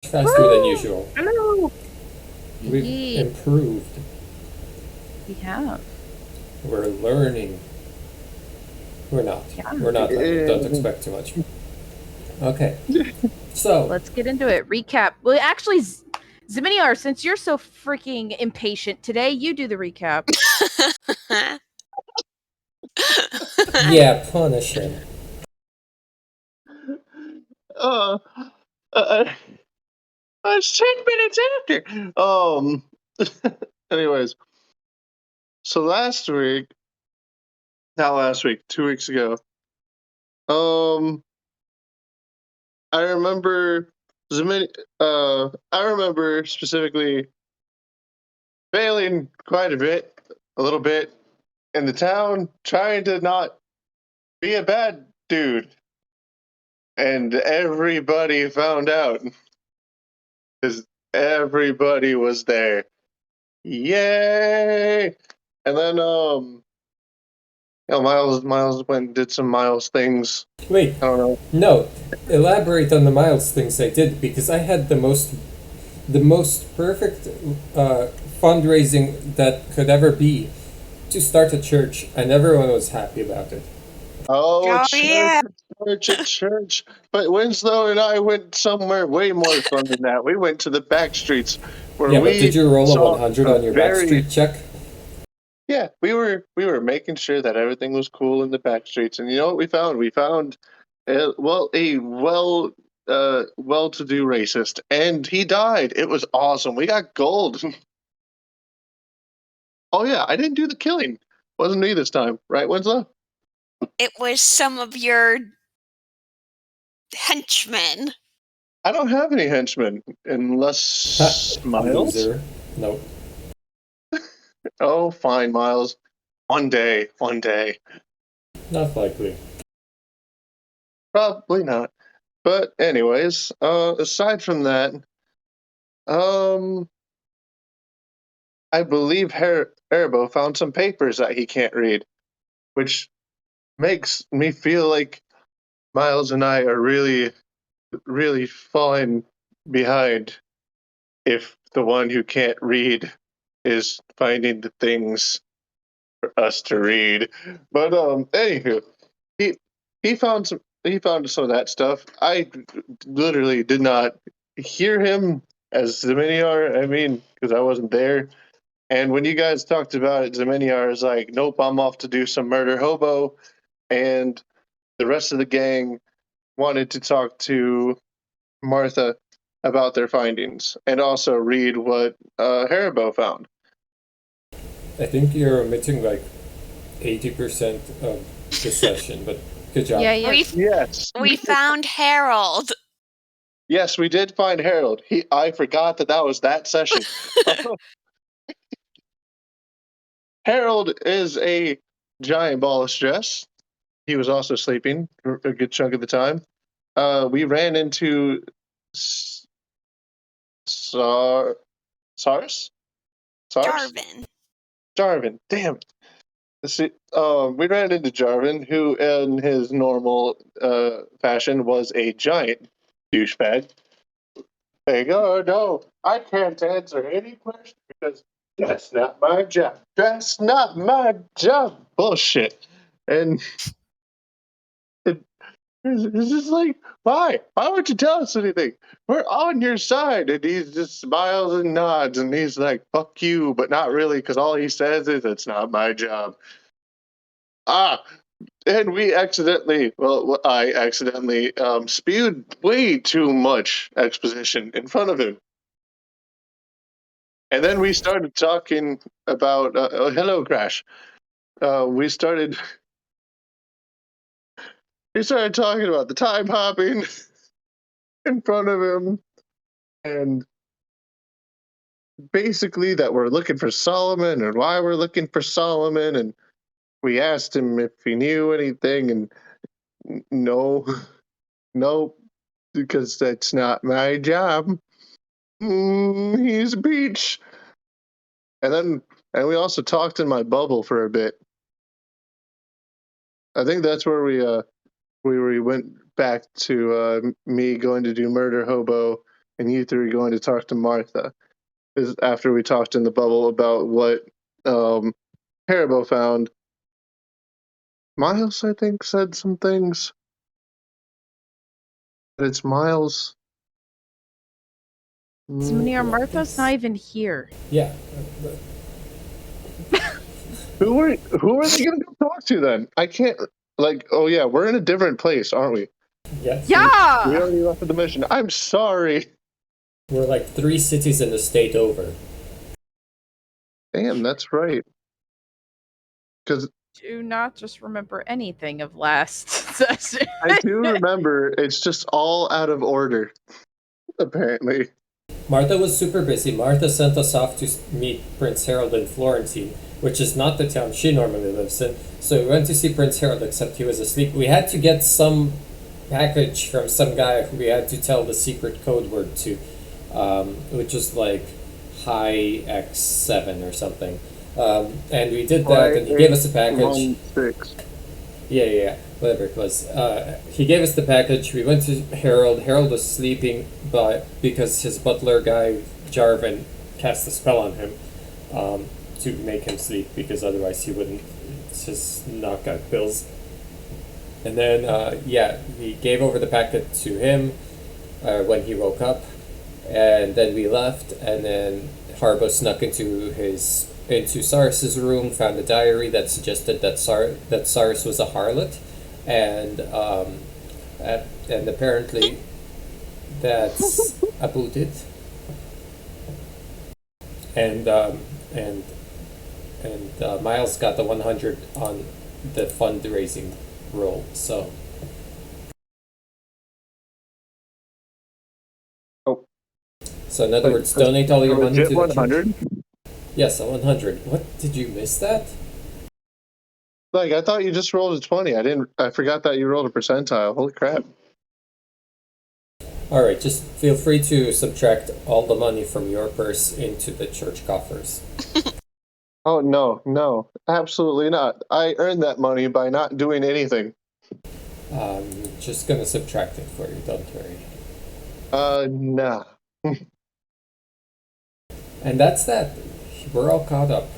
faster than Woo! usual. Hello. We've Indeed, improved. we have. We're learning. We're not. Yeah. We're not learning. Don't expect too much. Okay. So, Let's get into it. Recap. Well, actually, Ziminiar, since you're so freaking impatient today, you do the recap. yeah, punish him. Uh, uh, it's 10 minutes after. Anyways, so not last week, 2 weeks ago. Um, I remember I remember specifically failing quite a little bit in the town, trying to not be a bad dude, and everybody found out because everybody was there. Yay! And then Miles went and did some Miles things. Wait, I don't know. no. Elaborate on the Miles things I did because I had the most perfect fundraising that could ever be to start a church, and everyone was happy about it. Oh, Oh church, yeah. church. But Winslow and I went somewhere way more fun than that. We went to the back streets where Yeah, but did we you roll a saw 100 a on your very backstreet check? yeah. We were making sure that everything was cool in the back streets, and you know what we found? We found a well-to-do racist, and he died. It was awesome. We got gold. Oh yeah, I didn't do the killing. Wasn't me this time, right, Winslow? It was some of your henchmen. I don't have any henchmen Ha, unless Miles. loser. Nope. Oh, fine, Miles. One day, one day. Not likely. Probably not. But anyways, aside from that, um, I believe Haribo found some papers that he can't read, which makes me feel like Miles and I are really, really falling behind if the one who can't read is finding the things for us to read. But anywho, he he found some of that stuff. I literally did not hear him as Zeminiar. I mean, because I wasn't there. And when you guys talked about it, Zeminiar is like, "Nope, I'm off to do some murder hobo," and the rest of the gang wanted to talk to Martha about their findings and also read what Haribo found. I think you're omitting like 80% of the session, but good job. Yeah, yeah. Yes, We found Harold. yes, we did find Harold. I forgot that was that session. Harold is a giant ball of stress. He was also sleeping for a good chunk of the time. We ran into Sar Sars Sars Jarvin. Jarvin. Damn it. See, we ran into Jarvin, who, in his normal fashion, was a giant douchebag. Like, oh no, I can't answer any question because that's not my job. That's not my job. Bullshit. And it's just like, why? Why would you tell us anything? We're on your side. And he just smiles and nods, and he's like, fuck you, but not really, because all he says is, it's not my job. Ah, and I accidentally spewed way too much exposition in front of him. And then we started talking about, hello, Crash. We started talking about the time hopping in front of him, and basically that we're looking for Solomon and why we're looking for Solomon, and we asked him if he knew anything, and no, no, because that's not my job. He's a beach. And we also talked in my bubble for a bit. I think that's where we went back to me going to do murder hobo and you three are going to talk to Martha. Is after we talked in the bubble about what Haribo found. Miles, I think, said some things. But it's Miles. Zimini, Martha's not even here. Yeah. Who are they going to go talk to then? I can't. Like, oh yeah, we're in a different place, aren't we? Yes. Yeah! We already left the mission. I'm sorry. We're like 3 cities in the state over. Damn, that's right. Because Do not just remember anything of last session. I do remember it's just all out of order, apparently. Martha was super busy. Martha sent us off to meet Prince Harold in Florentine, which is not the town she normally lives in. So we went to see Prince Harold, except he was asleep. We had to get some package from some guy who we had to tell the secret code word to, which was like high X7 or something. And we did that, and he gave us a package. 6. Yeah, whatever it was. He gave us the package. We went to Harold. Harold was sleeping, but because his butler guy Jarvan cast a spell on him to make him sleep, because otherwise he wouldn't just knock out pills. And then we gave over the packet to him when he woke up, and then we left. And then Harbo snuck into Saris's room, found a diary that suggested that Saris was a harlot, and apparently that's abooted. And Miles got the 100 on the fundraising roll. So. Oh. So in other words, donate all your money to the 100. Yes, a 100. What, did you miss that? Like, I thought you just rolled a 20. I forgot that you rolled a percentile. Holy crap. Alright, just feel free to subtract all the money from your purse into the church coffers. Oh, no. Absolutely not. I earned that money by not doing anything. Just gonna subtract it for you, don't worry. Nah. And that's that. We're all caught up.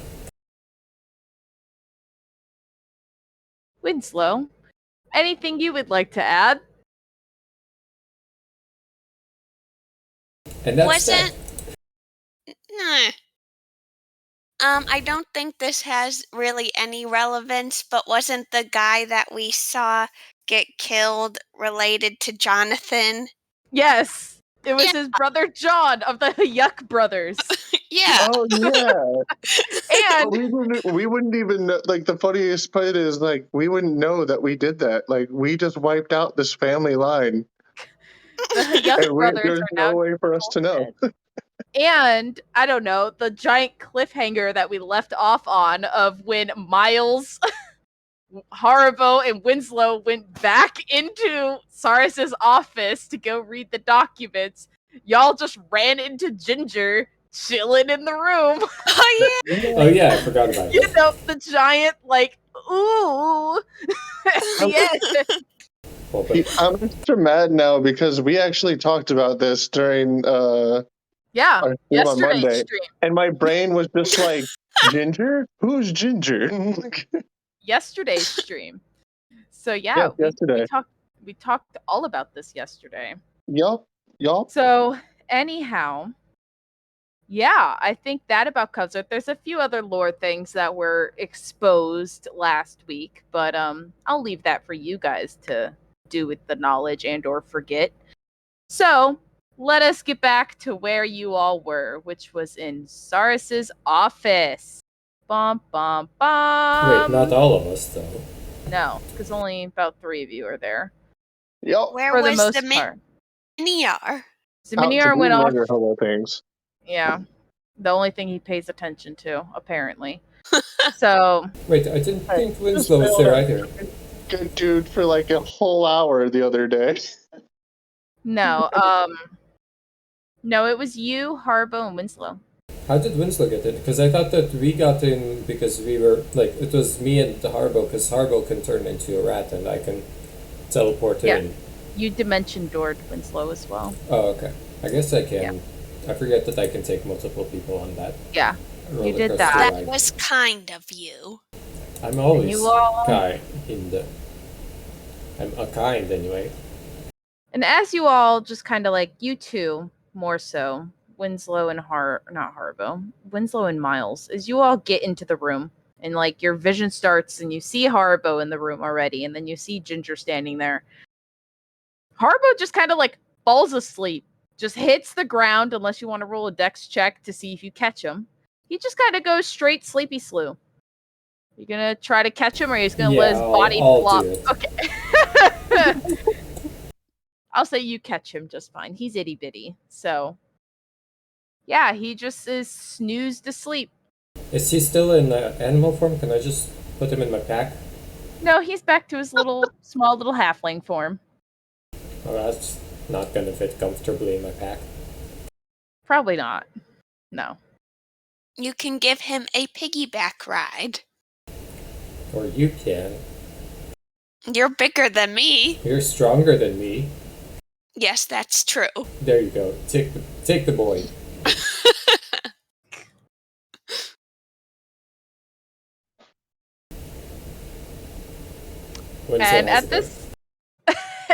Winslow, anything you would like to add? And that's Wasn't- that. Nah. I don't think this has really any relevance, but wasn't the guy that we saw get killed related to Jonathan? Yes, it was his brother John of the Yuck Brothers. Yeah. Oh, yeah. And we wouldn't even know, like, the funniest part is, like, we wouldn't know that we did that. Like, we just wiped out this family line. the Yuck And Brothers there's are no now way for us to know. dead. And, I don't know, the giant cliffhanger that we left off on of when Miles, Haribo, and Winslow went back into Saris's office to go read the documents. Y'all just ran into Ginger chilling in the room. Oh, yeah. Oh yeah, I forgot about You that. know, the giant, like, ooh, at the end. Well, but I'm extra mad now because we actually talked about this during Yeah, our stream on yesterday's Monday. stream. And my brain was just like, Ginger? Who's Ginger? Yesterday's stream. So yeah, Yes, yesterday. we talked all about this yesterday. Yup. So anyhow, yeah, I think that about covers it. There's a few other lore things that were exposed last week, but I'll leave that for you guys to do with the knowledge and or forget. So let us get back to where you all were, which was in Saris's office. Bum bum bum. wait, not all of us though. No, because only about 3 of you are there. Yup. Where For the was most the part. Miniar? Ziminiar went off. Murder hobo things. Yeah. The only thing he pays attention to, apparently. So, Wait, I didn't think Winslow was there either. Good dude for like a whole hour the other day. no. No, it was you, Harbo, and Winslow. How did Winslow get in? Because I thought that we got in because we were, like, it was me and the Harbo, because Harbo can turn into a rat and I can teleport Yeah. in. You dimension doored Winslow as well. Oh, okay. I guess I can. I forget that I can take multiple people on that. Yeah, roller did coaster that. That ride. was kind of you. I'm always you all- kind. I'm a kind anyway. And as you all just kind of like, you two more so, Winslow and not Harbo, Winslow and Miles, as you all get into the room and like your vision starts and you see Harbo in the room already, and then you see Ginger standing there. Harbo just kind of like falls asleep, just hits the ground unless you want to roll a dex check to see if you catch him. He just kind of goes straight sleepy slew. You gonna try to catch him, or are you just gonna let his body I'll flop? do it. Okay. I'll say you catch him just fine. He's itty bitty. So, yeah, he just is snoozed asleep. Is he still in animal form? Can I just put him in my pack? No, he's back to his small little halfling form. Oh, that's not gonna fit comfortably in my pack. Probably not. No. You can give him a piggyback ride. Or you can. You're bigger than me. You're stronger than me. Yes, that's true. There you go. Take the boy. Winslow And has at the boy. this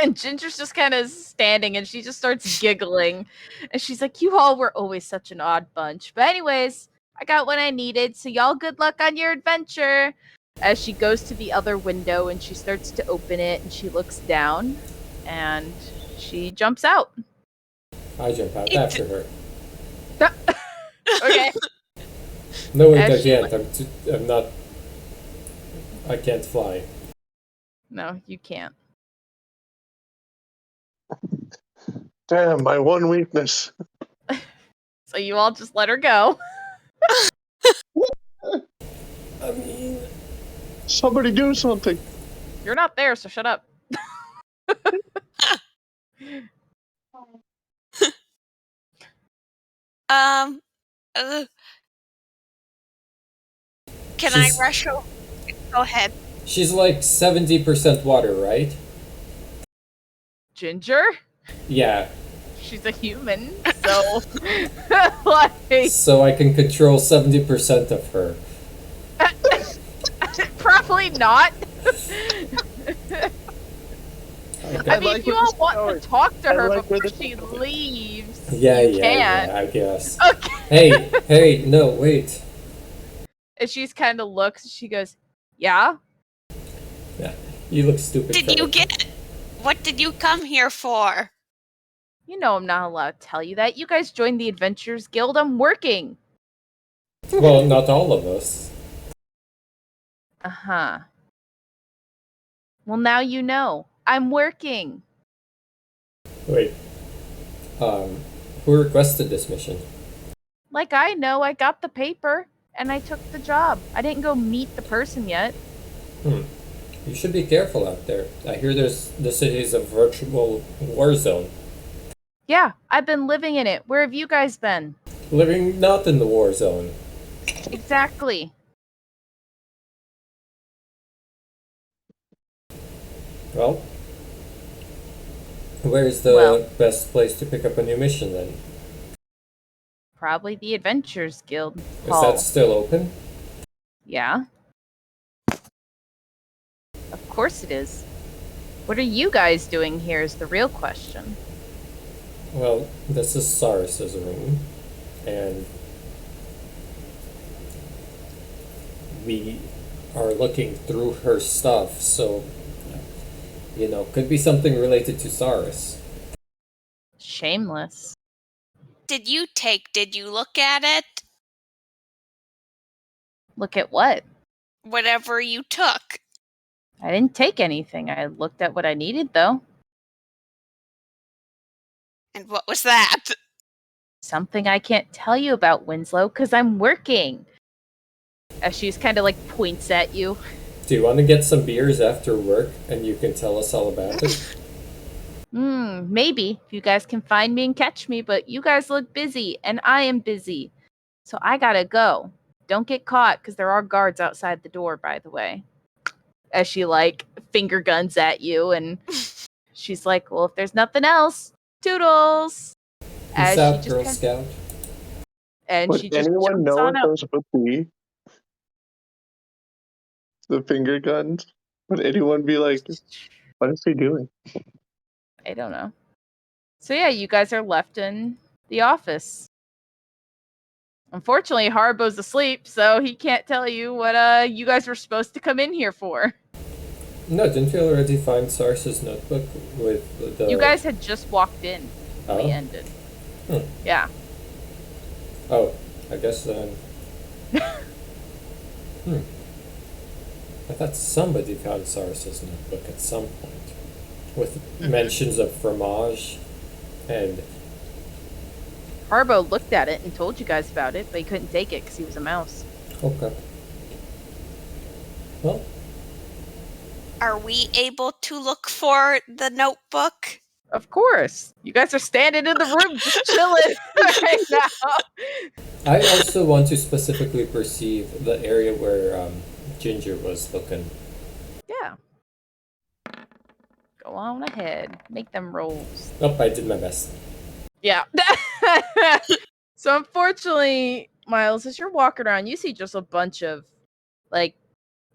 and Ginger's just kind of standing and she just starts giggling. And she's like, "You all were always such an odd bunch. But anyways, I got what I needed. So y'all good luck on your adventure." As she goes to the other window and she starts to open it and she looks down and she jumps out. I jump out after her. Okay. No, wait, As I she can't. I'm not. I can't fly. No, you can't. Damn, my one weakness. So you all just let her go. I mean, Somebody do something. You're not there, so shut up. Um, uh, can I She's- rush over? Go ahead. she's like 70% water, right? Ginger? Yeah. She's a human, so like So I can control 70% of her. probably not. Okay. I mean, like if you where all this want is to talk to I her like where before this she is going. leaves, Yeah, you yeah, can. I guess. Okay. Hey, no, wait. And she's kind of looks. She goes, "Yeah." Yeah, you look stupid. Did you Philip. get? What did you come here for? You know I'm not allowed to tell you that. You guys joined the Adventurers Guild. I'm working. Well, not all of us. Uh-huh. Well, now you know. I'm working. Wait. Who requested this mission? Like, I know, I got the paper and I took the job. I didn't go meet the person yet. You should be careful out there. I hear the city's a virtual war zone. Yeah, I've been living in it. Where have you guys been? Living not in the war zone. Exactly. Well, where's the Well. best place to pick up a new mission then? Probably the Adventurers Guild. Is Hall. that still open? Yeah. Of course it is. What are you guys doing here is the real question. Well, this is Saris's room, and we are looking through her stuff, so, could be something related to Saris. Shameless. Did you look at it? Look at what? Whatever you took. I didn't take anything. I looked at what I needed, though. And what was that? Something I can't tell you about, Winslow, because I'm working. As she's kind of like points at you. Do you want to get some beers after work, and you can tell us all about it? Maybe. If you guys can find me and catch me, but you guys look busy, and I am busy. So I gotta go. Don't get caught, because there are guards outside the door, by the way. As she, like, finger guns at you, and she's like, well, if there's nothing else, toodles! as Peace out, she Girl just Scout. and Would she just anyone jumps know on what up. those would be? The finger guns? Would anyone be like, what is he doing? I don't know. So yeah, you guys are left in the office. Unfortunately, Harbo's asleep, so he can't tell you what you guys were supposed to come in here for. No, didn't we already find Sars's notebook with the... You guys had just walked in when we Oh. ended. Hmm. Yeah. Oh, I guess then... I thought somebody found Sars's notebook at some point. With mentions of fromage and... Harbo looked at it and told you guys about it, but he couldn't take it because he was a mouse. Okay. Well, Are we able to look for the notebook? Of course. You guys are standing in the room just chilling right now. I also want to specifically perceive the area where Ginger was looking. Yeah. Go on ahead. Make them rolls. Oh, I did my best. Yeah. So unfortunately, Miles, as you're walking around, you see just a bunch of like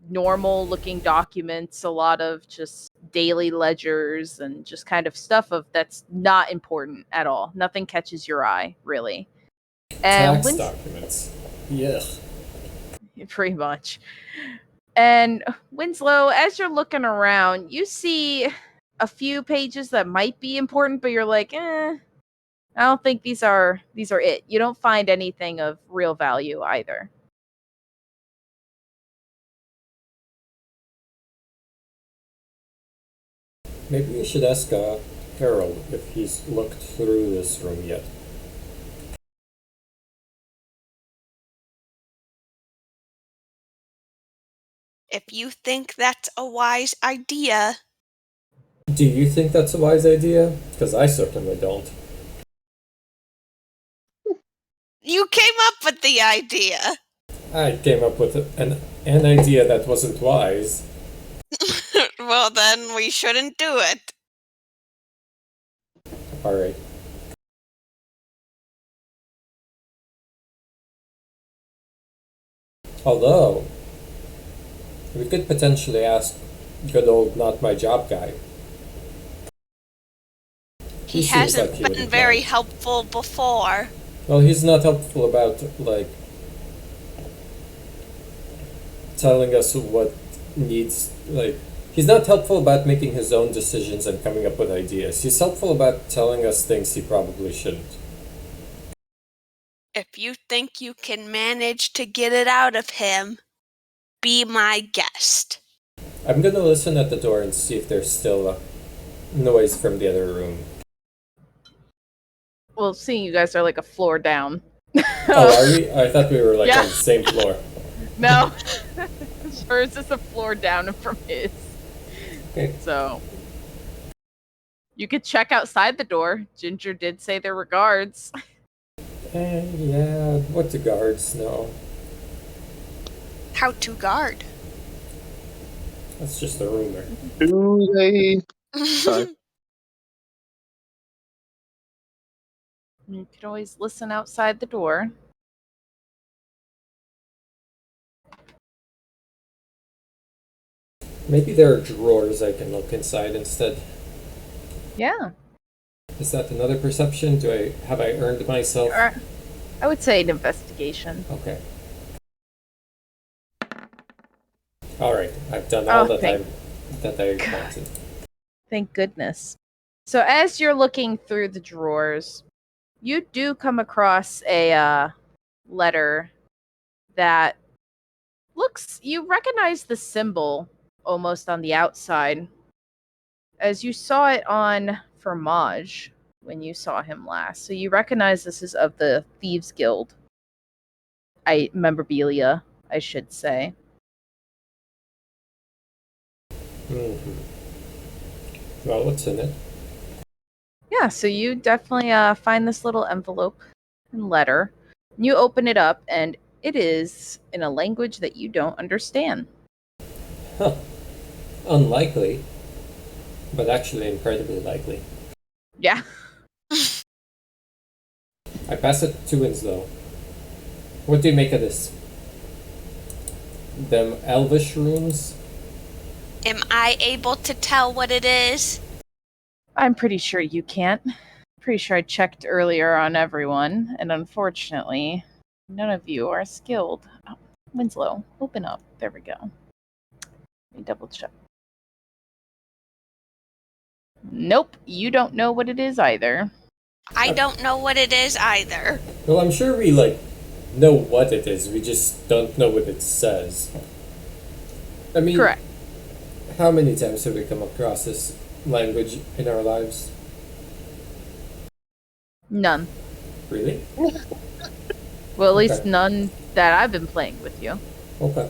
normal looking documents, a lot of just daily ledgers and just kind of stuff of that's not important at all. Nothing catches your eye, really. And Tax documents. Yeah. pretty much. And Winslow, as you're looking around, you see a few pages that might be important, but you're like, I don't think these are it. You don't find anything of real value either. Maybe we should ask Harold if he's looked through this room yet. If you think that's a wise idea. Do you think that's a wise idea? Because I certainly don't. You came up with the idea. I came up with an idea that wasn't wise. Well, then we shouldn't do it. Alright. Although, we could potentially ask good old not my job guy. He seems hasn't like he been wouldn't very mind. helpful before. Well, he's not helpful about, like, telling us what needs, like, he's not helpful about making his own decisions and coming up with ideas. He's helpful about telling us things he probably shouldn't. If you think you can manage to get it out of him, be my guest. I'm gonna listen at the door and see if there's still a noise from the other room. Well, seeing you guys are like a floor down. Oh, are we? I thought we were, like, Yeah. on the same floor. No. Hers is a floor down from his. Okay. So you could check outside the door. Ginger did say their regards. Yeah, what do guards know? How to guard. That's just a rumor. Do they? You could always listen outside the door. Maybe there are drawers I can look inside instead. Yeah. Is that another perception? Have I earned myself? Or, I would say an investigation. Okay. All right, I've done all that I wanted. Thank goodness. So as you're looking through the drawers, you do come across a letter that you recognize the symbol almost on the outside, as you saw it on Fromage when you saw him last. So you recognize this is of the Thieves Guild. Memorabilia, I should say. Mm-hmm. Well, what's in it? Yeah, so you definitely find this little envelope and letter. You open it up, and it is in a language that you don't understand. Huh. Unlikely, but actually incredibly likely. Yeah. pass it to Winslow. What do you make of this? Them elvish runes? Am I able to tell what it is? I'm pretty sure you can't. Pretty sure I checked earlier on everyone, and unfortunately, none of you are skilled. Oh, Winslow, open up. There we go. Let me double check. Nope, you don't know what it is either. I don't know what it is either. Well, I'm sure we, know what it is. We just don't know what it says. I mean, Correct. how many times have we come across this language in our lives? None. Really? Well, at least Okay. none that I've been playing with you. Okay.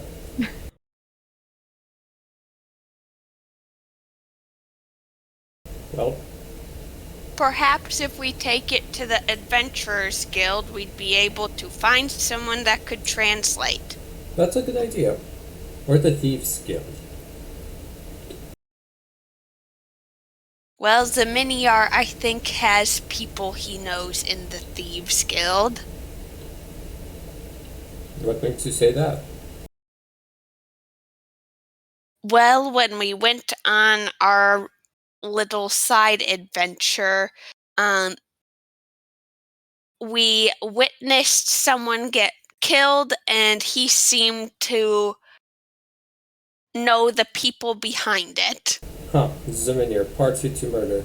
Well, Perhaps if we take it to the Adventurers Guild, we'd be able to find someone that could translate. that's a good idea. Or the Thieves Guild. Well, Zaminiar, I think, has people he knows in the Thieves Guild. What makes you say that? Well, when we went on our little side adventure, we witnessed someone get killed, and he seemed to know the people behind it. Huh, Zimnir, party to murder.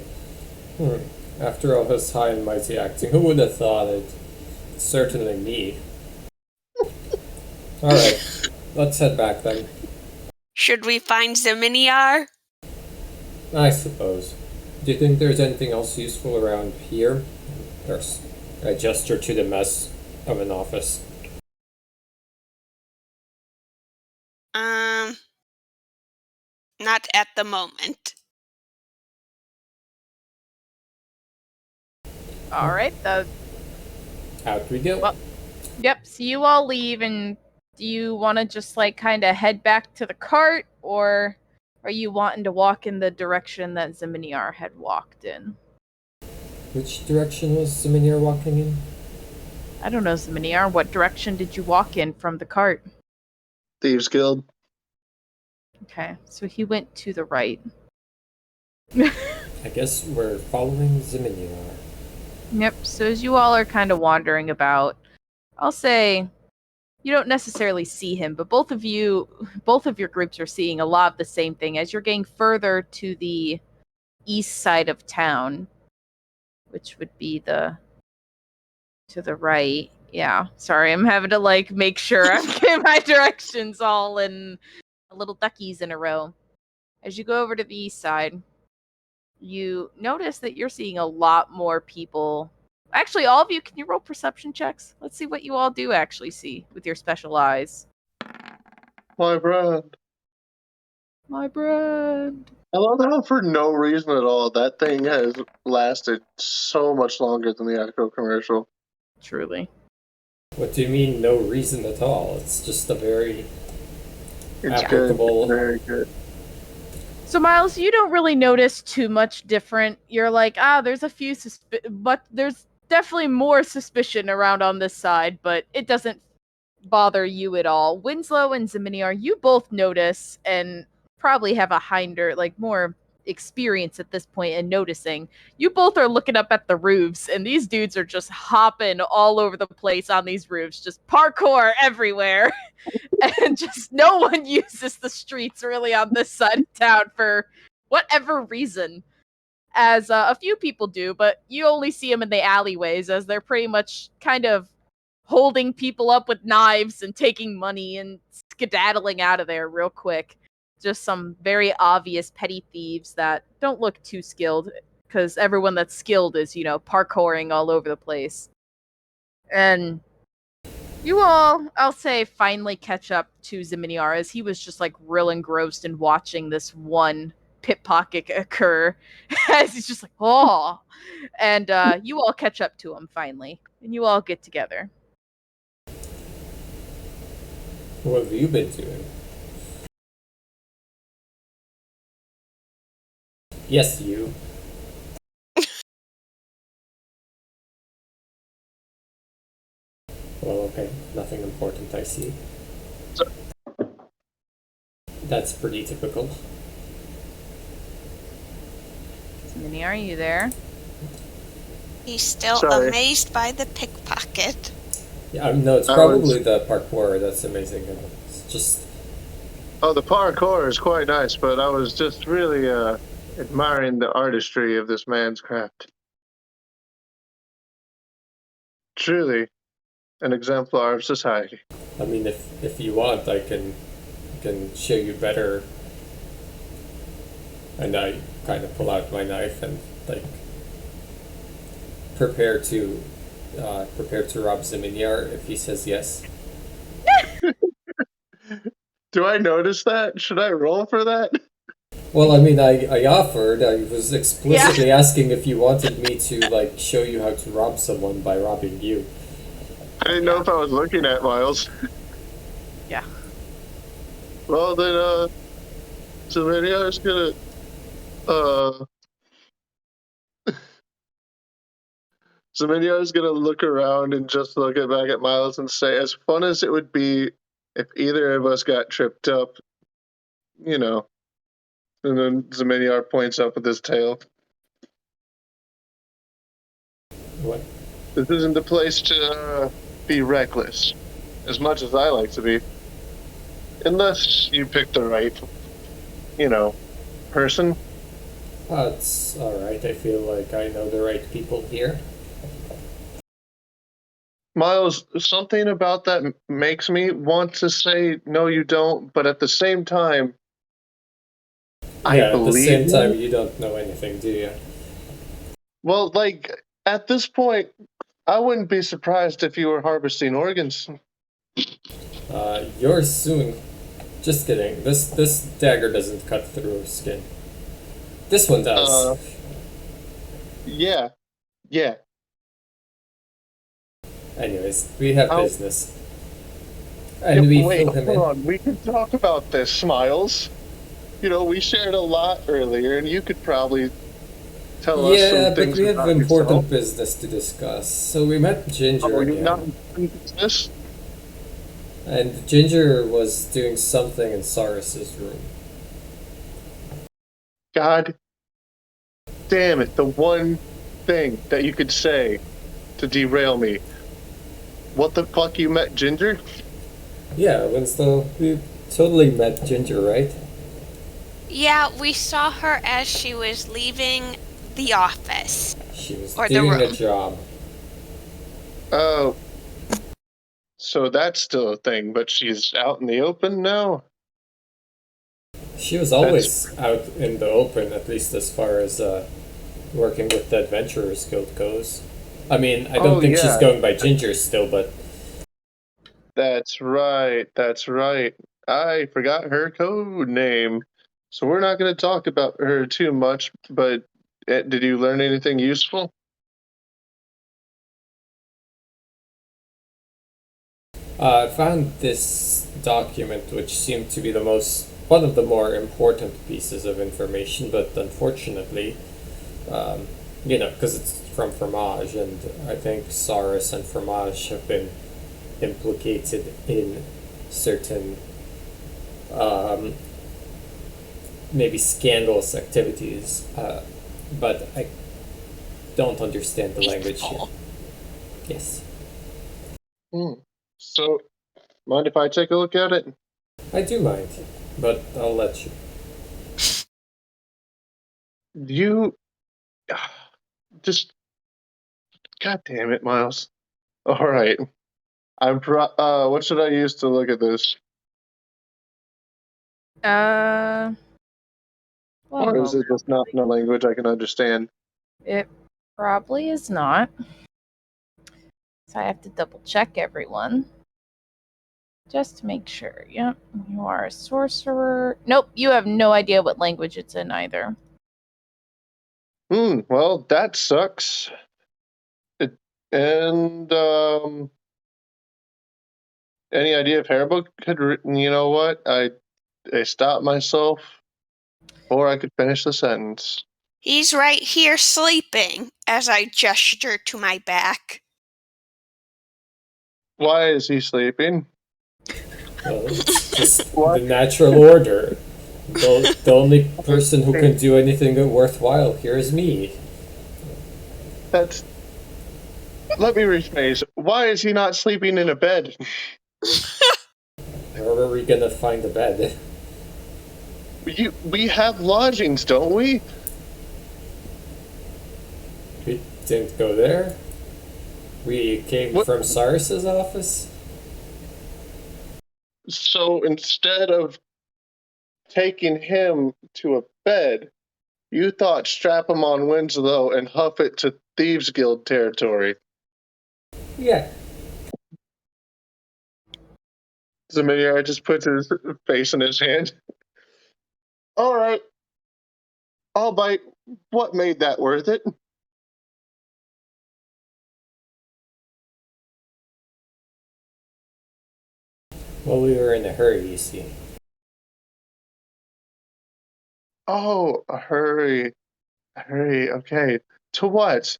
After all his high and mighty acting, who would have thought it? Certainly me. Alright, let's head back then. Should we find Zaminiar? I suppose. Do you think there's anything else useful around here? There's a gesture to the mess of an office. Not at the moment. All right. Out we go. Well, yep. So you all leave, and do you want to just kind of head back to the cart, or are you wanting to walk in the direction that Zeminiar had walked in? Which direction was Zimnir walking in? I don't know, Zeminiar. What direction did you walk in from the cart? Thieves Guild. Okay, so he went to the right. I guess we're following Zimnir. Yep. So as you all are kind of wandering about, I'll say you don't necessarily see him, but both of your groups are seeing a lot of the same thing as you're getting further to the east side of town, which would be to the right. Yeah. Sorry, I'm having to make sure I'm getting my directions all in little duckies in a row. As you go over to the east side, you notice that you're seeing a lot more people. Actually, all of you, can you roll perception checks? Let's see what you all do actually see with your special eyes. My brand. My brand. I love how for no reason at all that thing has lasted so much longer than the actual commercial. Truly. What do you mean, no reason at all? It's just a very It's applicable. good. Very good. So Miles, you don't really notice too much different. You're like, there's a few but there's definitely more suspicion around on this side, but it doesn't bother you at all. Winslow and Zeminiar, you both notice and probably have a more experience at this point in noticing. You both are looking up at the roofs, and these dudes are just hopping all over the place on these roofs, just parkour everywhere. And just no one uses the streets really on this side of town for whatever reason. As a few people do, but you only see them in the alleyways as they're pretty much kind of holding people up with knives and taking money and skedaddling out of there real quick. Just some very obvious petty thieves that don't look too skilled, because everyone that's skilled is, parkouring all over the place. And you all, I'll say, finally catch up to Zeminiar as he was just real engrossed in watching this one pickpocket occur. As he's just oh. And you all catch up to him finally. And you all get together. What have you been doing? Yes, you. Well, okay, nothing important, I see. That's pretty typical. Minnie, are you there? He's still Sorry. amazed by the pickpocket. Yeah, no, it's I probably the parkour that's amazing. It's just, Oh, the parkour is quite nice, but I was just really admiring the artistry of this man's craft. Truly an exemplar of society. I mean, if you want, I can show you better. And I kind of pull out my knife and like prepare to rob Ziminyar if he says yes. Do I notice that? Should I roll for that? Well, I mean, I offered. I was explicitly asking if you wanted me to like show you how to rob someone by robbing you. I didn't know if I was looking at Miles. Yeah. Well, then, Ziminyar's gonna, Ziminyar's gonna look around and just look back at Miles and say, as fun as it would be if either of us got tripped up, you know. And then Ziminyar points up with his tail. What? This isn't the place to be reckless, as much as I like to be. Unless you pick the right, person. It's all right. I feel like I know the right people here. Miles, something about that makes me want to say, no, you don't, but at the same time, I Yeah. At the same believe time, you. you don't know anything, do you? Well, like, at this point, I wouldn't be surprised if you were harvesting organs. Yours soon. Just kidding. This dagger doesn't cut through skin. This one does. Yeah. Anyways, we have I'll- business. And we Wait, fill him hold in. on. We can talk about this, Miles. We shared a lot earlier, and you could probably tell us Yeah, some but things we have about important yourself. business to discuss. So we met Ginger Oh, you're again. not in business? And Ginger was doing something in Saris's room. God damn it, the one thing that you could say to derail me. What the fuck, you met Ginger? Yeah, Winslow, we totally met Ginger, right? Yeah, we saw her as she was leaving the office. She was Or the doing a room. job. Oh, so that's still a thing, but she's out in the open now? She was always out in the open, at least as far as working with the Adventurers Guild goes. I mean, I don't think she's yeah. going by Ginger still, but That's right. I forgot her code name. So we're not going to talk about her too much, but did you learn anything useful? I found this document, which seemed to be one of the more important pieces of information, but unfortunately, because it's from Fromage, and I think Saris and Fromage have been implicated in certain, maybe scandalous activities, but I don't understand the language yet. Hateful. Yes. So, mind if I take a look at it? I do mind, but I'll let you. You just, God damn it, Miles. All right. What should I use to look at this? One Or is it moment. just not in a language I can understand? It probably is not. So I have to double check everyone. Just to make sure. Yep, you are a sorcerer. Nope, you have no idea what language it's in either. Well, that sucks. And, any idea if Haribo could, you know what? I stopped myself, or I could finish the sentence. He's right here sleeping, as I gesture to my back. Why is he sleeping? Well, it's just What? the natural order. The only person who can do anything worthwhile here is me. That's. Let me rephrase. Why is he not sleeping in a bed? Where are we gonna find a bed? We have lodgings, don't we? We didn't go there. We came What? from Cyrus's office. So instead of taking him to a bed, you thought strap him on Winslow and huff it to Thieves Guild territory. Yeah. Zamir just puts his face in his hand. All right. I'll bite. What made that worth it? Well, we were in a hurry, you see. Oh, hurry. Hurry. Okay. To what?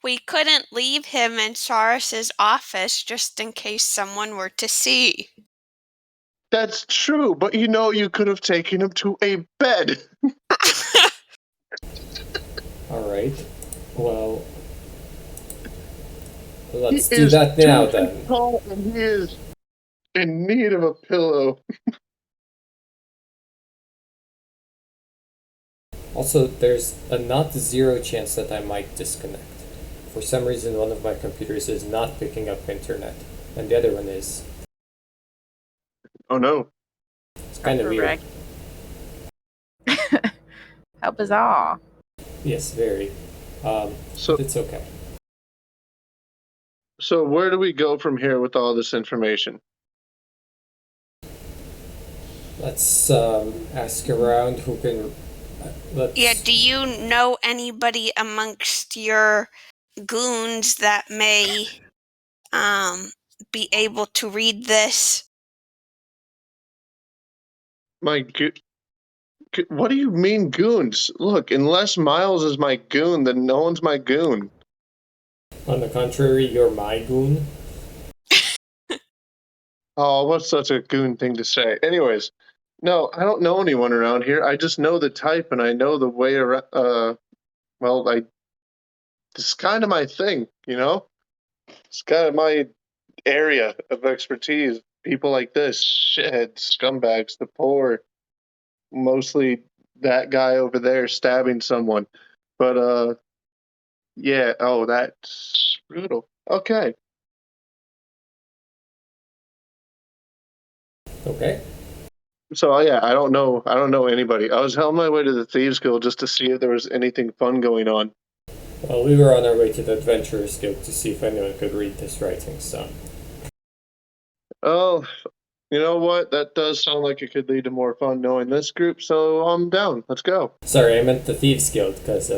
We couldn't leave him in Saurus's office just in case someone were to see. That's true, but you could have taken him to a bed. Alright. Well, He let's do is that now 2 feet then. tall and he is in need of a pillow. Also, there's a not zero chance that I might disconnect. For some reason, one of my computers is not picking up internet, and the other one is. Oh no. It's kind of weird. How bizarre. Yes, very. So It's okay. so where do we go from here with all this information? Let's ask around who can. Let's. Yeah, do you know anybody amongst your goons that may be able to read this? What do you mean goons? Look, unless Miles is my goon, then no one's my goon. On the contrary, you're my goon. Oh, what's such a goon thing to say? Anyways, no, I don't know anyone around here. I just know the type and I know the way around. It's kind of my thing, It's kind of my area of expertise. People like this, shitheads, scumbags, the poor, mostly that guy over there stabbing someone. But yeah. Oh, that's brutal. Okay. Okay. So yeah, I don't know anybody. I was on my way to the Thieves Guild just to see if there was anything fun going on. Well, we were on our way to the Adventurers Guild to see if anyone could read this writing, so. Oh, you know what? That does sound like it could lead to more fun knowing this group, so I'm down. Let's go. Sorry, I meant the Thieves Guild, because,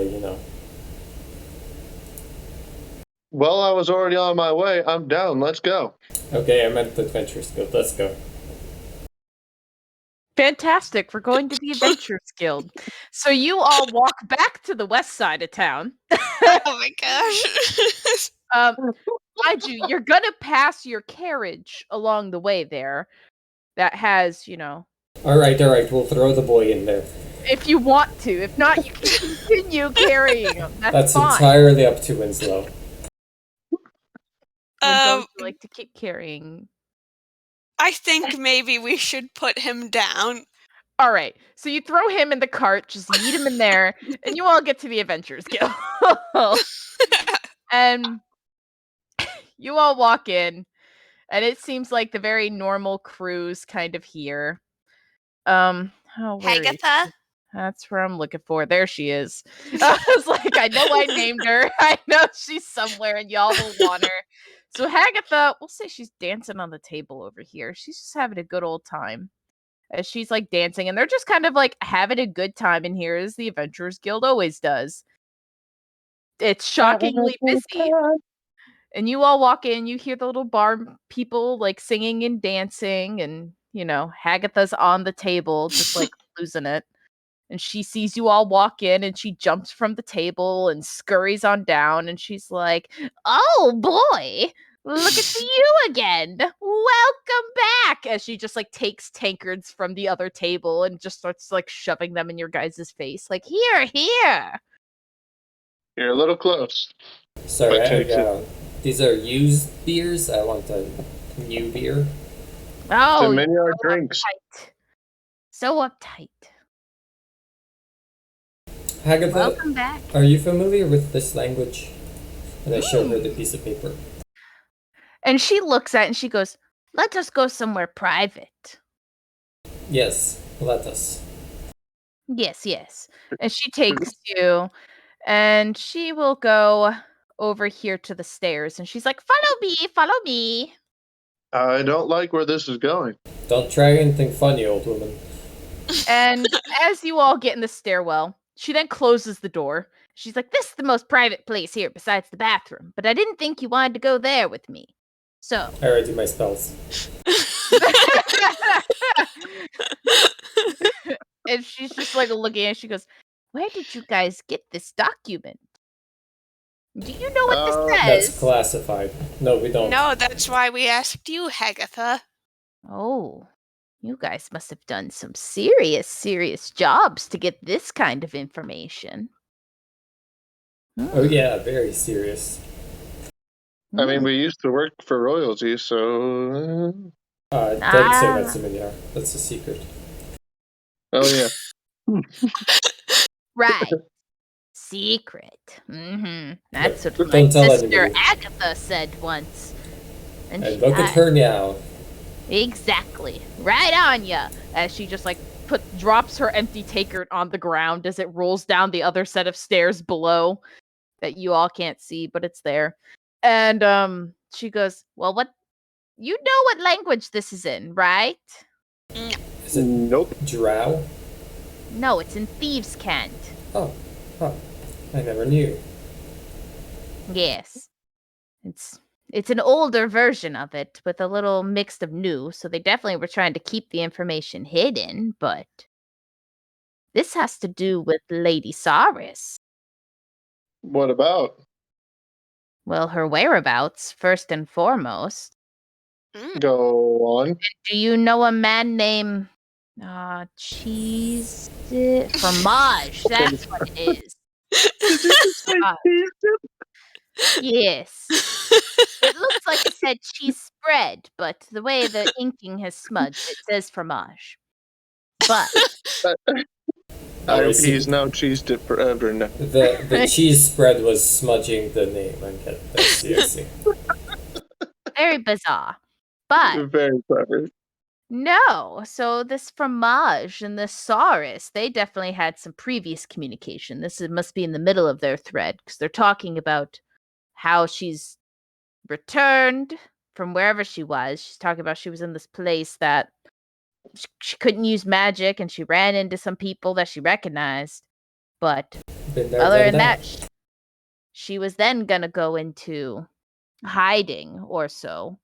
Well, I was already on my way. I'm down. Let's go. Okay, I meant the Adventurers Guild. Let's go. Fantastic. We're going to the Adventurers Guild. So you all walk back to the west side of town. Oh my gosh. Mind you, you're gonna pass your carriage along the way there that has, Alright, we'll throw the boy in there. if you want to. If not, you can continue carrying him. That's fine. Entirely up to Winslow. Don't you like to keep carrying? I think maybe we should put him down. All right, so you throw him in the cart, just yeet him in there, and you all get to the Adventurers Guild. And you all walk in, and it seems like the very normal crew's kind of here. Where is Hagatha? she? That's where I'm looking for. There she is. I was like, I know I named her. I know she's somewhere, and y'all will want her. So Hagatha, we'll say she's dancing on the table over here. She's just having a good old time. As she's like dancing, and they're just kind of like having a good time in here, as the Adventurers Guild always does. It's shockingly busy. And you all walk in, you hear the little bar people like singing and dancing, and Hagatha's on the table, just like losing it. And she sees you all walk in, and she jumps from the table and scurries on down, and she's like, "Oh boy, Look at you again. Welcome back. As she just like takes tankards from the other table and just starts like shoving them in your guys' face. Like, here. You're a little close. Sorry, But takes it. these are used beers. I want a new beer. Oh, Too many you're are so drinks. uptight. So uptight. Hagatha, Welcome back. are you familiar with this language? And I show her the piece of paper. And she looks at it and she goes, let us go somewhere private. Yes, let us. Yes. And she takes you and she will go over here to the stairs and she's like, follow me. I don't like where this is going. Don't try anything funny, old woman. And as you all get in the stairwell, she then closes the door. She's like, this is the most private place here besides the bathroom, but I didn't think you wanted to go there with me. So. I already do my spells. And she's just like looking and she goes, where did you guys get this document? Do you know what this That's says? classified. No, we don't. No, that's why we asked you, Hagatha. Oh, you guys must have done some serious jobs to get this kind of information. Oh yeah, very serious. I mean, we used to work for royalty, so. Don't say that to me, that's a secret. Oh yeah. Right. Secret. That's what my Don't tell sister anybody. Agatha said once. And she look at her now. Exactly. Right on ya. As she just like drops her empty tankard on the ground as it rolls down the other set of stairs below that you all can't see, but it's there. And she goes, well, what you know what language this is in, right? Is it Nope. Drow? No, it's in Thieves' Cant. Oh, I never knew. Yes. It's an older version of it with a little mix of new, so they definitely were trying to keep the information hidden, but this has to do with Lady Saris. What about? Well, her whereabouts, first and foremost. Go on. Do you know a man named Fromage? That's what it is. Yes. It looks like it said cheese spread, but the way the inking has smudged, it says fromage. But He's now cheesed it forever now. The cheese spread was smudging the name. I see. very bizarre. But Very clever. no, so this fromage and this Saris, they definitely had some previous communication. Must be in the middle of their thread because they're talking about how she's returned from wherever she was. She's talking about she was in this place that she couldn't use magic and she ran into some people that she recognized. But other than that, she was then gonna go into hiding or so,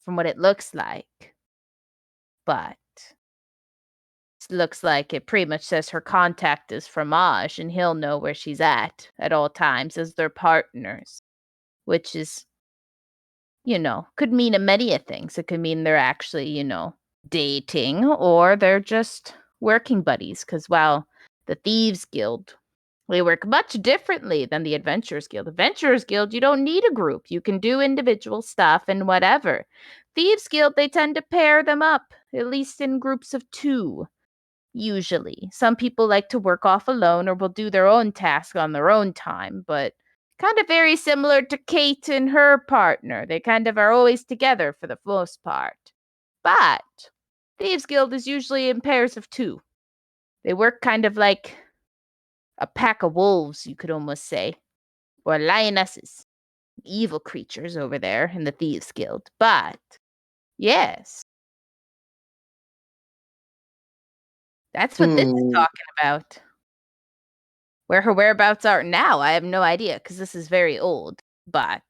from what it looks like. But it looks like it pretty much says her contact is Fromage and he'll know where she's at all times as their partners, which is, could mean many things. It could mean they're actually, dating or they're just working buddies because, well, the Thieves Guild, they work much differently than the Adventurers Guild. Adventurers Guild, you don't need a group. You can do individual stuff and whatever. Thieves Guild, they tend to pair them up, at least in groups of 2, usually. Some people like to work off alone or will do their own task on their own time, but kind of very similar to Kate and her partner. They kind of are always together for the most part. But Thieves Guild is usually in pairs of 2. They work kind of like a pack of wolves, you could almost say, or lionesses, evil creatures over there in the Thieves Guild. But yes, that's what this is talking about. Where her whereabouts are now, I have no idea because this is very old. But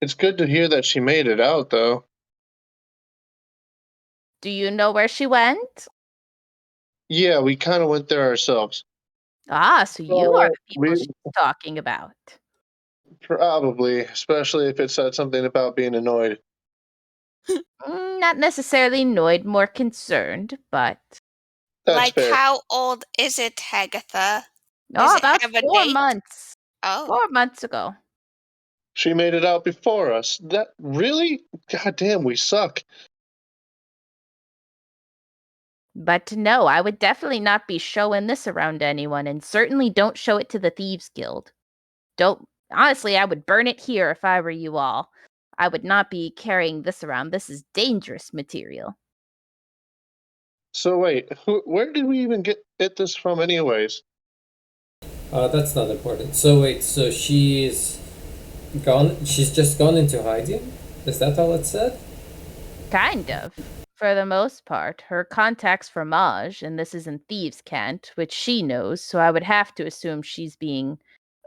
it's good to hear that she made it out, though. Do you know where she went? Yeah, we kind of went there ourselves. So you are the people she's talking about. Probably, especially if it said something about being annoyed. Not necessarily annoyed, more concerned, but That's Like, fair. how old is it, Hagatha? Does oh, it about have a 4 date? months. Oh. 4 months ago. She made it out before us. That really? God damn, we suck. But no, I would definitely not be showing this around to anyone, and certainly don't show it to the Thieves Guild. Honestly, I would burn it here if I were you all. I would not be carrying this around. This is dangerous material. So wait, where did we even get this from, anyways? That's not important. So wait, so she's gone? She's just gone into hiding? Is that all it said? Kind of. For the most part, her contact's for Maj, and this is in Thieves' Cant, which she knows, so I would have to assume she's being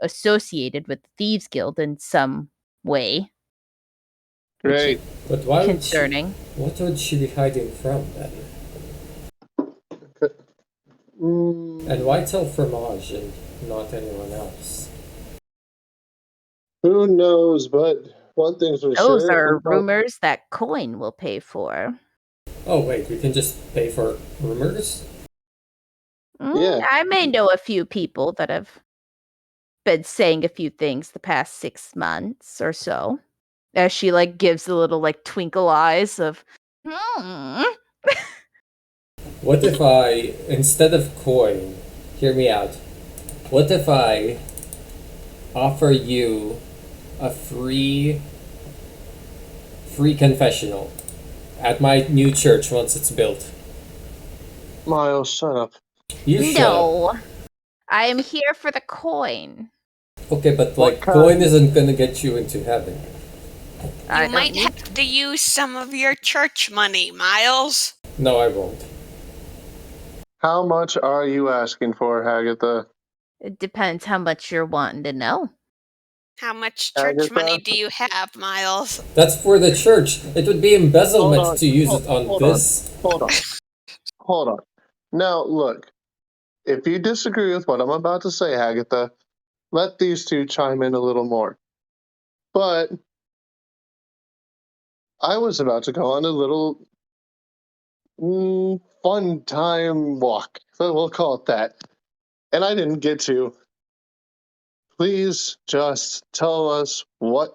associated with the Thieves Guild in some way. Great. But why would she? Concerning. What would she be hiding from then? And why tell Fromage and not anyone else? Who knows, but one thing's for Those sure. are rumors that Coin will pay for. Oh wait, we can just pay for rumors? Yeah. I may know a few people that have been saying a few things the past 6 months or so. As she gives a little twinkle eyes of What if I, instead of coin, hear me out. What if I offer you a free confessional at my new church once it's built? Miles, shut up. You shut up. No. I am here for the coin. Okay, but What kind? coin isn't gonna get you into heaven. You might have to use some of your church money, Miles. No, I won't. How much are you asking for, Hagatha? It depends how much you're wanting to know. How much church Hagatha? money do you have, Miles? That's for the church. It would be embezzlement Hold on, to use it on hold this. Hold on. Now, look. If you disagree with what I'm about to say, Hagatha, let these two chime in a little more. But I was about to go on a little fun time walk. So we'll call it that. And I didn't get to. Please just tell us what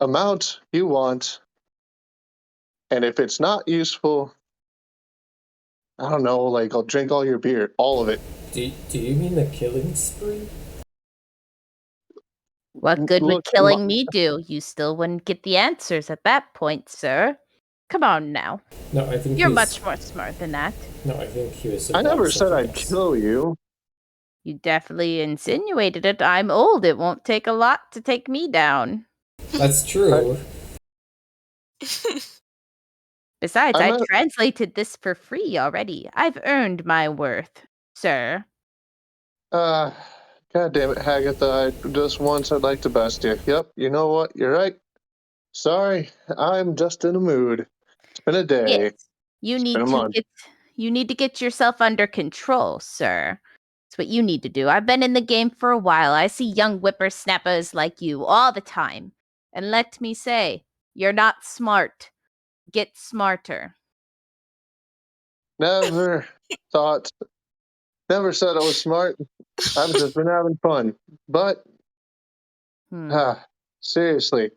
amount you want. And if it's not useful, I don't know, I'll drink all your beer. All of it. Do you mean a killing spree? What good would Look, killing me do? You still wouldn't get the answers at that point, sir. Come on now. No, I think You're much more smart than that. No, I think he was. I never about said something I'd else. kill you. You definitely insinuated it. I'm old. It won't take a lot to take me down. That's true. Besides, I'm I not- translated this for free already. I've earned my worth, sir. God damn it, Hagatha. Just once I'd like to best you. Yep, you know what? You're right. Sorry, I'm just in a mood. It's been a day. Yes. You need been a to month. get yourself under control, sir. That's what you need to do. I've been in the game for a while. I see young whippersnappers like you all the time. And let me say, you're not smart. Get smarter. Never said I was smart. I've just been having fun. But, seriously,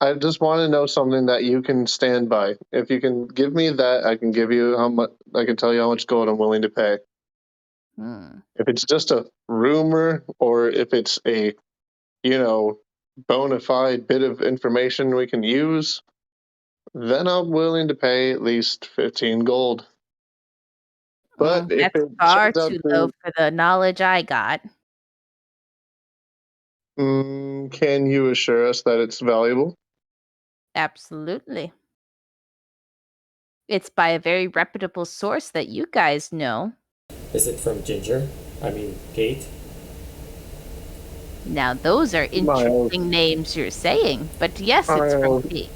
I just want to know something that you can stand by. If you can give me that, I can give you how much. I can tell you how much gold I'm willing to pay. If it's just a rumor, or if it's a, bona fide bit of information we can use, then I'm willing to pay at least 15 gold. But if That's it far turns out too low for the knowledge I got. can you assure us that it's valuable? Absolutely. It's by a very reputable source that you guys know. Is it from Ginger? I mean, Kate? Now, those are interesting names you're saying, but yes, it's from Kate.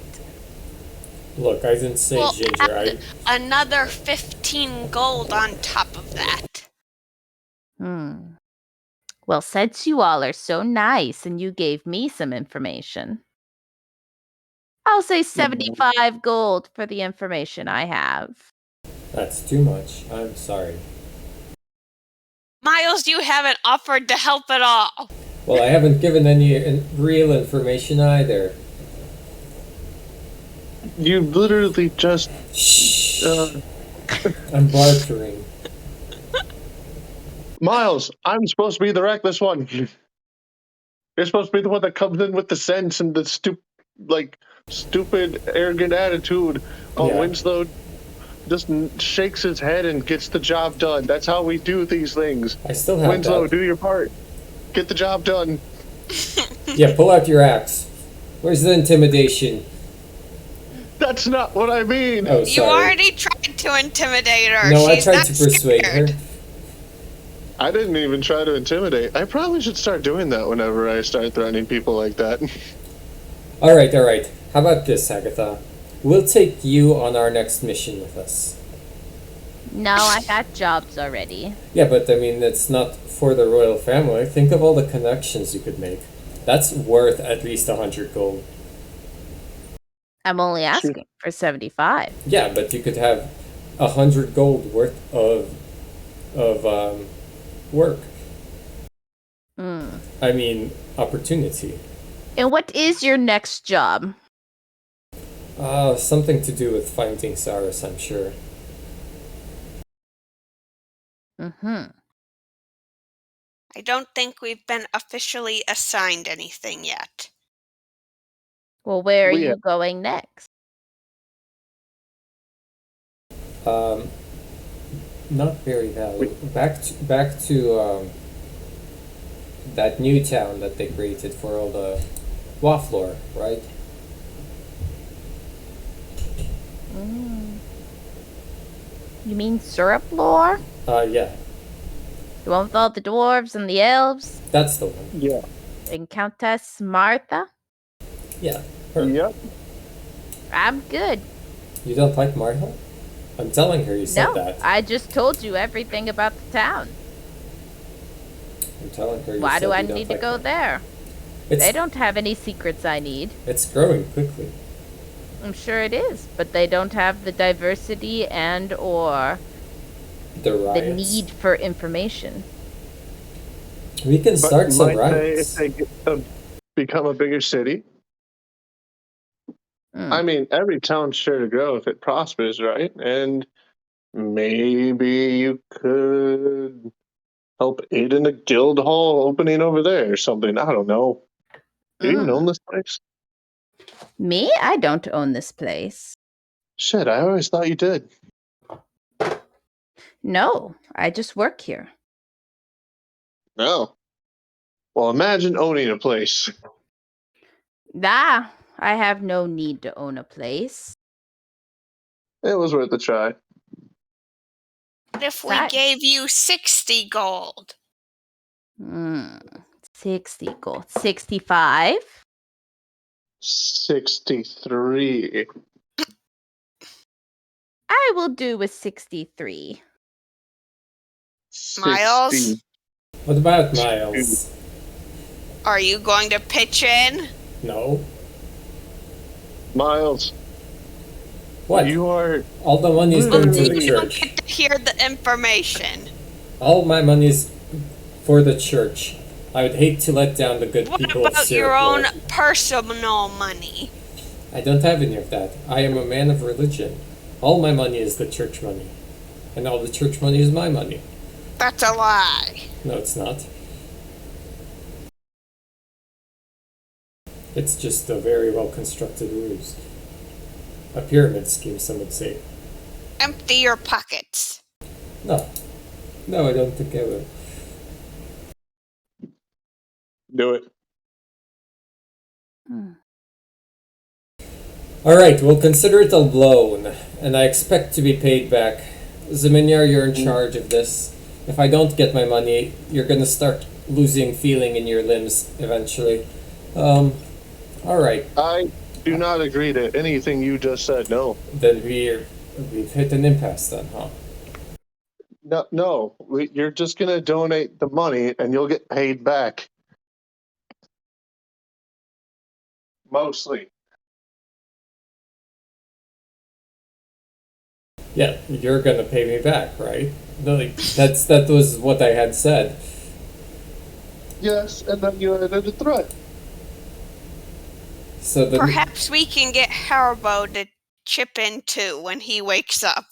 Look, I didn't say Ginger. Another 15 gold on top of that. Well, since you all are so nice and you gave me some information, I'll say 75 gold for the information I have. That's too much. I'm sorry. Miles, you haven't offered to help at all. Well, I haven't given any real information either. You literally just. Shh. I'm bartering. Miles, I'm supposed to be the reckless one. You're supposed to be the one that comes in with the sense and the stupid, arrogant attitude. While Yeah. Winslow just shakes his head and gets the job done. That's how we do these things. I still have Winslow, that. do your part. Get the job done. Yeah, pull out your axe. Where's the intimidation? That's not what I mean. Oh, You sorry. already tried to intimidate her. No, I She's tried not to persuade scared. her. I didn't even try to intimidate. I probably should start doing that whenever I start threatening people like that. Alright, alright. How about this, Agatha? We'll take you on our next mission with us. No, I got jobs already. Yeah, but I mean, it's not for the royal family. Think of all the connections you could make. That's worth at least 100 gold. I'm only asking for 75. Yeah, but you could have 100 gold worth of work. I mean, opportunity. And what is your next job? Something to do with finding Cyrus, I'm sure. Mm-hmm. I don't think we've been officially assigned anything yet. Well, where are We- you going next? Not very valuable. Back to that new town that they created for all the Waflor, right? You mean syrup lore? Yeah, The one with all the dwarves and the elves? that's the one. Yeah. And Countess Martha? Yeah, her. Yep. I'm good. You don't like Martha? I'm telling her you said No, that. I just told you everything about the town. I'm telling her you Why said do I you don't need to like go her. there? It's, They don't have any secrets I need. it's growing quickly. I'm sure it is, but they don't have the diversity and or The riots. the need for information. We can start some might riots. they get become a bigger city? Hmm. I mean, every town's sure to grow if it prospers, right? And maybe you could help aid in a guild hall opening over there or something. I don't know. Do you even own this place? Me? I don't own this place. Shit, I always thought you did. No, I just work here. No. Well, imagine owning a place. I have no need to own a place. It was worth a try. What if we That- gave you 60 gold? 60 gold. 65? 63. I will do with 63. Miles? 60. What about Miles? Are you going to pitch in? No. Miles, What? you are. All the money is going to You the don't church. get to hear the information. All my money is for the church. I would hate to let down the good What people of about your own Syracuse. personal money? I don't have any of that. I am a man of religion. All my money is the church money. And all the church money is my money. That's a lie. No, it's not. It's just a very well constructed ruse. A pyramid scheme, some would say. Empty your pockets. No. No, I don't think I will. Do it. Alright, we'll consider it a loan, and I expect to be paid back. Ziminyar, you're in charge of this. If I don't get my money, you're gonna start losing feeling in your limbs eventually. Alright, I do not agree to anything you just said. No. then we've hit an impasse then, huh? No. You're just gonna donate the money, and you'll get paid back. Mostly. Yeah, you're gonna pay me back, right? No, like, that was what I had said. Yes, and then you added a threat. So then, Perhaps we can get Haribo to chip in too when he wakes up.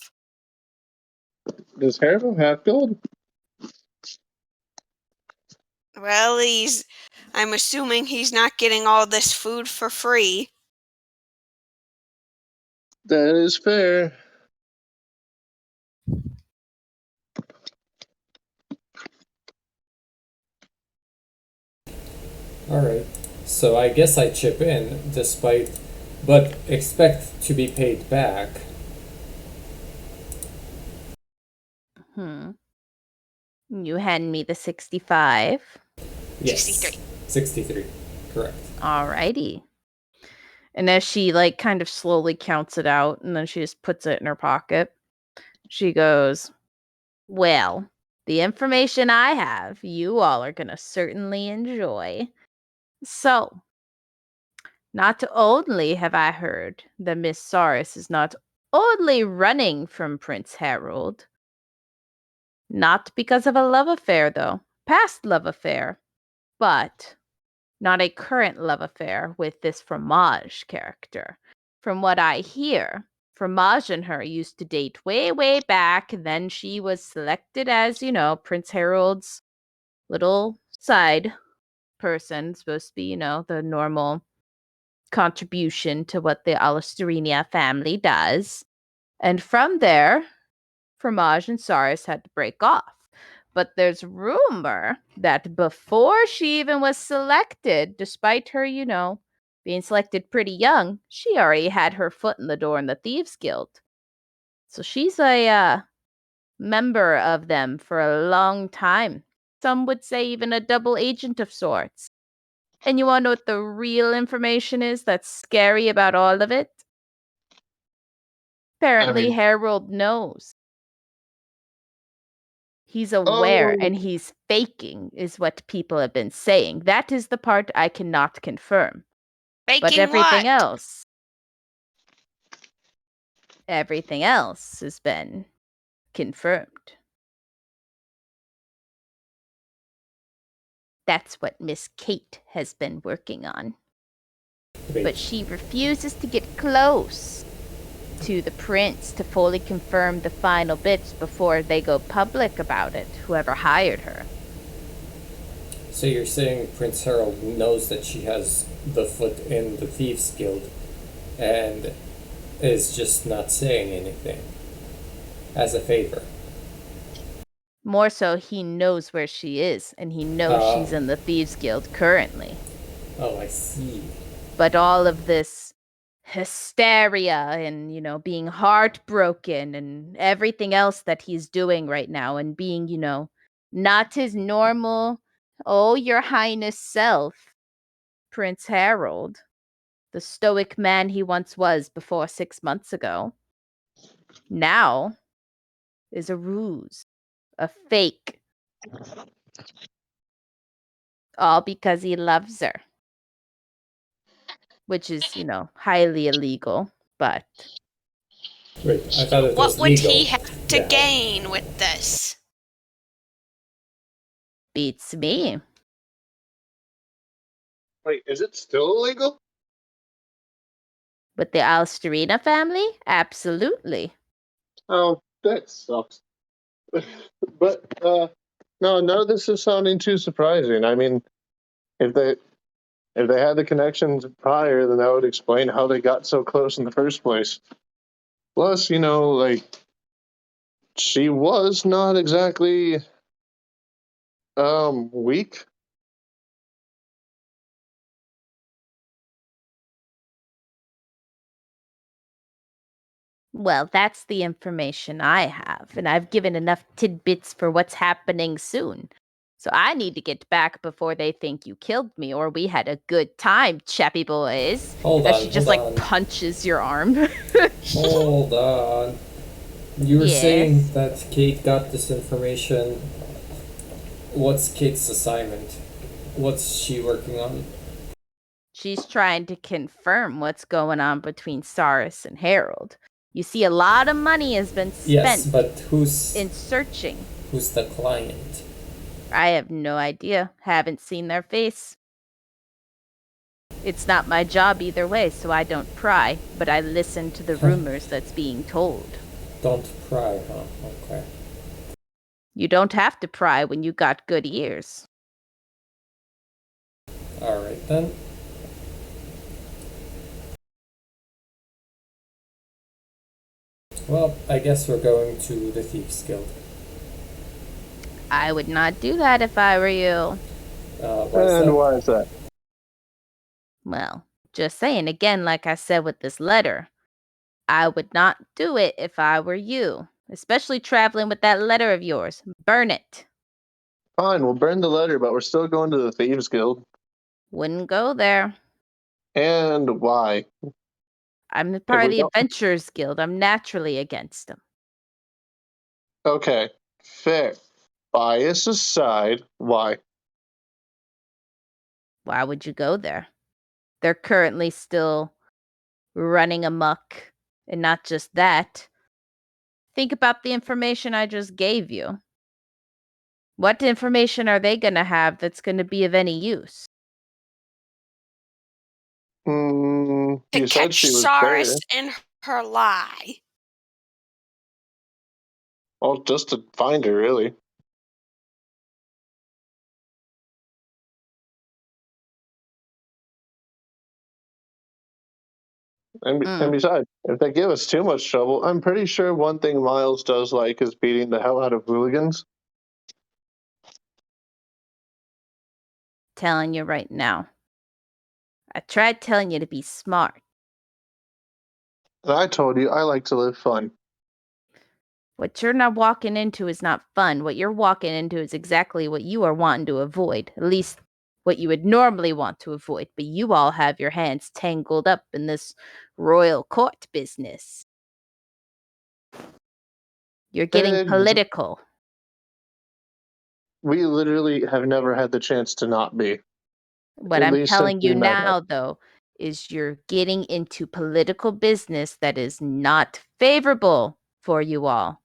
Does Haribo have gold? Well, I'm assuming he's not getting all this food for free. That is fair. alright. So I guess I chip in, but expect to be paid back. You hand me the 65. Yes. 63. 63. Correct. Alrighty. And as she kind of slowly counts it out, and then she just puts it in her pocket, she goes, "Well, the information I have, you all are gonna certainly enjoy. So, not only have I heard that Miss Saris is not only running from Prince Harold, not because of a love affair, though, past love affair, but not a current love affair with this Fromage character. From what I hear, Fromage and her used to date way, way back, and then she was selected as, Prince Harold's little side person, supposed to be, the normal contribution to what the Alastorinia family does. And from there, Fromage and Saris had to break off. But there's rumor that before she even was selected, despite her, being selected pretty young, she already had her foot in the door in the Thieves Guild. So she's a member of them for a long time. Some would say even a double agent of sorts. And you want to know what the real information is that's scary about all of it? Apparently, Harold knows. He's aware and he's faking, is what people have been saying. That is the part I cannot confirm. Faking But everything what? everything else has been confirmed. That's what Miss Kate has been working on. Wait. But she refuses to get close to the prince to fully confirm the final bits before they go public about it, whoever hired her. So you're saying Prince Harold knows that she has the foot in the Thieves Guild and is just not saying anything as a favor? More so, he knows where she is, and he knows she's in the Thieves Guild currently. Oh, I see. But all of this hysteria and, being heartbroken and everything else that he's doing right now and being, not his normal, "Oh, your highness" self, Prince Harold, the stoic man he once was before 6 months ago, now is a ruse, a fake. All because he loves her. Which is, highly illegal, but... Wait, I thought it was What would legal. he have to gain with this? Beats me. Wait, is it still illegal? With the Alsterina family? Absolutely. Oh, that sucks. But no, none of this is sounding too surprising. I mean, if they had the connections prior, then that would explain how they got so close in the first place. Plus, she was not exactly weak. Well, that's the information I have, and I've given enough tidbits for what's happening soon. So I need to get back before they think you killed me, or we had a good time, chappy boys. Hold As on, she just hold on. punches your arm. Hold on. You were saying Yes. that Kate got this information. What's Kate's assignment? What's she working on? She's trying to confirm what's going on between Cyrus and Harold. You see, a lot of money has been Yes, spent but who's in searching. the client? I have no idea. Haven't seen their face. It's not my job either way, so I don't pry, but I listen to the rumors that's being told. Don't pry, huh? Okay. You don't have to pry when you got good ears. Alright then. Well, I guess we're going to the Thieves Guild. I would not do that if I were you. Why is that? Well, just saying again, like I said with this letter, I would not do it if I were you, especially traveling with that letter of yours. Burn it. Fine, we'll burn the letter, but we're still going to the Thieves Guild. Wouldn't go there. And why? I'm the part of we the don't- Adventurers Guild. I'm naturally against them. Okay, fair. Bias aside, why? Why would you go there? They're currently still running amok. And not just that. Think about the information I just gave you. What information are they going to have that's going to be of any use? You To said catch she was Cyrus there. in her lie. Well, just to find her, really. And besides, if they give us too much trouble, I'm pretty sure one thing Miles does like is beating the hell out of hooligans. Telling you right now. I tried telling you to be smart. And I told you I like to live fun. What you're not walking into is not fun. What you're walking into is exactly what you are wanting to avoid. At least what you would normally want to avoid. But you all have your hands tangled up in this royal court business. You're getting political. We literally have never had the chance to not be. What At I'm least since telling we you met now, up. though, is you're getting into political business that is not favorable for you all.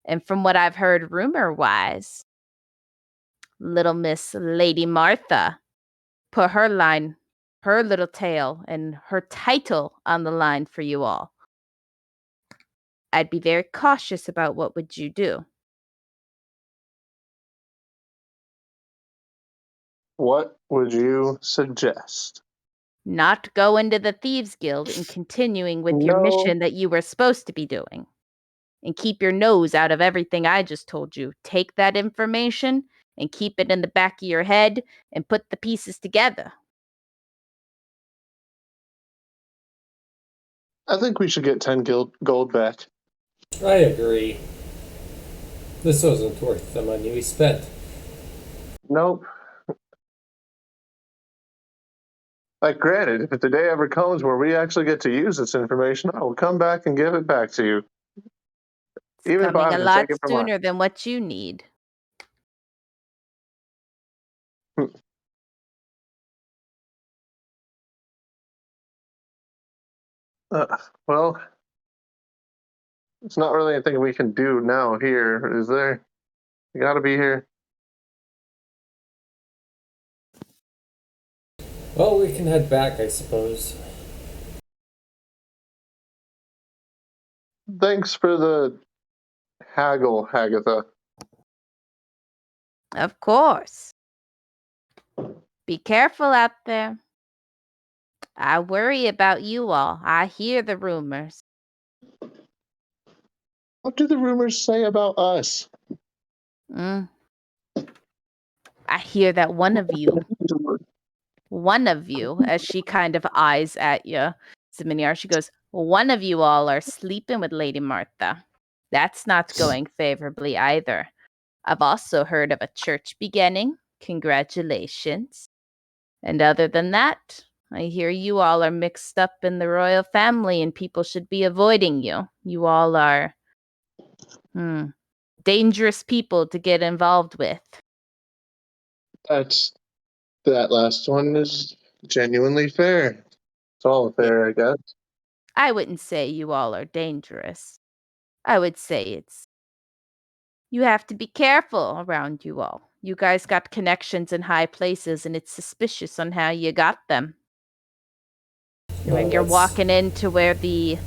And from what I've heard rumor-wise, little Miss Lady Martha put her little tail and her title on the line for you all. I'd be very cautious about what would you do. What would you suggest? Not go into the Thieves Guild and continuing with your No, mission that you were supposed to be doing. And keep your nose out of everything I just told you. Take that information and keep it in the back of your head and put the pieces together. I think we should get 10 gold back. I agree. This wasn't worth the money we spent. Nope. Like, granted, if the day ever comes where we actually get to use this information, I will come back and give it back to you. It's Even if I coming have a to lot take it from sooner than what you need. well, it's not really anything we can do now here, is there? You gotta be here. Well, we can head back, I suppose. Thanks for the haggle, Hagatha. Of course. Be careful out there. I worry about you all. I hear the rumors. What do the rumors say about us? I hear that one of you, as she kind of eyes at you, Ziminiar, she goes, one of you all are sleeping with Lady Martha. That's not going favorably either. I've also heard of a church beginning. Congratulations. And other than that, I hear you all are mixed up in the royal family and people should be avoiding you. You all are Dangerous people to get involved with. That last one is genuinely fair. It's all fair, I guess. I wouldn't say you all are dangerous. I would say you have to be careful around you all. You guys got connections in high places, and it's suspicious on how you got them. When you're walking into where the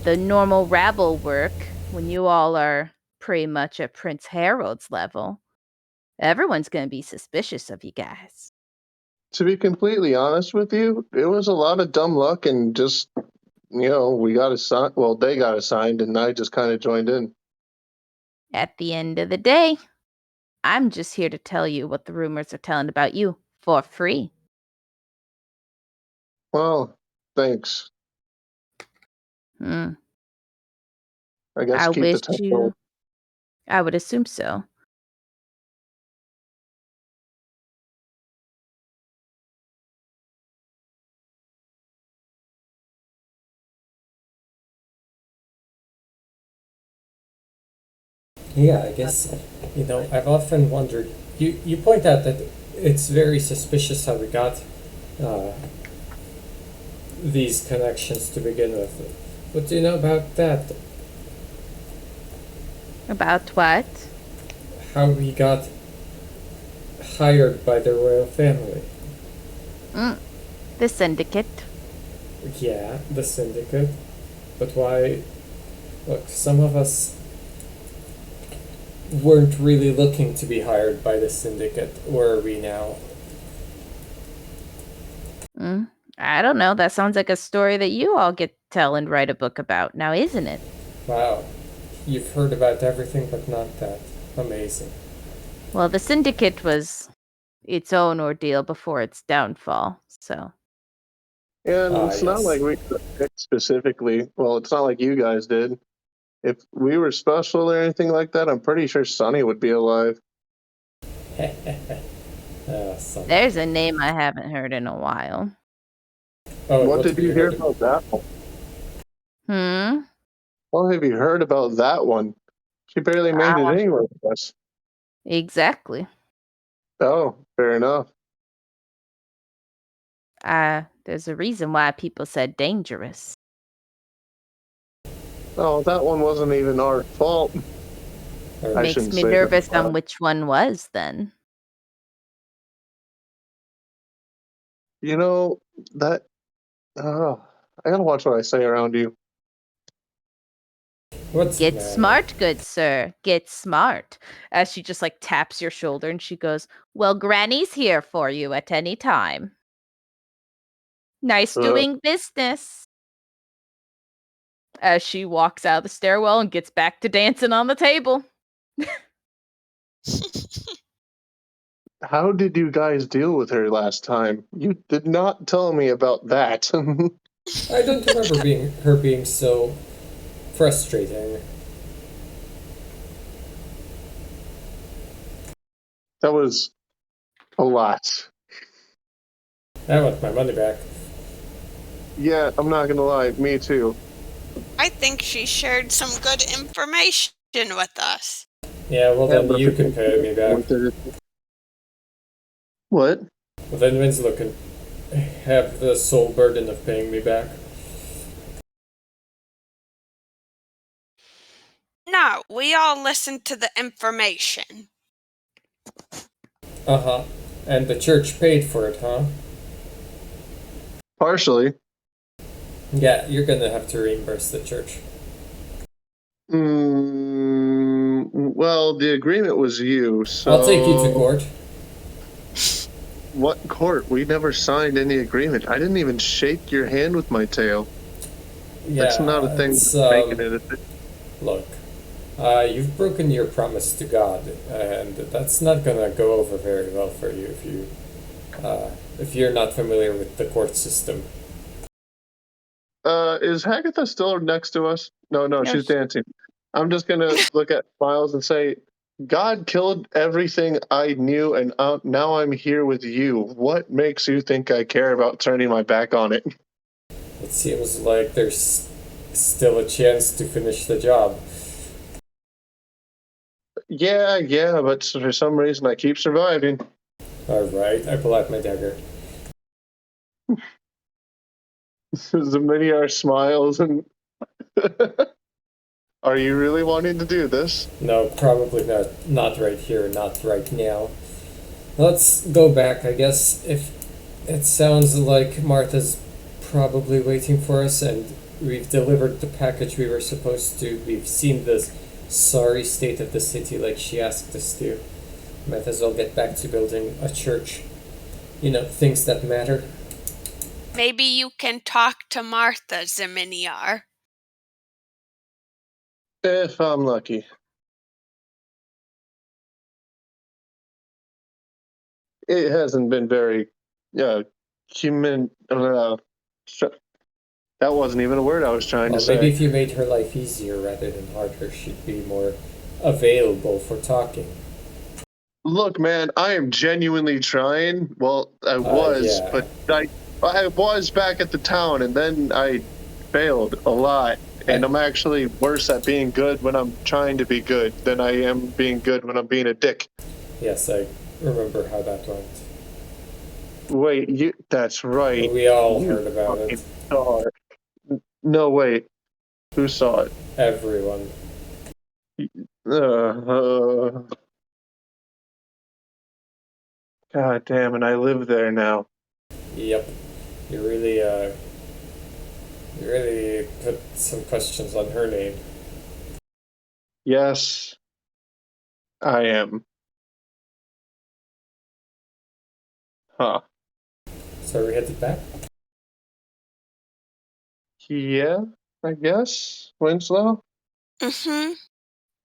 normal rabble work, when you all are pretty much at Prince Harold's level, everyone's going to be suspicious of you guys. To be completely honest with you, it was a lot of dumb luck and just, we got assigned. Well, they got assigned, and I just kind of joined in. At the end of the day, I'm just here to tell you what the rumors are telling about you for free. Well, thanks. I guess keep the temple. I would assume so. Yeah, I guess, I've often wondered, you point out that it's very suspicious how we got these connections to begin with. What do you know about that? About what? How we got hired by the royal family. The syndicate. Yeah, the syndicate. But why? Look, some of us weren't really looking to be hired by the syndicate, or are we now? I don't know. That sounds like a story that you all get to tell and write a book about now, isn't it? Wow. You've heard about everything but not that. Amazing. Well, the syndicate was its own ordeal before its downfall, so. And it's not like we picked specifically. Well, it's not like you guys did. If we were special or anything like that, I'm pretty sure Sonny would be alive. There's a name I haven't heard in a while. Oh, what did you hear about that one? What have you heard about that one? She barely made it anywhere with us. Exactly. Oh, fair enough. There's a reason why people said dangerous. Oh, that one wasn't even our fault. Makes me nervous on which one was, then. I gotta watch what I say around you. Get smart, good sir. Get smart. As she just taps your shoulder and she goes, well, Granny's here for you at any time. Nice doing business. As she walks out of the stairwell and gets back to dancing on the table. How did you guys deal with her last time? You did not tell me about that. I don't remember her being so frustrating. That was a lot. I want my money back. Yeah, I'm not gonna lie, me too. I think she shared some good information with us. Yeah, well then you can pay me back. What? Well then Winslow can have the sole burden of paying me back. No, we all listened to the information. Uh-huh. And the church paid for it, huh? Partially. Yeah, you're gonna have to reimburse the church. Well, the agreement was you, so... I'll take you to court. What court? We never signed any agreement. I didn't even shake your hand with my tail. Yeah, that's not a thing. Look, you've broken your promise to God, and that's not gonna go over very well for you if you're not familiar with the court system. Is Hagatha still next to us? No, she's dancing. I'm just gonna look at Miles and say, God killed everything I knew, and now I'm here with you. What makes you think I care about turning my back on it? It seems like there's still a chance to finish the job. Yeah, but for some reason I keep surviving. Alright, I pull out my dagger. Zeminiar smiles and... Are you really wanting to do this? No, probably not. Not right here, not right now. Let's go back, I guess. If it sounds like Martha's probably waiting for us and we've delivered the package we were supposed to. We've seen the sorry state of the city like she asked us to. Might as well get back to building a church. You know, things that matter. Maybe you can talk to Martha, Zeminiar. If I'm lucky. It hasn't been very human. That wasn't even a word I was trying to say. Maybe if you made her life easier rather than harder, she'd be more available for talking. Look, man, I am genuinely trying. Well, I was, yeah. but I was back at the town, and then I failed a lot. And I'm actually worse at being good when I'm trying to be good than I am being good when I'm being a dick. Yes, I remember how that went. Wait, that's right. We all heard about it. Saw it. No, wait. Who saw it? Everyone. God damn it, I live there now. Yep. You really put some questions on her name. Yes, I am. Huh. So we headed back? Yeah, I guess. Winslow? Mm-hmm.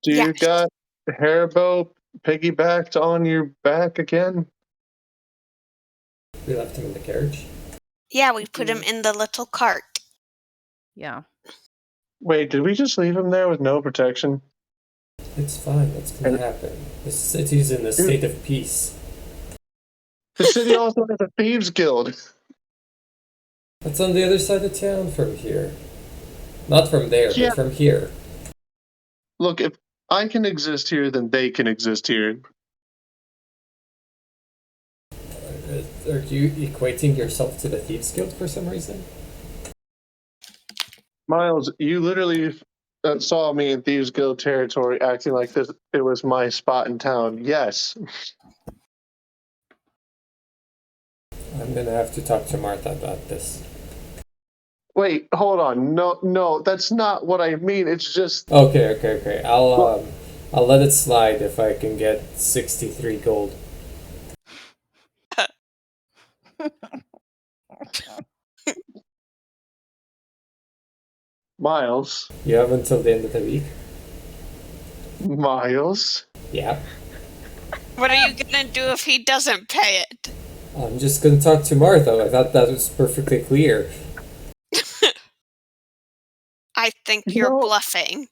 Do you Yes. got Haribo piggybacked on your back again? We left him in the carriage. Yeah, we put him in the little cart. Yeah. Wait, did we just leave him there with no protection? It's fine. What's gonna happen? The city's in a state of peace. The city also has a thieves guild. That's on the other side of town from here. Not from there, Yeah. but from here. Look, if I can exist here, then they can exist here. Are you equating yourself to the Thieves Guild for some reason? Miles, you literally saw me in Thieves Guild territory acting like this. It was my spot in town. Yes. I'm gonna have to talk to Martha about this. Wait, hold on. No, that's not what I mean. It's just... Okay. I'll let it slide if I can get 63 gold. Miles. You have until the end of the week? Miles? Yeah. What are you gonna do if he doesn't pay it? I'm just gonna talk to Martha. I thought that was perfectly clear. I think You you're know- bluffing.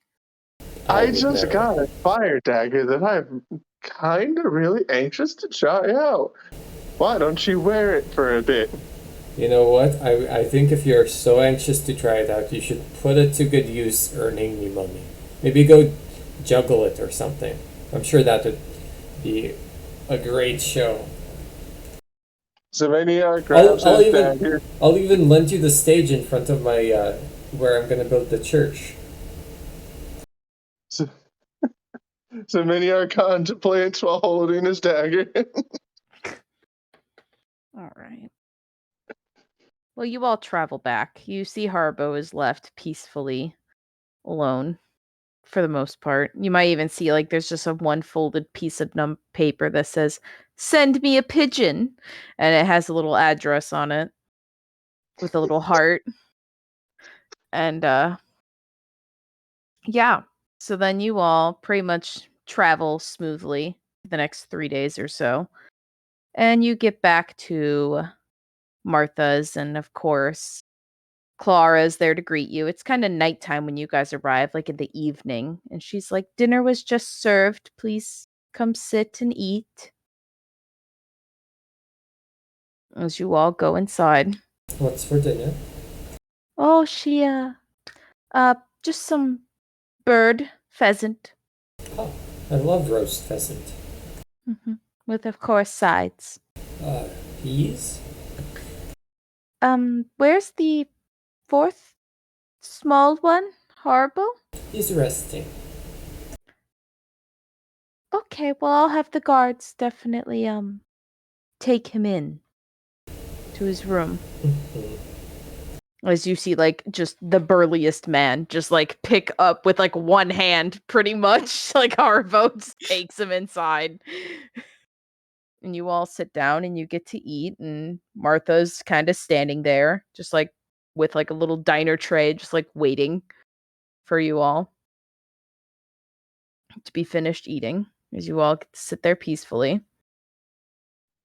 I would just never. got a fire dagger that I'm kind of really anxious to try out. Why don't you wear it for a bit? You know what? I think if you're so anxious to try it out, you should put it to good use earning me money. Maybe go juggle it or something. I'm sure that would be a great show. Zeminiar grabs I'll his even- dagger. I'll even lend you the stage in front of my where I'm gonna build the church. Zeminiar contemplates while holding his dagger. All right. Well, you all travel back. You see Harbo is left peacefully alone for the most part. You might even see like there's just a one folded piece of paper that says "Send me a pigeon," and it has a little address on it with a little heart. And yeah. So then you all pretty much travel smoothly the next 3 days or so. And you get back to Martha's, and of course Clara's there to greet you. It's kind of nighttime when you guys arrive, like in the evening. And she's like, "Dinner was just served. Please come sit and eat." As you all go inside. What's for dinner? Oh, just some bird, pheasant. Oh, I love roast pheasant. With, of course, sides. Peas? Where's the fourth small one? Horrible? He's resting. Okay, well, I'll have the guards definitely, take him in to his room. As you see, like, just the burliest man just, like, pick up with, like, one hand, pretty much, like, Harvo takes him inside. And you all sit down and you get to eat, and Martha's kind of standing there, just, like, with, like, a little diner tray, just, like, waiting for you all to be finished eating, as you all get to sit there peacefully.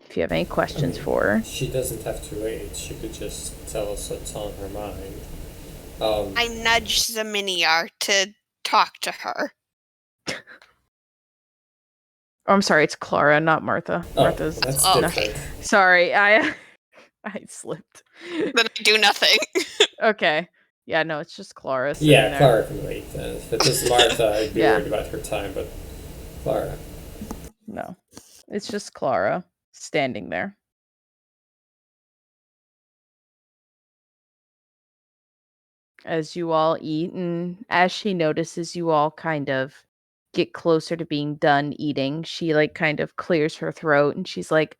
If you have any questions for her. She doesn't have to wait. She could just tell us what's on her mind. I nudge Zaminiar to talk to her. Oh, I'm sorry, it's Clara, not Martha. Martha's that's okay. different. Sorry, I slipped. Then I do nothing. Okay. Yeah, no, it's just Clara. Yeah, there. Clara can wait. If it was Martha, I'd be worried about her time, but Clara. No, it's just Clara standing there. As you all eat, and as she notices you all kind of get closer to being done eating, she, like, kind of clears her throat, and she's like,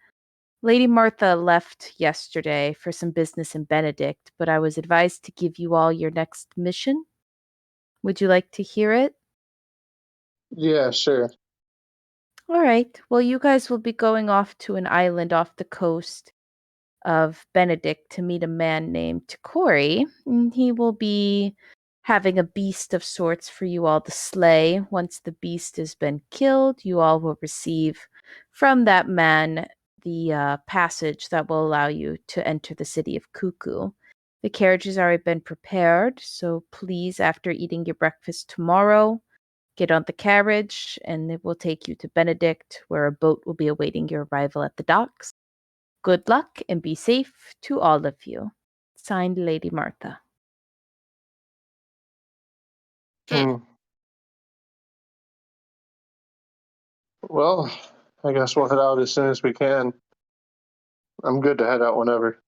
Lady Martha left yesterday for some business in Benedict, but I was advised to give you all your next mission. Would you like to hear it? Yeah, sure. All right. Well, you guys will be going off to an island off the coast of Benedict to meet a man named Takori, and he will be having a beast of sorts for you all to slay. Once the beast has been killed, you all will receive from that man the passage that will allow you to enter the city of Kuku. The carriage has already been prepared, so please, after eating your breakfast tomorrow, get on the carriage, and it will take you to Benedict, where a boat will be awaiting your arrival at the docks. Good luck and be safe to all of you. Signed, Lady Martha. Well, I guess we'll head out as soon as we can. I'm good to head out whenever.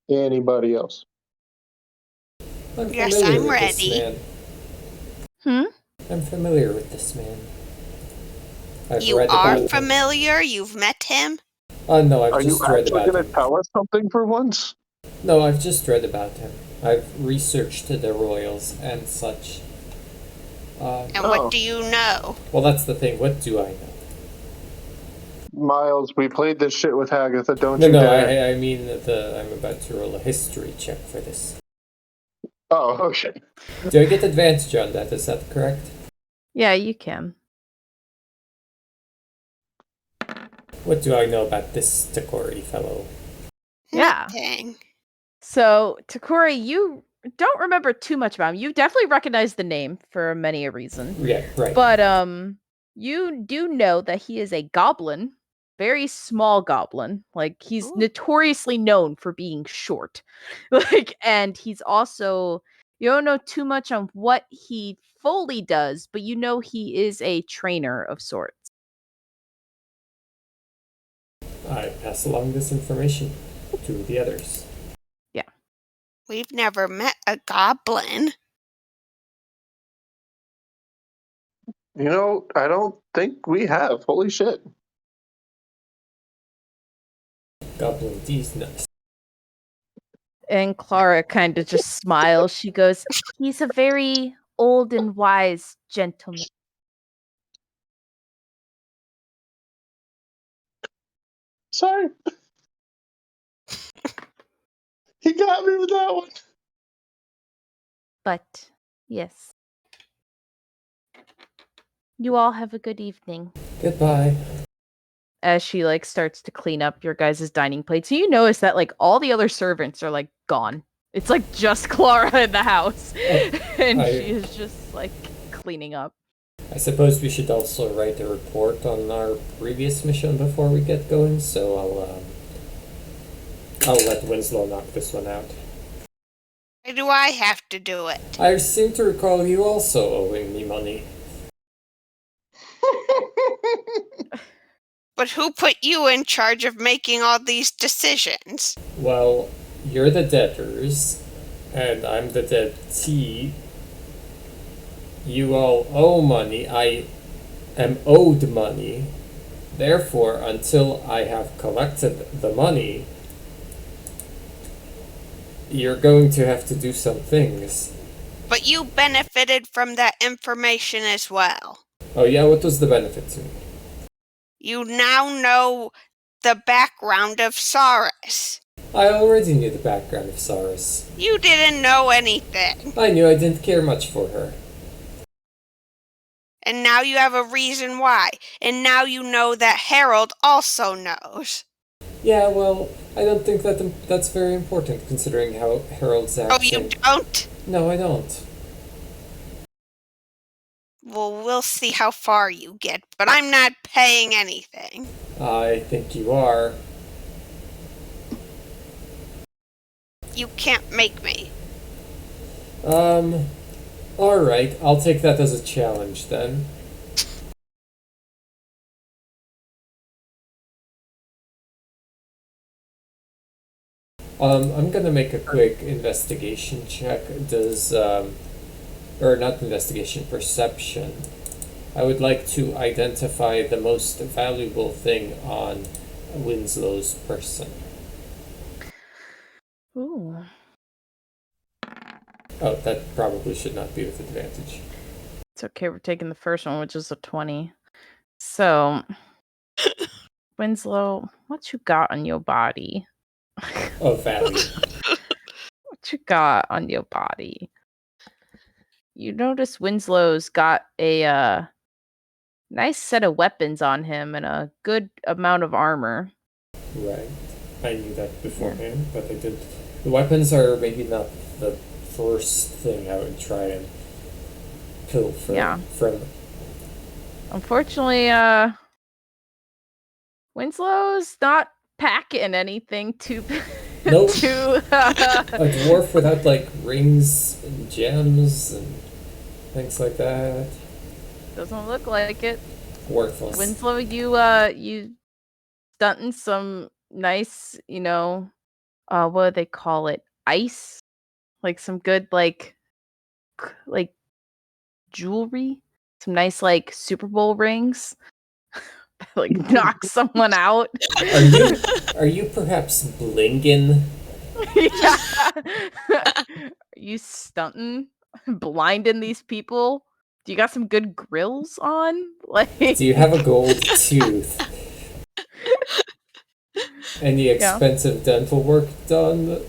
Anybody else? Yes, I'm ready. This man. I'm familiar with this man. You are familiar? You've met him? No, I've just read about him. Are you actually going to tell us something for once? No, I've just read about him. I've researched the royals and such. And what do you know? Well, that's the thing. What do I know? Miles, we played this shit with Hagatha, don't you dare. No, I mean I'm about to roll a history check for this. Oh, okay. Do I get advantage on that? Is that correct? Yeah, you can. What do I know about this Takori fellow? Yeah. Nothing. So, Takori, you don't remember too much about him. You definitely recognize the name for many a reason. Yeah, right. But you do know that he is a goblin, very small goblin. Like, he's notoriously known for being short. And he's also, you don't know too much on what he fully does, but you know he is a trainer of sorts. I pass along this information to the others. Yeah. We've never met a goblin. You know, I don't think we have. Holy shit. Goblin D's nice. And Clara kind of just smiles. She goes, he's a very old and wise gentleman. Sorry. He got me with that one. But, yes. You all have a good evening. Goodbye. As she, like, starts to clean up your guys' dining plate. So you notice that, like, all the other servants are, like, gone. It's, like, just Clara in the house. And she is just, like, cleaning up. I suppose we should also write a report on our previous mission before we get going, so I'll let Winslow knock this one out. Why do I have to do it? I seem to recall you also owing me money. But who put you in charge of making all these decisions? Well, you're the debtors, and I'm the debtee. You all owe money. I am owed money. Therefore, until I have collected the money, you're going to have to do some things. But you benefited from that information as well. Oh yeah, what was the benefit to me? You now know the background of Saurus. I already knew the background of Saurus. You didn't know anything. I knew I didn't care much for her. And now you have a reason why. And now you know that Harold also knows. Yeah, well, I don't think that's very important considering how Harold's acting. Oh, you don't? No, I don't. Well, we'll see how far you get, but I'm not paying anything. I think you are. You can't make me. Alright, I'll take that as a challenge then. I'm gonna make a quick investigation check. Does, or not investigation, perception. I would like to identify the most valuable thing on Winslow's person. Ooh. Oh, that probably should not be with advantage. It's okay, we're taking the first one, which is a 20. So, Winslow, what you got on your body? Of value. What you got on your body? You notice Winslow's got a nice set of weapons on him and a good amount of armor. Right. I knew that beforehand, but I did. The weapons are maybe not the first thing I would try and pilfer from. Unfortunately, Winslow's not packing anything too. Nope. too. A dwarf without like rings and gems and things like that. Doesn't look like it. Worthless. Winslow, you stunting some nice, what do they call it? Ice? Like some good like jewelry? Some nice like Super Bowl rings? Like knock someone out. Are you perhaps blingin'? Yeah. Are you stunting? Blinding these people? Do you got some good grills on? Like, Do you have a gold tooth? Any expensive dental work done?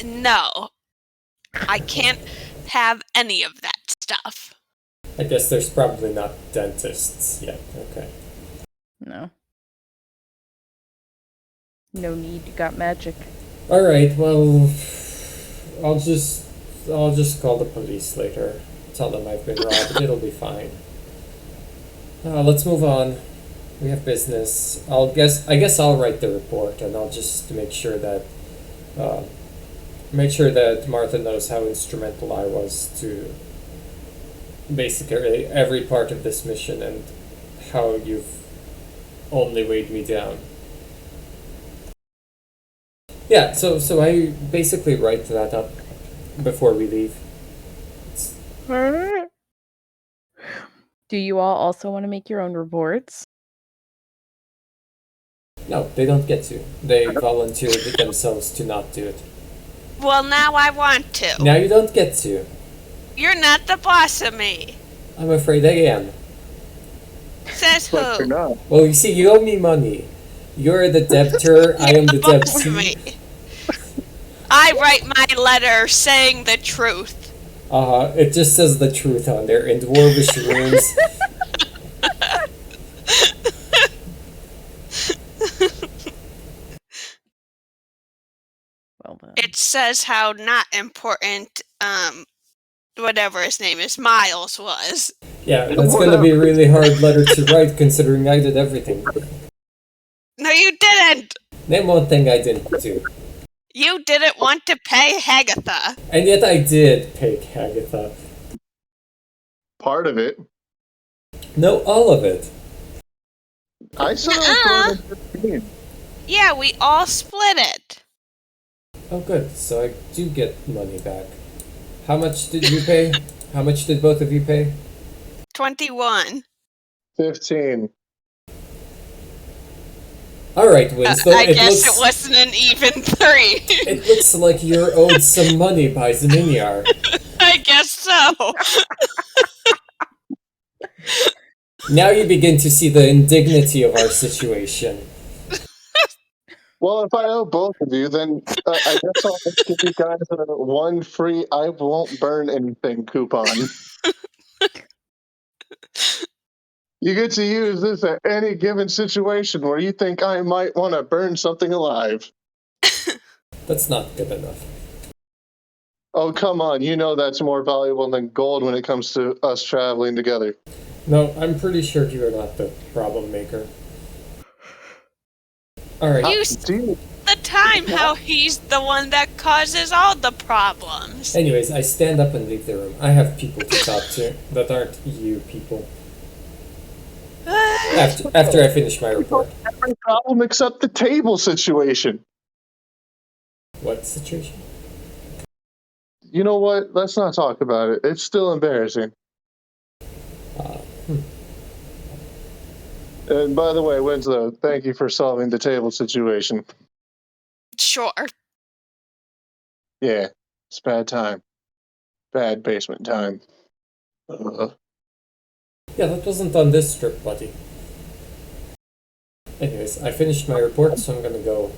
No. I can't have any of that stuff. I guess there's probably not dentists yet. Okay. No. No need, you got magic. Alright, well, I'll just call the police later. Tell them I've been robbed. It'll be fine. Let's move on. We have business. I guess I'll write the report, and I'll just make sure that Martha knows how instrumental I was to basically every part of this mission and how you've only weighed me down. Yeah, so I basically write that up before we leave. Do you all also want to make your own reports? No, they don't get to. They volunteered themselves to not do it. Well, now I want to. Now you don't get to. You're not the boss of me. I'm afraid I am. Says But you're who? not. Well, you see, you owe me money. You're the debtor, I am the Boss of debtee. me. I write my letter saying the truth. It just says the truth on there in dwarvish runes. Well then. It says how not important, whatever his name is, Miles was. Yeah, that's gonna be a really hard letter to write considering I did everything. No, you didn't! Name one thing I didn't do. You didn't want to pay Hagatha. And yet I did pay Hagatha. Part of it. No, all of it. I said I was going to 15. Yeah, we all split it. Oh, good. So I do get money back. How much did you pay? How much did both of you pay? 21. 15. All right, Winslow. I guess it wasn't an even 3. It looks like you're owed some money by Zminiar. I guess so. Now you begin to see the indignity of our situation. Well, if I owe both of you, then I guess I'll just give you guys a one free I won't burn anything coupon. You get to use this at any given situation where you think I might want to burn something alive. That's not good enough. Oh, come on. You know that's more valuable than gold when it comes to us traveling together. No, I'm pretty sure you're not the problem maker. Alright. You see the time how he's the one that causes all the problems. Anyways, I stand up and leave the room. I have people to talk to that aren't you people. After I finish my report. Every problem except the table situation. What situation? You know what? Let's not talk about it. It's still embarrassing. And by the way, Winslow, thank you for solving the table situation. Sure. Yeah, it's bad time. Bad basement time. Yeah, that wasn't on this trip, buddy. Anyways, I finished my report, so I'm gonna go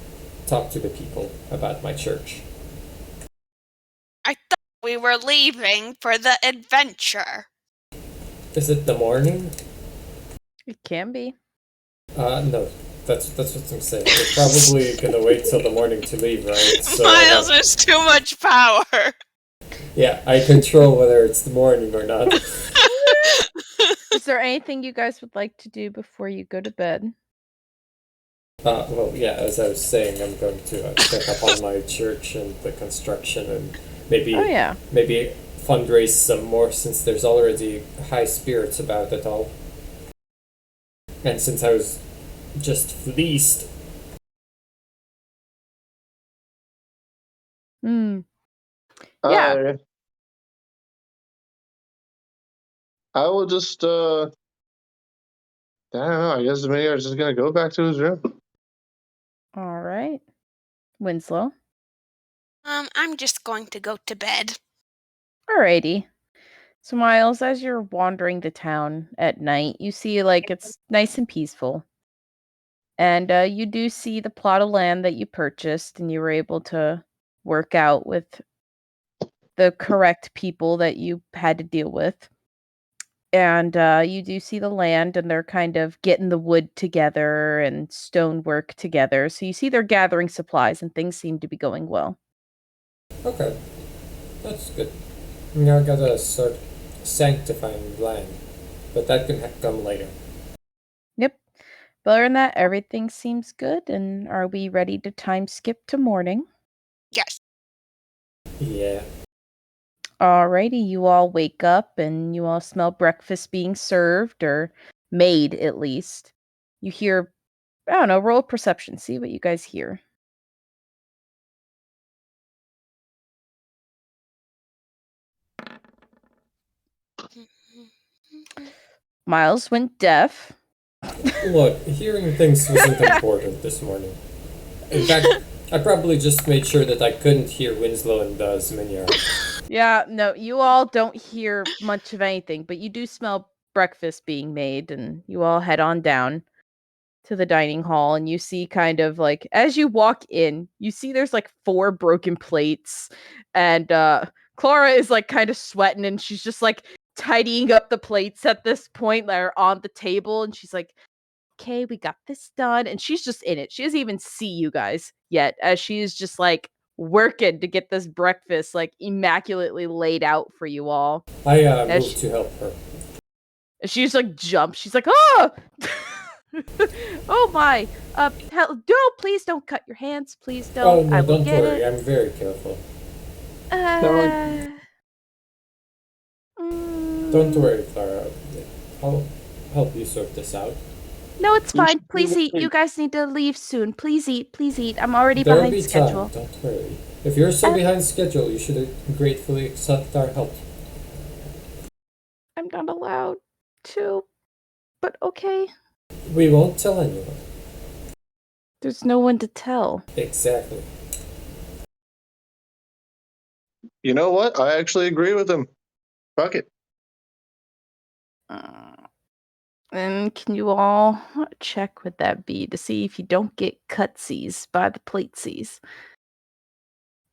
talk to the people about my church. I thought we were leaving for the adventure. Is it the morning? It can be. No. That's what I'm saying. We're probably gonna wait till the morning to leave, right? So, Miles has too much power. Yeah, I control whether it's the morning or not. Is there anything you guys would like to do before you go to bed? Well, yeah, as I was saying, I'm going to check up on my church and the construction and maybe fundraise some more since there's already high spirits about it all. And since I was just fleeced. Yeah. I will just, I don't know, I guess maybe I was just going to go back to his room. All right. Winslow? I'm just going to go to bed. Alrighty. So, Miles, as you're wandering the town at night, you see, it's nice and peaceful. And you do see the plot of land that you purchased, and you were able to work out with the correct people that you had to deal with. And you do see the land, and they're kind of getting the wood together and stonework together. So you see they're gathering supplies, and things seem to be going well. Okay, that's good. Now I gotta start sanctifying land, but that can come later. Yep. But other than that, everything seems good. And are we ready to time skip to morning? Yes. Yeah. Alrighty, you all wake up and you all smell breakfast being served, or made at least. You hear, I don't know, roll a perception, see what you guys hear. Miles went deaf. Look, hearing things wasn't important this morning. In fact, I probably just made sure that I couldn't hear Winslow and Zminiar. Yeah, no, you all don't hear much of anything, but you do smell breakfast being made, and you all head on down to the dining hall, and you see kind of as you walk in, you see there's 4 broken plates, and Clara is kind of sweating, and she's just tidying up the plates at this point that are on the table, and she's like, okay, we got this done. And she's just in it. She doesn't even see you guys yet, as she is just working to get this breakfast immaculately laid out for you all. I moved to help her. And she just jumps. She's like, oh! Oh my! No, please don't cut your hands. Please Oh don't. no, I will don't get worry. it. I'm very careful. Mm, Don't worry, Clara. I'll help you sort this out. No, it's You fine. should Please be eat. You guys need to leave soon. Please eat. Please eat. I'm already There'll behind be time. schedule. Don't worry. If you're so Uh, behind schedule, you should gratefully accept our help. I'm not allowed to, but okay. We won't tell anyone. There's no one to tell. Exactly. You know what? I actually agree with him. Fuck it. And can you all check would that be to see if you don't get cutsies by the platesies?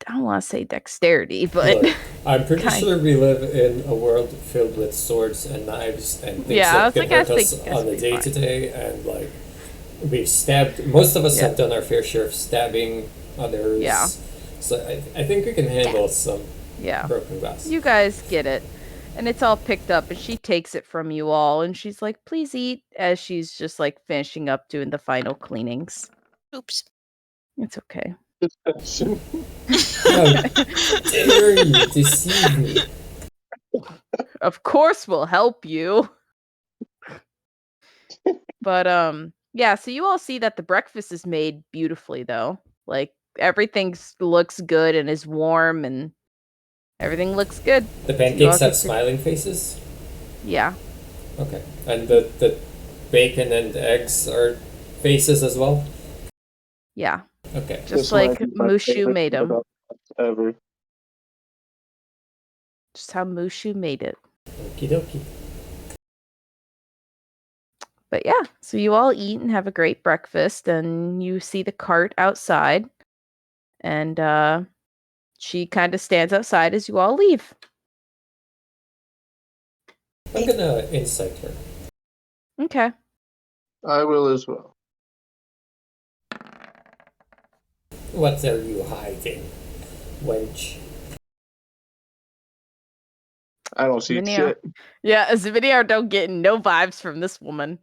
I don't want to say dexterity, but Look, I'm pretty kind- sure we live in a world filled with swords and knives and things Yeah, I that was can like, I hurt think us you guys on will a be day fine. to day, and like we've stabbed. Most of us Yeah. have done our fair share of stabbing others. Yeah. So I think we can handle some yeah. broken glass. You guys get it. And it's all picked up, and she takes it from you all, and she's like, please eat, as she's just like finishing up doing the final cleanings. Oops. It's okay. How dare you deceive me? Of course we'll help you. But yeah, so you all see that the breakfast is made beautifully though. Like everything looks good and is warm and everything looks good. The So you all pancakes get have to- smiling faces? Yeah. Okay. And the bacon and eggs are faces as well? Yeah. Okay. Just This like might be my Mushu favorite made food them. ever. Just how Mushu made it. Okie dokie. But yeah, so you all eat and have a great breakfast, and you see the cart outside, and she kind of stands outside as you all leave. I'm gonna insight her. Okay. I will as well. What are you hiding, wench? I don't see Miniar. shit. Yeah, as a video, don't get no vibes from this woman.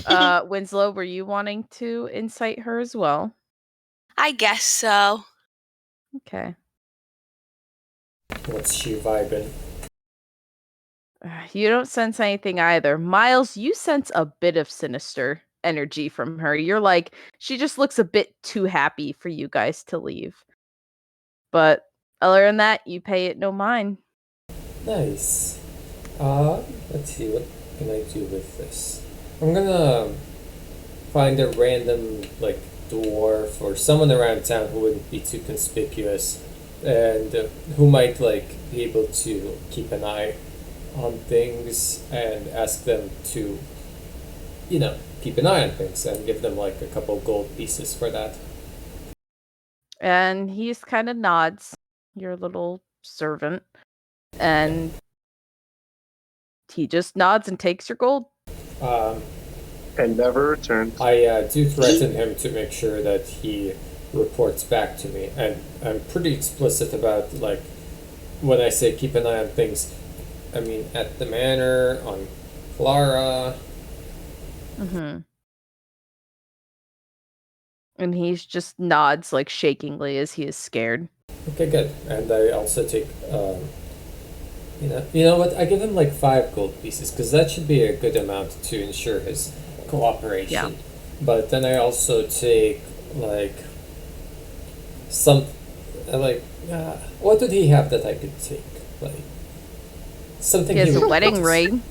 Winslow, were you wanting to incite her as well? I guess so. Okay. What's she vibing? You don't sense anything either. Miles, you sense a bit of sinister energy from her. You're like, she just looks a bit too happy for you guys to leave. But other than that, you pay it no mind. Nice. Let's see, what can I do with this? I'm gonna find a random, like, dwarf or someone around town who wouldn't be too conspicuous and who might, like, be able to keep an eye on things and ask them to, keep an eye on things and give them, like, a couple gold pieces for that. And he just kind of nods, your little servant. And he just nods and takes your gold. And never returns. I do threaten him to make sure that he reports back to me, and I'm pretty explicit about, like, when I say keep an eye on things, I mean at the manor, on Clara. Mm-hmm. And he just nods, like, shakingly as he is scared. Okay, good. And I also take, you know what? I give him like 5 gold pieces because that should be a good amount to ensure his cooperation. Yeah. But then I also take like some, what did he have that I could take? Like something He has a would- wedding ring.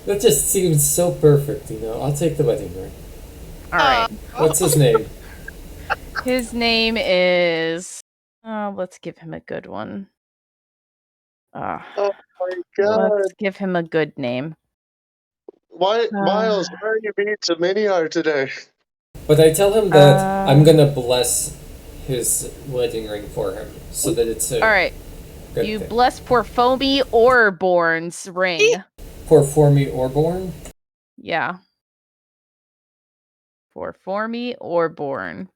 That just seems so perfect, I'll take the wedding ring. All right. What's his name? His name is. Let's give him a good one. Oh my god. Let's give him a good name. Why, Miles, why are you being so miniar today? But I tell him that I'm Uh, gonna bless his wedding ring for him so that it's a All right. good You thing. bless Porfomi Orborn's ring. For me or born? Yeah. Porfomi Orborn.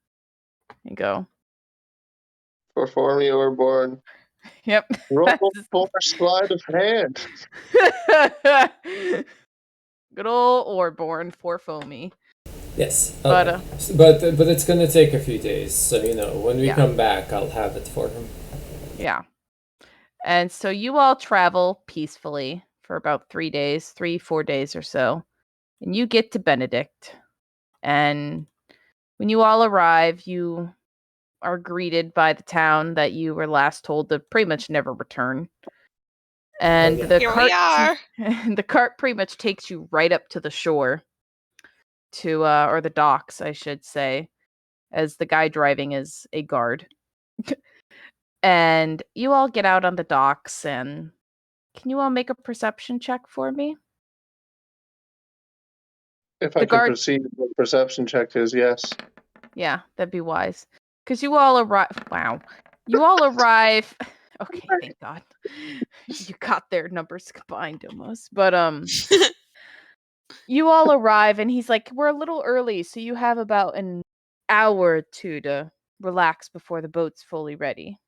There you go. For me or born. Yep. Roll for sleight of hand. Good old Orborn for Foamy. Yes. But, Okay. But it's gonna take a few days, so when we Yeah. come back, I'll have it for him. Yeah. And so you all travel peacefully for about 3 days, 4 days or so. And you get to Benedict. And when you all arrive, you are greeted by the town that you were last told to pretty much never return. And yeah. the Here we cart are. the cart pretty much takes you right up to the shore to or the docks, I should say, as the guy driving is a guard. And you all get out on the docks, and can you all make a perception check for me? If I The could guard proceed with perception check is yes. Yeah, that'd be wise. Because you all arrive. Wow. You all arrive. Okay, thank God. You got their numbers combined almost. But you all arrive, and he's like, "We're a little early, so you have about an hour or two to relax before the boat's fully ready."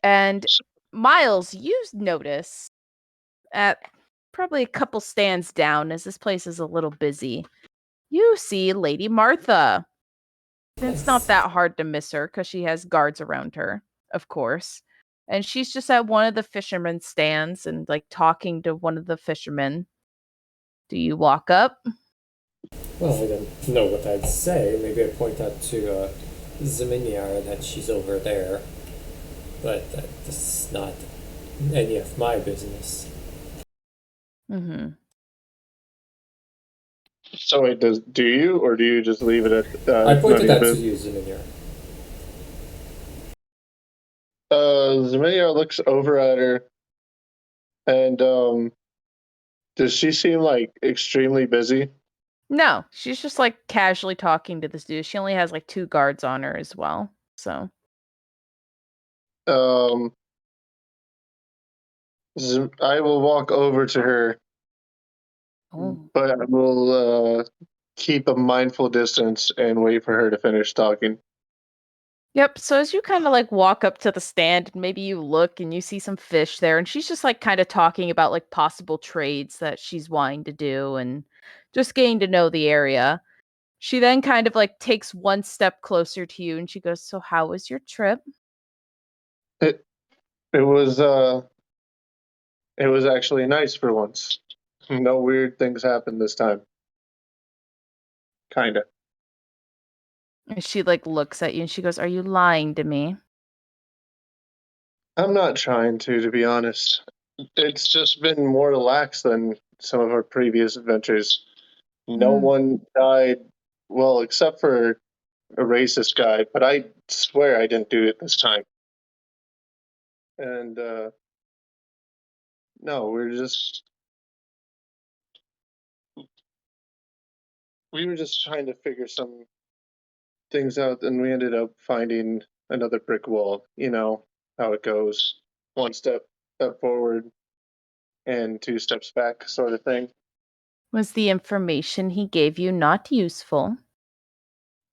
And Miles, you notice at probably a couple stands down, as this place is a little busy, you see Lady Martha. It's not Nice. that hard to miss her because she has guards around her, of course. And she's just at one of the fishermen stands and like talking to one of the fishermen. Do you walk up? Well, I don't know what I'd say. Maybe I point out to Zeminiar that she's over there, but that's not any of my business. Mm-hmm. So wait, do you, or do you just leave it at I none of pointed your out to business? you, Zeminiar. Zemiliar looks over at her, and does she seem like extremely busy? No, she's just like casually talking to this dude. She only has like 2 guards on her as well. So, Um, I will walk over to her, oh. but I will keep a mindful distance and wait for her to finish talking. Yep. So as you kind of like walk up to the stand, maybe you look and you see some fish there, and she's just like kind of talking about like possible trades that she's wanting to do and just getting to know the area. She then kind of like takes one step closer to you and she goes, "So how was your trip?" It it was uh it was actually nice for once. No weird things happened this time. Kinda. And she like looks at you and she goes, "Are you lying to me?" I'm not trying to be honest. It's just been more relaxed than some of our previous adventures. No Mm. one died, well, except for a racist guy, but I swear I didn't do it this time. And no, we were just trying to figure some things out, and we ended up finding another brick wall. You know how it goes. One step forward and 2 steps back, sort of thing. Was the information he gave you not useful?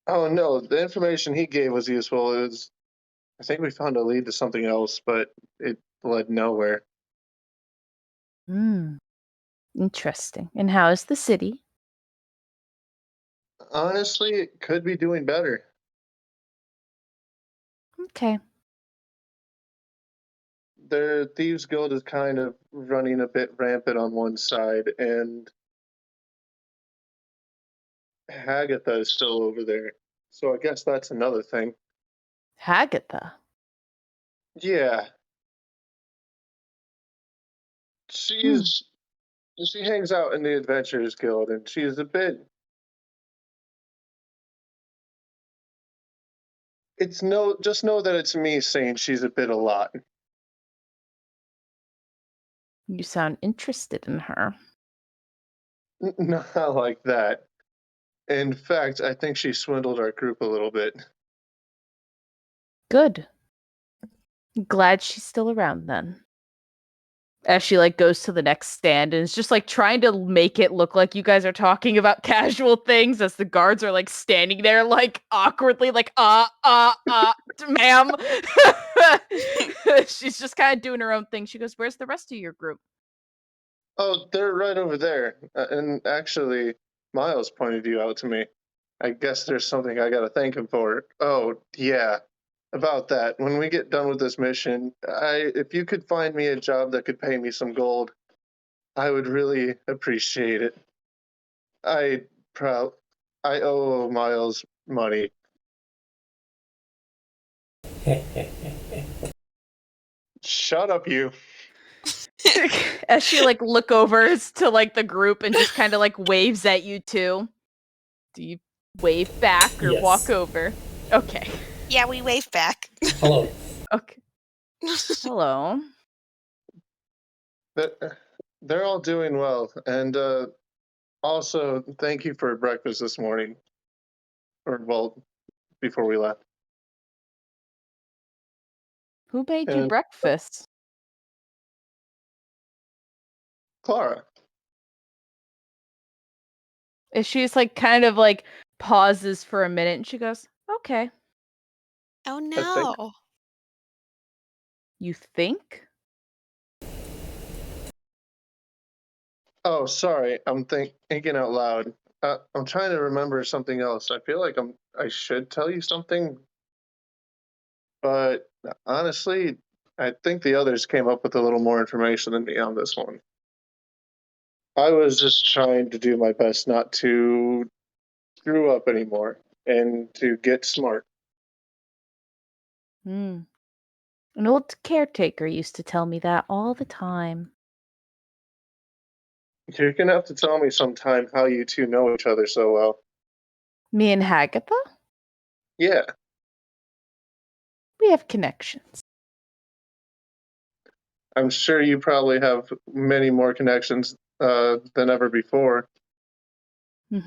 Oh no, the information he gave was useful. I think we found a lead to something else, but it led nowhere. Hmm. Interesting. And how is the city? Honestly, it could be doing better. Okay. Their Thieves Guild is kind of running a bit rampant on one side, and Hagatha is still over there. So I guess that's another thing. Hagatha. Yeah, Hmm. she hangs out in the Adventurers Guild, and she's a bit. It's no, just know that it's me saying she's a bit a lot. You sound interested in her. Not like that. In fact, I think she swindled our group a little bit. Good. Glad she's still around then. As she like goes to the next stand and is just like trying to make it look like you guys are talking about casual things as the guards are like standing there like awkwardly like ma'am. She's just kind of doing her own thing. She goes, "Where's the rest of your group?" Oh, they're right over there. And actually, Miles pointed you out to me. I guess there's something I gotta thank him for. Oh, yeah. About that. When we get done with this mission, if you could find me a job that could pay me some gold, I would really appreciate it. I proud I owe Miles money. Shut up, you. As she like look overs to like the group and just kind of like waves at you too. Do you wave back or Yes. walk over? Okay. Yeah, we wave back. Hello. Okay. Hello. They're all doing well, and also thank you for breakfast this morning, or well, before we left. Who made you And breakfast? Clara, And she's like kind of like pauses for a minute and she goes, "Okay." Oh I think. no. You think? Oh, sorry, I'm thinking out loud. I'm trying to remember something else. I feel like I should tell you something, but honestly, I think the others came up with a little more information than me on this one. I was just trying to do my best not to screw up anymore and to get smart. Hmm. An old caretaker used to tell me that all the time. You're gonna have to tell me sometime how you two know each other so well. Me and Hagatha? Yeah, We have connections. I'm sure you probably have many more connections than ever before.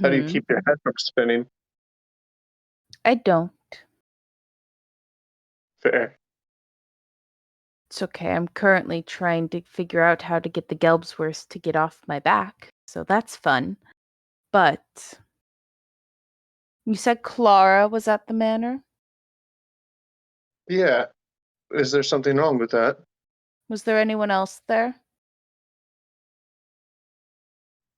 How do you Mm-hmm. keep your head from spinning? I don't. Fair. It's okay. I'm currently trying to figure out how to get the Gelbsworth to get off my back, so that's fun. But you said Clara was at the manor? Yeah. Is there something wrong with that? Was there anyone else there?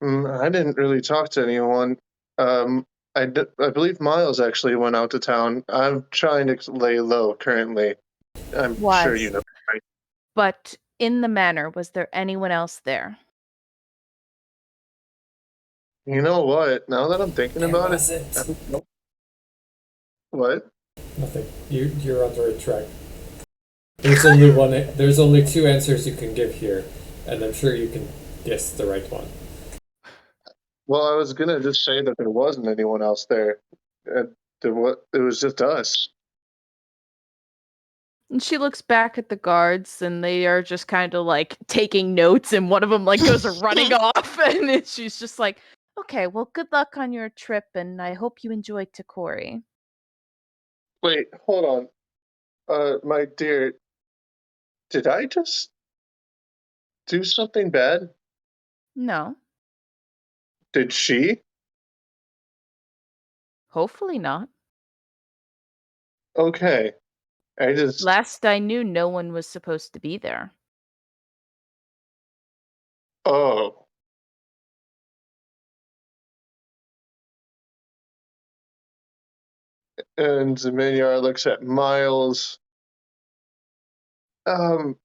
I didn't really talk to anyone. Um, I believe Miles actually went out to town. I'm trying to lay low currently. I'm sure you Was. know. Right? But in the manor, was there anyone else there? You know what? Now that I'm thinking There about it, wasn't. what? Nothing. You're on the right track. There's only one. There's only two answers you can give here, and I'm sure you can guess the right one. Well, I was gonna just say that there wasn't anyone else there. It was just us. And she looks back at the guards, and they are just kind of like taking notes, and one of them like goes running off, and then she's just like, "Okay, well, good luck on your trip, and I hope you enjoy Takori." Wait, hold on. My dear, did I just do something bad? No, Did she? hopefully not. Okay. I just. Last I knew, no one was supposed to be there. Oh. And Zaminyar looks at Miles. Um,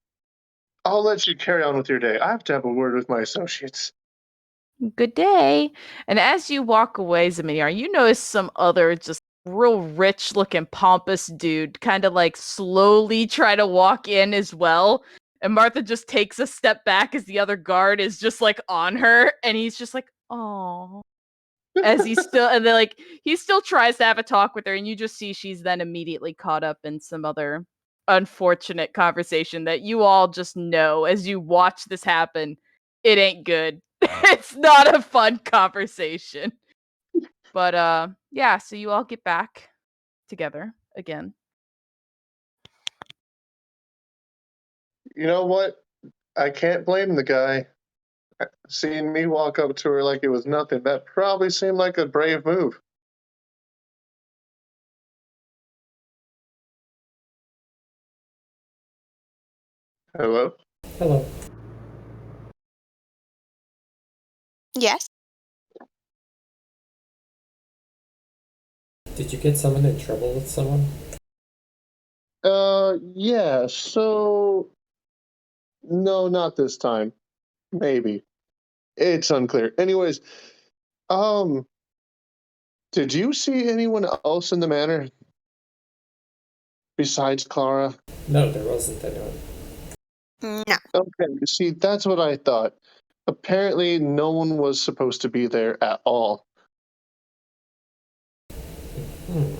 I'll let you carry on with your day. I have to have a word with my associates. Good day. And as you walk away, Zaminyar, you notice some other just real rich looking pompous dude kind of like slowly try to walk in as well. And Martha just takes a step back as the other guard is just like on her, and he's just like, "Oh." As he's still, and then like he still tries to have a talk with her, and you just see she's then immediately caught up in some other unfortunate conversation that you all just know as you watch this happen. It ain't good. It's not a fun conversation. But yeah, so you all get back together again. You know what? I can't blame the guy. Seeing me walk up to her like it was nothing, that probably seemed like a brave move. Hello? Hello. Yes. Did you get someone in trouble with someone? Yeah, so no, not this time. Maybe. It's unclear. Anyways, um, did you see anyone else in the manor besides Clara? No, there wasn't anyone. No. Okay, see, that's what I thought. Apparently, no one was supposed to be there at all. Hmm.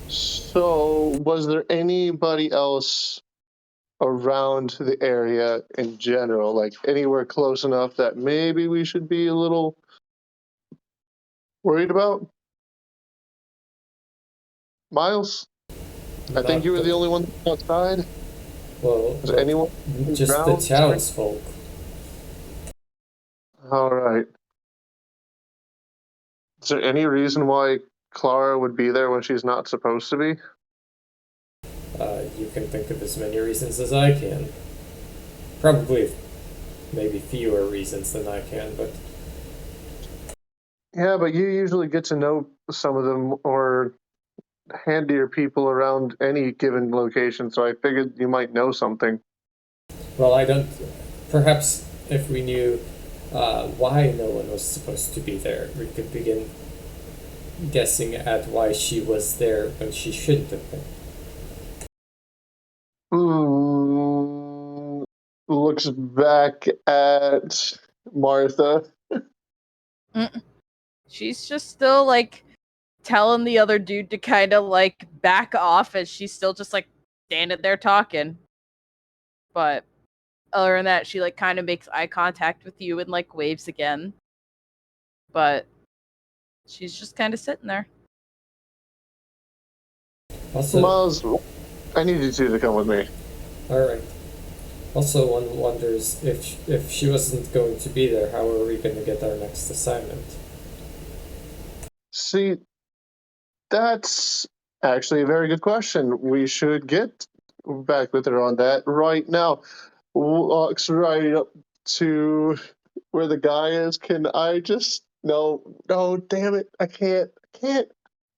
So, was there anybody else around the area in general, like anywhere close enough that maybe we should be a little worried about? Miles, I think Not you were the, the only one outside. well, Was anyone just the around? townsfolk. All right. Is there any reason why Clara would be there when she's not supposed to be? You can think of as many reasons as I can. Probably, maybe fewer reasons than I can, but Yeah, but you usually get to know some of them or handier people around any given location, so I figured you might know something. well, I don't. Perhaps if we knew why no one was supposed to be there, we could begin guessing at why she was there when she shouldn't have been. Looks back at Martha. She's just still like telling the other dude to kind of like back off as she's still just like standing there talking. But other than that, she like kind of makes eye contact with you and like waves again. But she's just kind of sitting there. Also, Miles, I need you two to come with me. all right. Also, one wonders if she wasn't going to be there, how are we going to get our next assignment? See, that's actually a very good question. We should get back with her on that right now. Walks right up to where the guy is. Can I just no, damn it. I can't.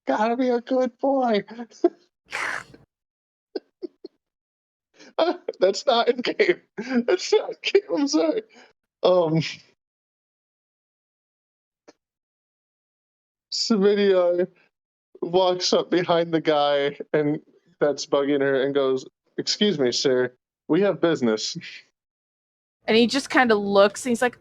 Gotta be a good boy. That's not in game. That's not in game. I'm sorry. Um Smidia walks up behind the guy and that's bugging her and goes, "Excuse me, sir. We have business." And he just kind of looks and he's like,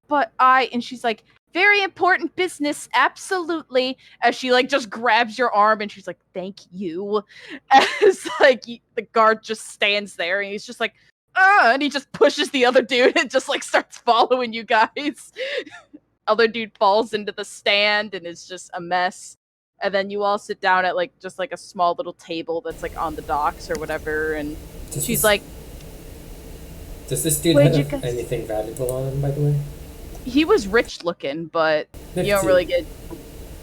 but and she's like, very important business, absolutely. As she like just grabs your arm and she's like, thank you. As like the guard just stands there and he's just like, and he just pushes the other dude and just like starts following you guys. Other dude falls into the stand and is just a mess. And then you all sit down at like just like a small little table that's like on the docks or whatever. And she's like, does this dude Where'd you have guys- anything valuable on him, by the way? he was rich looking, but you don't really get.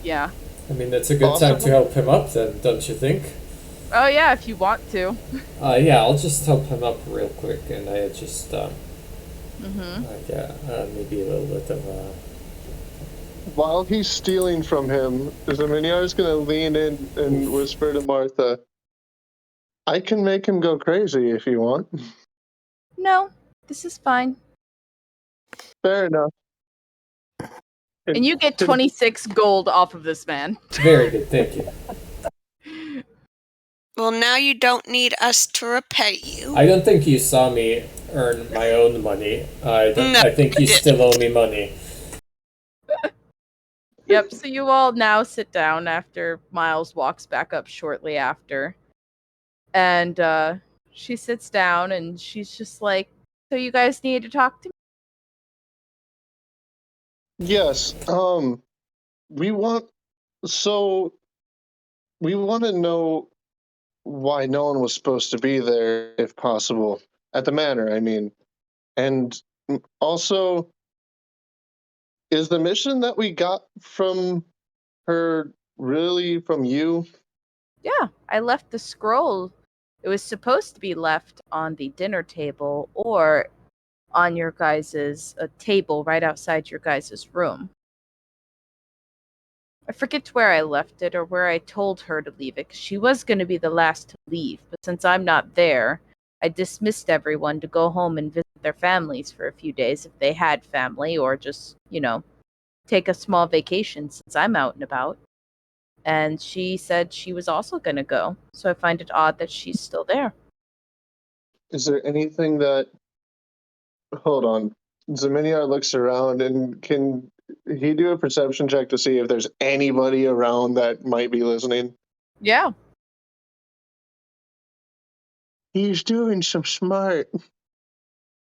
Yeah. I mean, that's a good time to help him up, then, don't you think? Oh yeah, if you want to. Yeah, I'll just help him up real quick, and I just maybe a little bit of While he's stealing from him, Zaminiar's gonna lean in and whisper to Martha, "I can make him go crazy if you want." No, this is fine. Fair enough. And you get 26 gold off of this man. Very good, thank you. Well, now you don't need us to repay you. I don't think you saw me earn my own money. I think you still owe me money. Yep, so you all now sit down after Miles walks back up shortly after. And she sits down and she's just like, so you guys need to talk to me? Yes. We want to know why no one was supposed to be there, if possible, at the manor. I mean, and also, is the mission that we got from her really from you? Yeah, I left the scroll. It was supposed to be left on the dinner table or on your guys' table right outside your guys' room. I forget where I left it or where I told her to leave it, 'cause she was going to be the last to leave. But since I'm not there, I dismissed everyone to go home and visit their families for a few days if they had family, or just, take a small vacation since I'm out and about. And she said she was also going to go, so I find it odd that she's still there. Is there anything that... Hold on. Zeminiar looks around, and can he do a perception check to see if there's anybody around that might be listening? Yeah. He's doing some smart.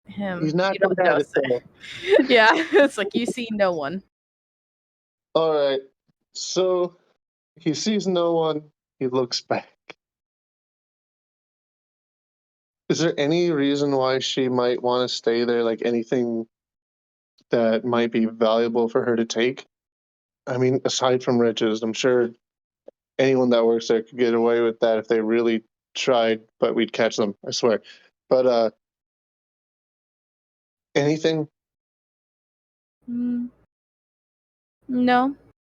He's not You don't good at know, it, though. Yeah, it's like you see no one. All right. So he sees no one. He looks back. Is there any reason why she might want to stay there? Like anything that might be valuable for her to take? I mean, aside from riches, I'm sure anyone that works there could get away with that if they really tried, but we'd catch them, I swear. But anything? No,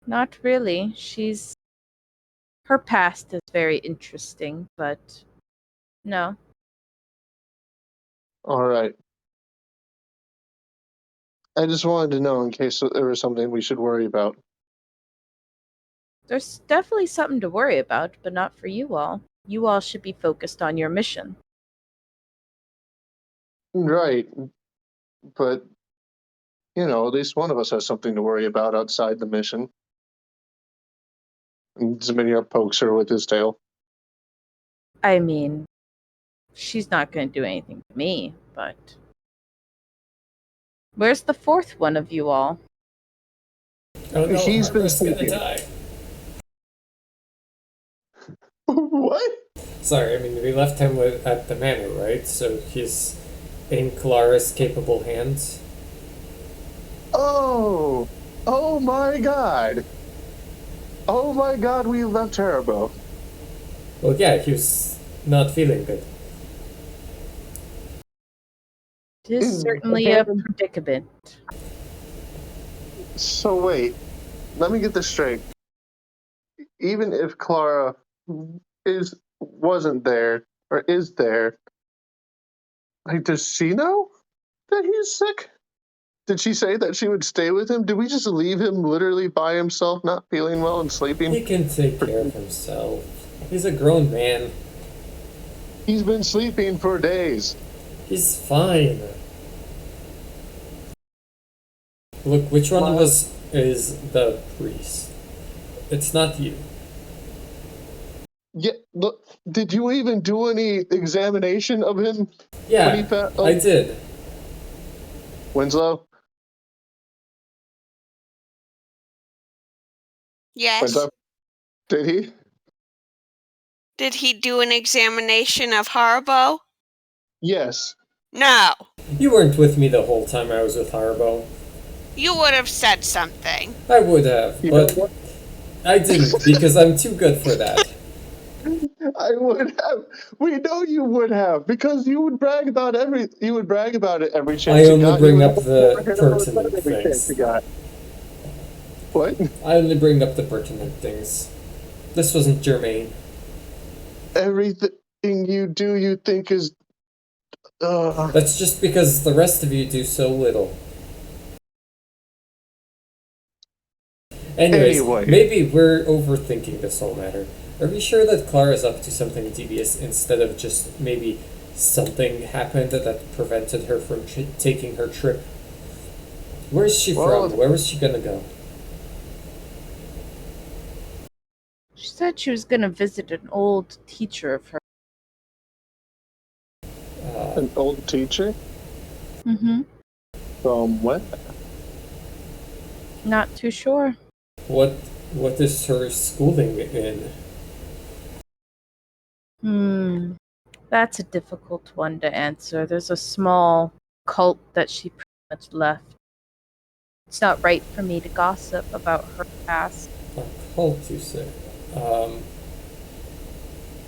not really. Her past is very interesting, but no. All right. I just wanted to know in case there was something we should worry about. There's definitely something to worry about, but not for you all. You all should be focused on your mission. Right. But, at least one of us has something to worry about outside the mission. And Zeminiar pokes her with his tail. I mean, she's not going to do anything to me, but... Where's the fourth one of you all? Oh no, He's been Harper's gonna sleeping. die. What? Sorry, I mean, we left him at the manor, right? So he's in Clara's capable hands. Oh! Oh my god! Oh my god, we left Haribo. Well, yeah, he was not feeling good. It is certainly a predicament. So wait, let me get this straight. Even if Clara wasn't there, or is there, like, does she know that he's sick? Did she say that she would stay with him? Did we just leave him literally by himself, not feeling well and sleeping? He can take care of himself. He's a grown man. He's been sleeping for days. He's fine. Look, which one of us is the priest? It's not you. Yeah, look, did you even do any examination of him? Yeah, I did. Winslow? Yes. Winslow? Did he? Did he do an examination of Haribo? Yes. No. You weren't with me the whole time I was with Haribo. You would have said something. I would have, but I didn't because I'm too good for that. I would have. We know you would have, because you would brag about You would brag about it every chance I you only got. bring up the pertinent things. What? I only bring up the pertinent things. This wasn't germane. Everything you do, you think is. That's just because the rest of you do so little. Anyways, maybe we're overthinking this whole matter. Are we sure that Clara's up to something devious instead of just maybe something happened that prevented her from taking her trip? Where's she from? Where was she gonna go? She said she was going to visit an old teacher of hers. An old teacher? Mm-hmm. From what? Not too sure. What is her schooling in? That's a difficult one to answer. There's a small cult that she pretty much left. It's not right for me to gossip about her past. A cult, you say?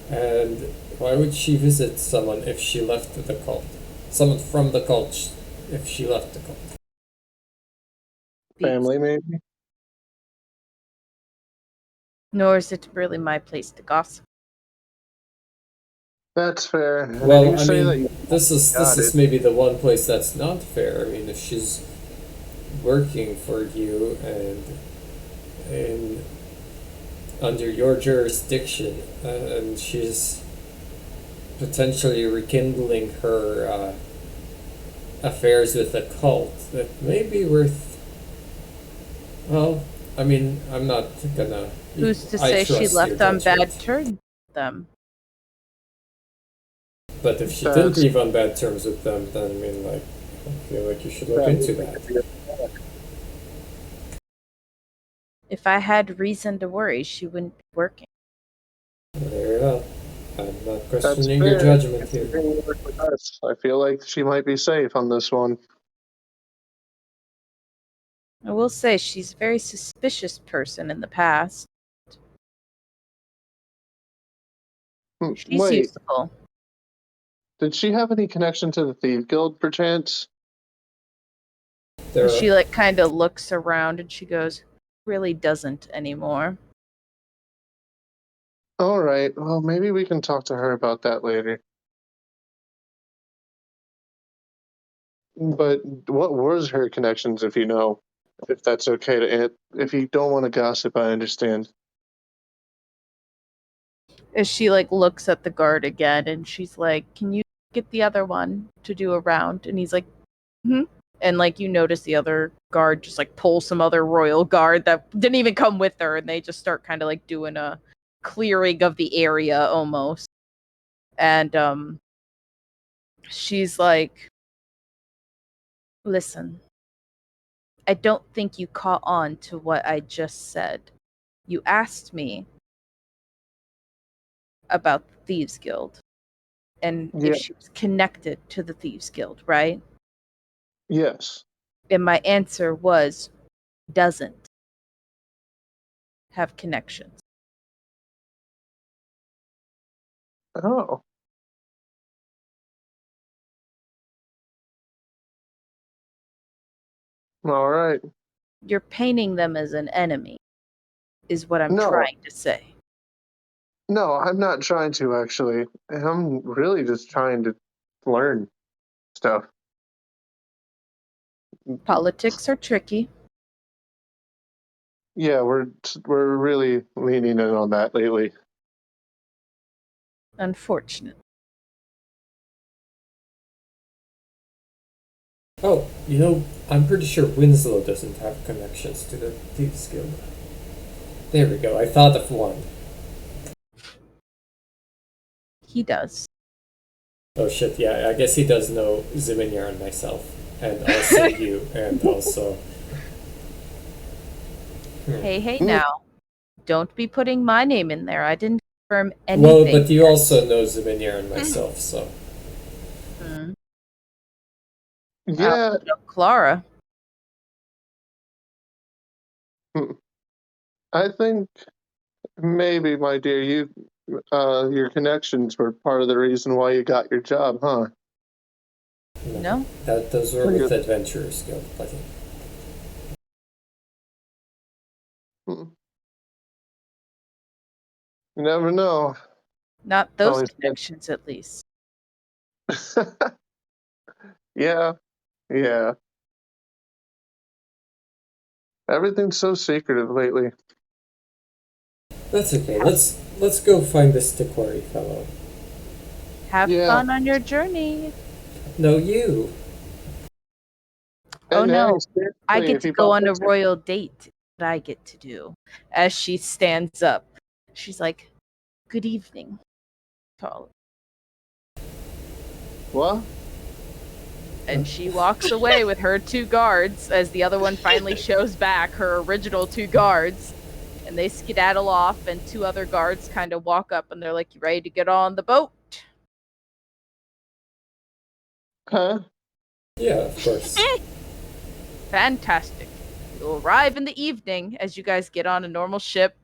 And why would she visit someone if she left the cult? Someone from the cult if she left the cult. Family, maybe? Nor is it really my place to gossip. That's fair. And Well, you I say that mean, you this got is it. maybe the one place that's not fair. I mean, if she's working for you and under your jurisdiction, and she's potentially rekindling her affairs with the cult, that may be worth. Well, I mean, I'm not gonna. Who's to I say she trust left your on bad judgment. terms with them? But if she didn't That's- leave on bad terms with them, then I mean, like, I feel like you should look into that. If I had reason to worry, she wouldn't be working. Very well. I'm not That's questioning your fair. judgment here. I feel like she might be safe on this one. I will say she's a very suspicious person in the past. She's Wait, useful. did she have any connection to the Thief Guild, perchance? There She like kind of looks around and she goes, really doesn't anymore. All right, well, maybe we can talk to her about that later. But what was her connections, if you know? If that's okay to, if you don't want to gossip, I understand. As she like looks at the guard again and she's like, can you get the other one to do a round? And he's like, and like you notice the other guard just like pull some other royal guard that didn't even come with her, and they just start kind of like doing a clearing of the area almost. And she's like, listen, I don't think you caught on to what I just said. You asked me about the Thieves Guild and Yeah. if she was connected to the Thieves Guild, right? Yes. And my answer was doesn't have connections. Oh. All right. You're painting them as an enemy, is what I'm No. trying to say. No, I'm not trying to, actually. I'm really just trying to learn stuff. Politics are tricky. Yeah, we're really leaning in on that lately. Unfortunate. Oh, you know, I'm pretty sure Winslow doesn't have connections to the Thieves Guild. There we go. I thought of one. He does. Oh shit! Yeah, I guess he does know Ziminyar and myself, and also you, and also. Hey, now. Don't be putting my name in there. I didn't confirm anything. Well, but you also know Ziminyar and myself, so. Yeah. Clara. I think maybe, my dear, your connections were part of the reason why you got your job, huh? No. Those were with Adventurers Guild, I think. You never know. Not those Always good. connections, at least. Yeah. Everything's so secretive lately. That's okay. Let's go find this Tequari fellow. Have Yeah. fun on your journey. No, you. Oh And no, hey, I seriously, get if to you go bump on a into- royal date. What I get to do. As she stands up, she's like, good evening. Tall. What? And she walks away with her two guards as the other one finally shows back, her original two guards. And they skedaddle off, and two other guards kind of walk up and they're like, you ready to get on the boat? Huh? Yeah, of course. Fantastic. You'll arrive in the evening as you guys get on a normal ship,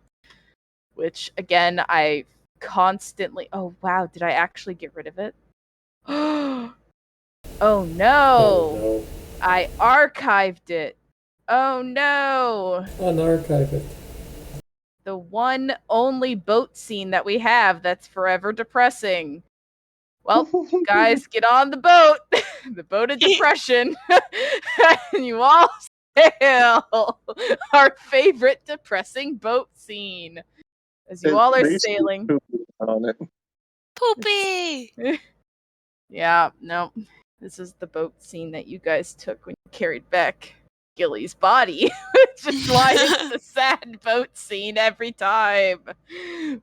which again, I constantly. Oh, wow. Did I actually get rid of it? Oh no! Oh I archived it. Oh no! no. Unarchive it. The one only boat scene that we have that's forever depressing. Well, guys, get on the boat. The boat of depression. And you all sail our favorite depressing boat scene. As you all are sailing. On it. Poopy! Yeah, no. This is the boat scene that you guys took when you carried back Gilly's body. Which is why it's the sad boat scene every time.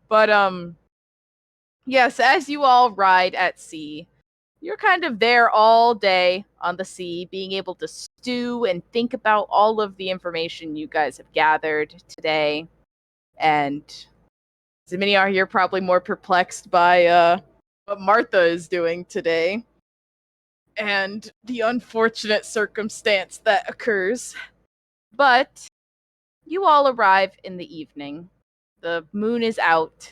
But yes, as you all ride at sea, you're kind of there all day on the sea, being able to stew and think about all of the information you guys have gathered today. And Zimini, you're probably more perplexed by what Martha is doing today and the unfortunate circumstance that occurs. But you all arrive in the evening. The moon is out,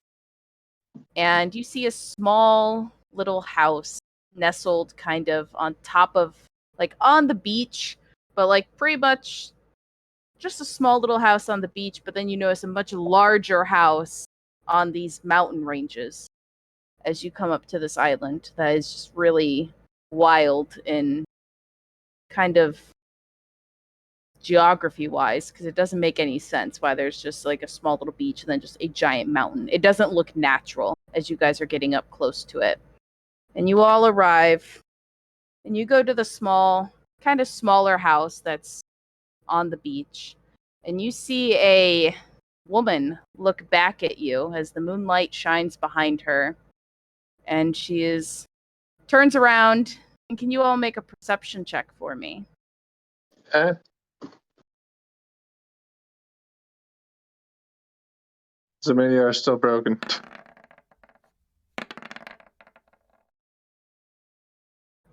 and you see a small little house nestled kind of on top of, like, on the beach, but like pretty much just a small little house on the beach. But then you notice a much larger house on these mountain ranges as you come up to this island that is just really wild in kind of geography wise, because it doesn't make any sense why there's just like a small little beach and then just a giant mountain. It doesn't look natural as you guys are getting up close to it. And you all arrive and you go to the small, kind of smaller house that's on the beach. And you see a woman look back at you as the moonlight shines behind her. And she turns around. And can you all make a perception check for me? Eh? Zemania are still broken.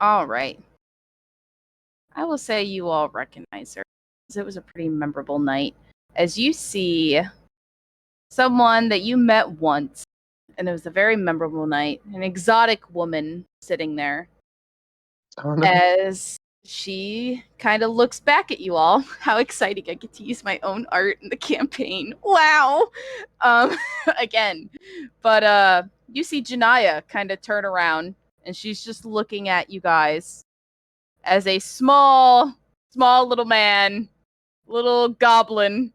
All right. I will say you all recognize her, because it was a pretty memorable night. As you see someone that you met once, and it was a very memorable night, an exotic woman sitting there, Oh no. as she kind of looks back at you all. How exciting, I get to use my own art in the campaign. Wow. Again. But you see Janaya kind of turn around, and she's just looking at you guys as a small little man, little goblin,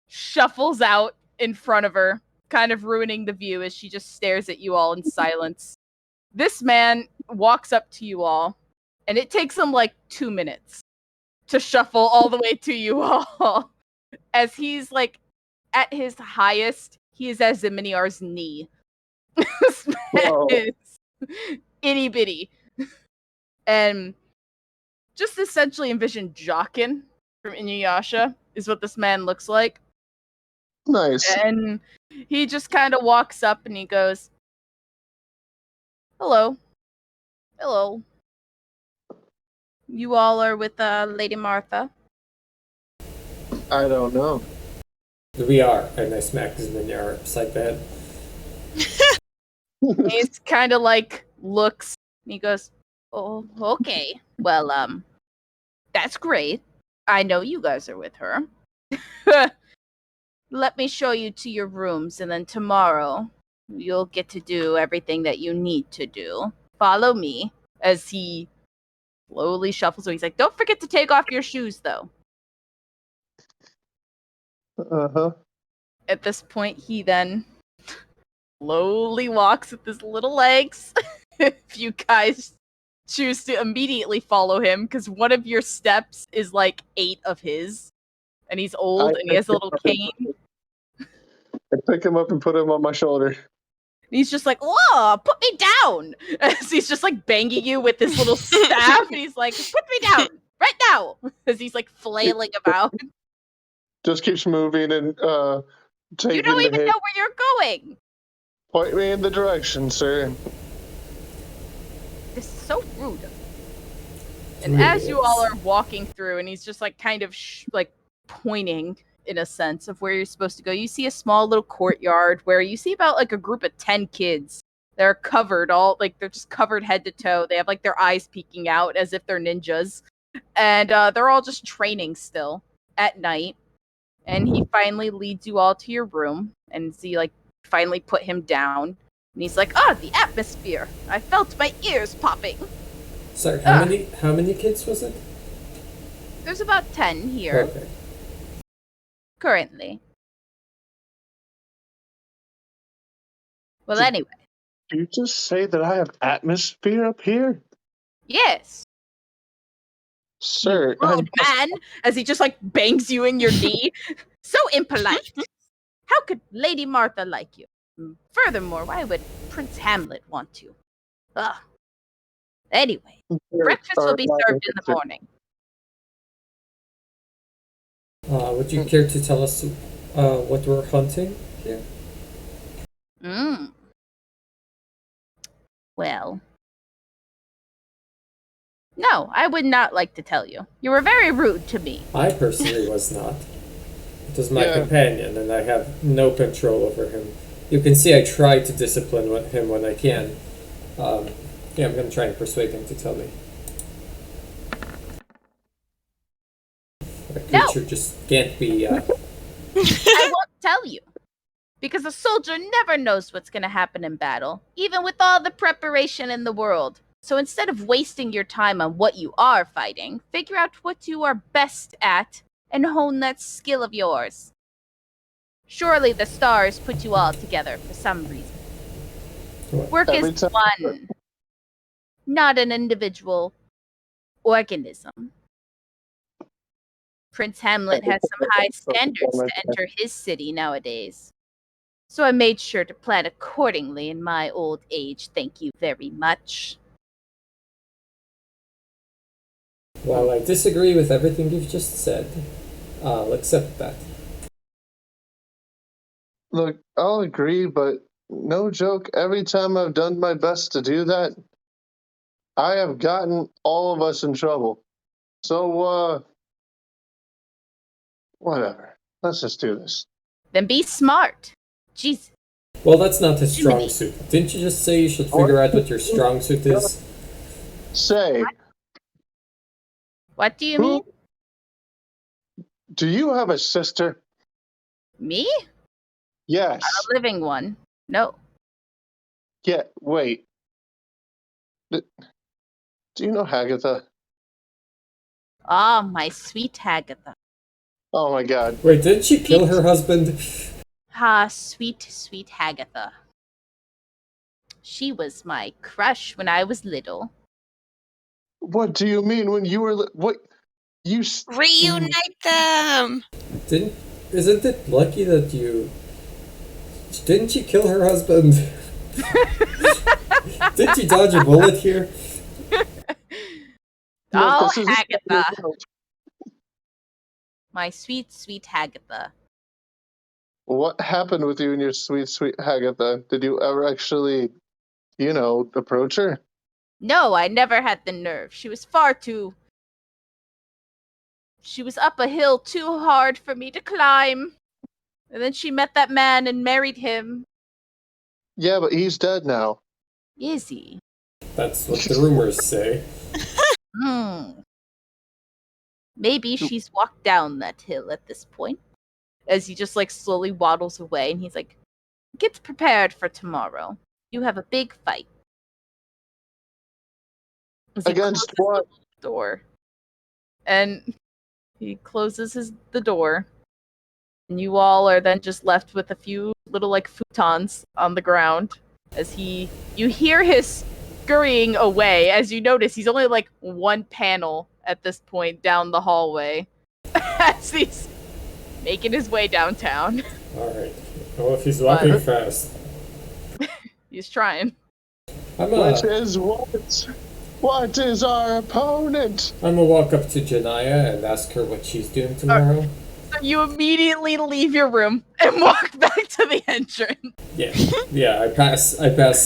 shuffles out in front of her, kind of ruining the view as she just stares at you all in silence. This man walks up to you all, and it takes him like 2 minutes to shuffle all the way to you all. As he's like at his highest, he is at Ziminiar's knee. This man Whoa. is itty bitty. And just essentially envision Jockin from Inuyasha is what this man looks like. Nice. And he just kind of walks up and he goes, "Hello. Hello. You all are with Lady Martha?" I don't know. We are. And I smacked his manure upside the head. He's kind of like looks and he goes, "Oh, okay. Well, that's great. I know you guys are with her. Let me show you to your rooms, and then tomorrow you'll get to do everything that you need to do. Follow me." As he slowly shuffles away. He's like, "Don't forget to take off your shoes, though." Uh-huh. At this point, he then slowly walks with his little legs. If you guys choose to immediately follow him, because one of your steps is like 8 of his, and he's old and he has a little cane. I pick him up and put him on my shoulder. And he's just like, "Whoa, put me down!" As he's just like banging you with his little staff, and he's like, "Put me down right now!" As he's like flailing about. Just keeps moving and You taking don't the even hit. know where you're going. Point me in the direction, sir. This is so rude. And as you all are walking through, and he's just like kind of like pointing in a sense of where you're supposed to go, you see a small little courtyard where you see about like a group of 10 kids They're covered they're just covered head to toe. They have like their eyes peeking out as if they're ninjas. And they're all just training still at night. And he finally leads you all to your room, and he like finally put him down. And he's like, the atmosphere. I felt my ears popping. Sorry, how many kids was it? There's about 10 here. Okay. Currently. Well, anyway. Did you just say that I have atmosphere up here? Yes. Sir, You rude man, as he just like bangs you in your knee. So impolite. How could Lady Martha like you? Furthermore, why would Prince Hamlet want you? Ugh. Anyway, breakfast will be served in the morning. Would you care to tell us what we're hunting here? Well, no, I would not like to tell you. You were very rude to me. I personally was not. It was my companion, and I have no control over him. You can see I try to discipline him when I can. I'm going to try and persuade him to tell me. A creature just can't be... I won't tell you. Because a soldier never knows what's going to happen in battle, even with all the preparation in the world. So instead of wasting your time on what you are fighting, figure out what you are best at and hone that skill of yours. Surely the stars put you all together for some reason. Work is one, not an individual organism. Prince Hamlet has some high standards to enter his city nowadays. So I made sure to plan accordingly in my old age, thank you very much. While I disagree with everything you've just said, I'll accept that. Look, I'll agree, but no joke, every time I've done my best to do that, I have gotten all of us in trouble. So, whatever. Let's just do this. Then be smart. Jesus. Well, that's not his strong suit. Didn't you just say you should figure out what your strong suit is? Say. What do you mean? Do you have a sister? Me? Yes. Not a living one. No. Yeah, wait. Do you know Hagatha? Ah, my sweet Hagatha. Oh my god. Wait, didn't she kill her husband? Ah, sweet, sweet Hagatha. She was my crush when I was little. What do you mean when you were what? You Reunite them! Isn't it lucky that you... Didn't you kill her husband? Didn't you dodge a bullet here? Oh, Hagatha. My sweet, sweet Hagatha. What happened with you and your sweet, sweet Hagatha? Did you ever actually, approach her? No, I never had the nerve. She was She was up a hill too hard for me to climb. And then she met that man and married him. Yeah, but he's dead now. Is he? That's what the rumors say. Maybe she's walked down that hill at this point. As he just slowly waddles away, and he's like, get prepared for tomorrow. You have a big fight. Against what? Door. And he closes the door. And you all are then just left with a few little futons on the ground. As you hear his scurrying away. As you notice, he's only one panel at this point down the hallway. As he's making his way downtown. Alright. Well, if he's walking fast. He's trying. Which is what? What is our opponent? I'm gonna walk up to Janaya and ask her what she's doing tomorrow. So you immediately leave your room and walk back to the entrance. Yeah. I pass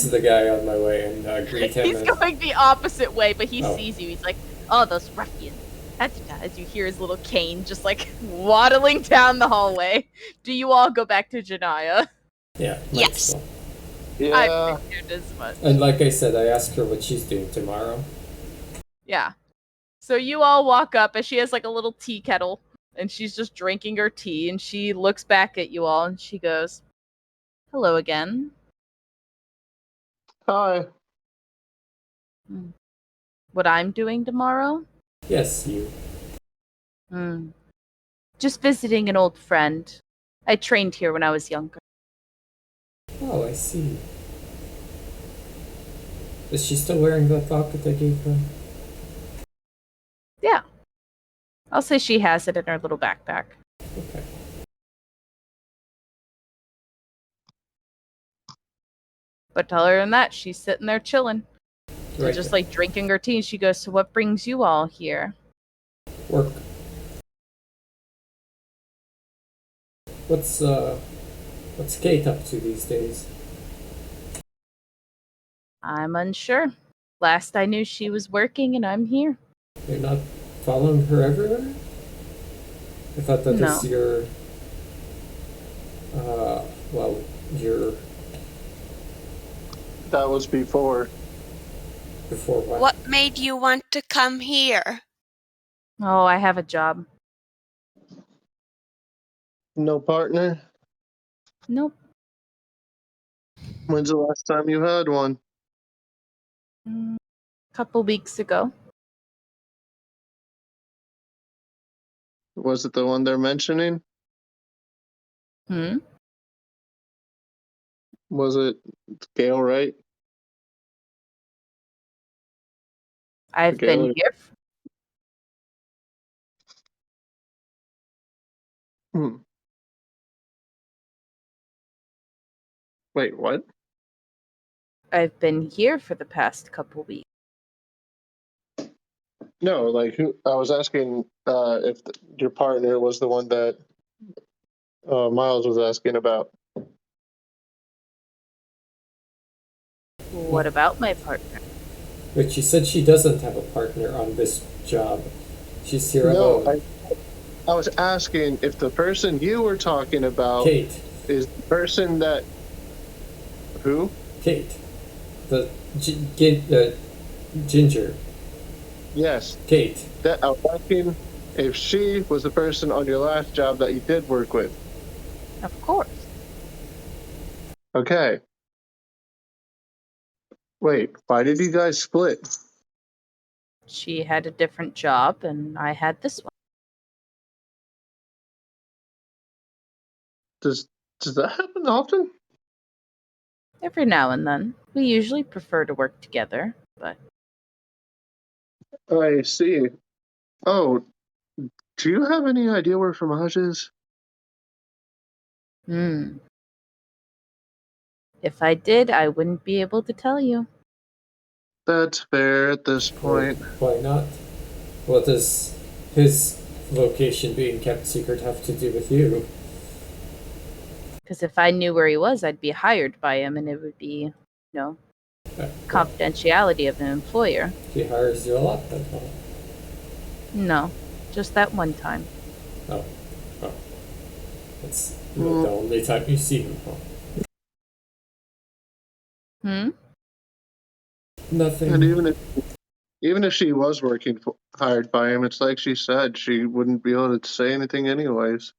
the guy on my way and greet him. He's going the opposite way, but he sees you. He's like, "Oh, those ruffians!" As you hear his little cane just waddling down the hallway. Do you all go back to Janaya? Yeah. Yes. Yeah. I figured as much. And like I said, I asked her what she's doing tomorrow. Yeah. So you all walk up and she has like a little tea kettle and she's just drinking her tea and she looks back at you all and she goes, "Hello again. Hi. What I'm doing tomorrow? Yes, you. Just visiting an old friend. I trained here when I was younger. Oh, I see. Is she still wearing that locket I gave her? Yeah. I'll say she has it in her little backpack. Okay. But other than that, she's sitting there chilling. So Right. just like drinking her tea. And she goes, "So what brings you all here?" Work. What's Kate up to these days? I'm unsure. Last I knew she was working and I'm here. You're not following her everywhere? I thought that No. was your your That was before. before what? What made you want to come here? Oh, I have a job. No partner? Nope. When's the last time you had one? Couple weeks ago. Was it the one they're mentioning? Was it Gail Wright? I've Gail been here. Wait, what? I've been here for the past couple weeks. No, like who? I was asking if your partner was the one that Miles was asking about. What about my partner? But she said she doesn't have a partner on this job. She's here No, alone. I was asking if the person you were talking about Kate. is the person that. Who? Kate. The ginger. Yes. Kate. That I was asking if she was the person on your last job that you did work with. Of course. Okay. Wait, why did you guys split? She had a different job and I had this one. Does that happen often? Every now and then. We usually prefer to work together, but I see. Oh, do you have any idea where Fromage is? If I did, I wouldn't be able to tell you. That's fair at this point. Why not? What does his location being kept secret have to do with you? Because if I knew where he was, I'd be hired by him and it would be, confidentiality of an employer. He hires you a lot then, huh? No, just that one time. Oh. That's the only time you see him, huh? Nothing. And even if she was hired by him, it's like she said, she wouldn't be able to say anything anyways.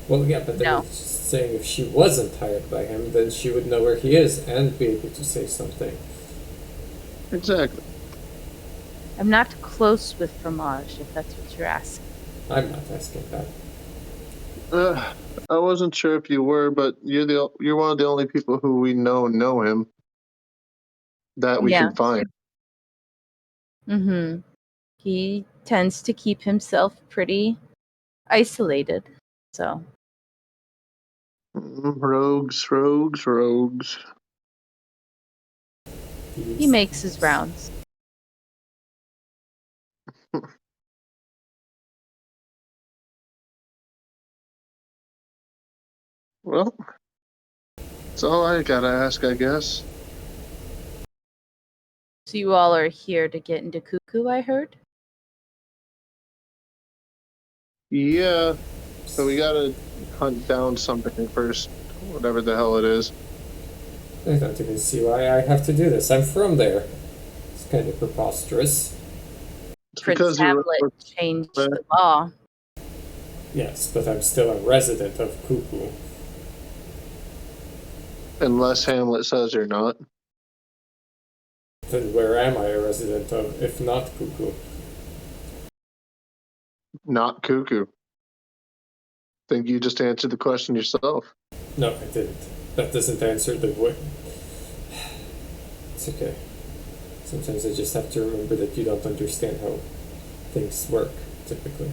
Well, yeah, but they No. were just saying if she wasn't hired by him, then she would know where he is and be able to say something. Exactly. I'm not close with Fromage, if that's what you're asking. I'm not asking that. I wasn't sure if you were, but you're one of the only people who we know him that we can find. He tends to keep himself pretty isolated, so. Rogues. He makes his rounds. Well, that's all I gotta ask, I guess. So you all are here to get into Cuckoo, I heard? Yeah, so we gotta hunt down something first, whatever the hell it is. I don't even see why I have to do this. I'm from there. It's kind of preposterous. It's Prince because you Hamlet changed the law. Yes, but I'm still a resident of Cuckoo. unless Hamlet says you're not. Then where am I a resident of, if not Cuckoo? Not cuckoo. Think you just answered the question yourself. No, I didn't. That doesn't answer the what. It's okay. Sometimes I just have to remember that you don't understand how things work, typically.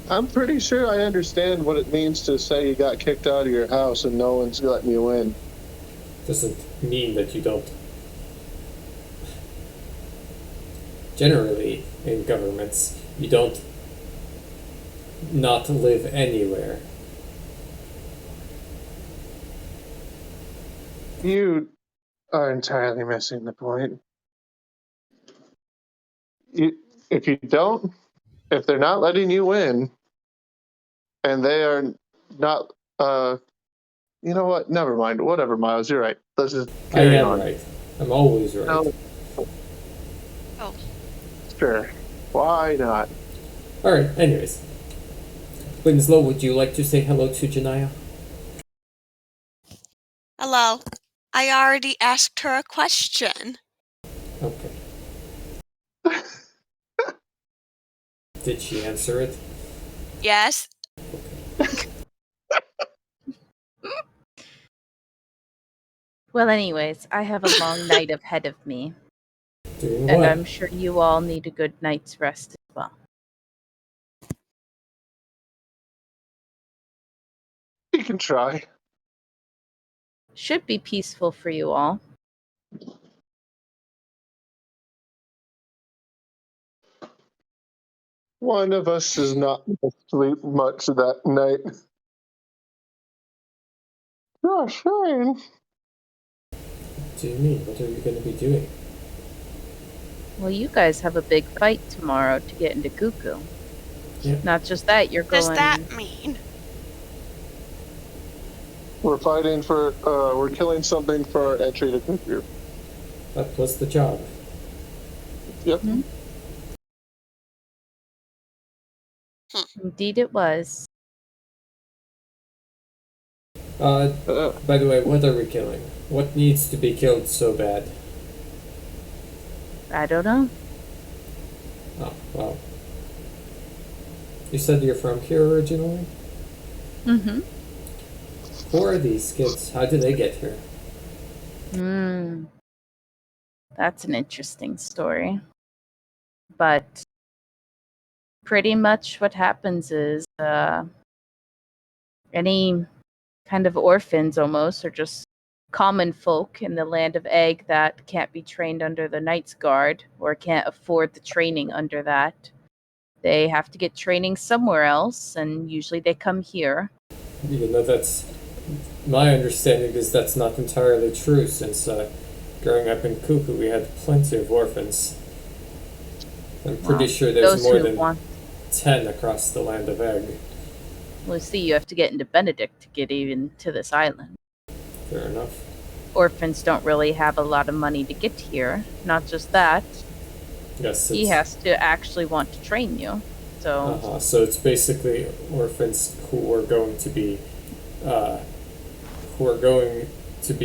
I'm pretty sure I understand what it means to say you got kicked out of your house and no one's letting you in. Doesn't mean that you don't. Generally, in governments, you don't not live anywhere. You are entirely missing the point. If you don't, if they're not letting you in, and they are not, you know what? Never mind. Whatever, Miles. You're right. Let's just I carry am on. right. I'm always right. No. Oh. Sure. Why not? Alright, anyways. Winslow, would you like to say hello to Janaya? Hello. I already asked her a question. Okay. Did she answer it? Yes. Well, anyways, I have a long night ahead of me, Doing and what? I'm sure you all need a good night's rest as well. You can try. Should be peaceful for you all. One of us is not going to sleep much that night. Oh, Shane. What do you mean? What are you going to be doing? Well, you guys have a big fight tomorrow to get into Cuckoo. Yeah. Not just that, you're What does going. that mean? We're fighting for, we're killing something for our entry to Cuckoo. That was the job. Yep. Hmm? Indeed, it was. By the way, what are we killing? What needs to be killed so bad? I don't know. Oh, well. You said you're from here originally? Mm-hmm. Who are these kids? How did they get here? That's an interesting story. But pretty much what happens is any kind of orphans almost, or just common folk in the land of Egg that can't be trained under the Knight's Guard or can't afford the training under that, they have to get training somewhere else, and usually they come here. Even though that's... My understanding is that's not entirely true, since growing up in Cuckoo we had plenty of orphans. I'm pretty sure there's Those more who than want 10 across the land of Egg. Well, see, you have to get into Benedict to get even to this island. Fair enough. Orphans don't really have a lot of money to get here. Not just that, Yes, he has to actually want to train you. So, So it's basically orphans who are going to be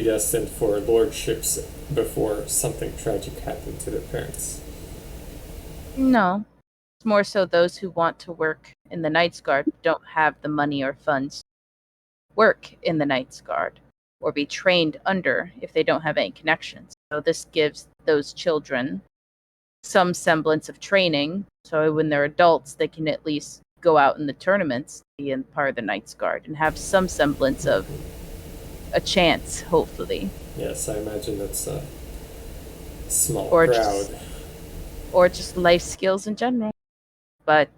destined for lordships before something tragic happened to their parents. no. It's more so those who want to work in the Knight's Guard don't have the money or funds to work in the Knight's Guard or be trained under if they don't have any connections. So this gives those children some semblance of training, so when they're adults they can at least go out in the tournaments, be in part of the Knight's Guard, and have some semblance of a chance, hopefully. Yes, I imagine that's a small Or crowd. Or just life skills in general. But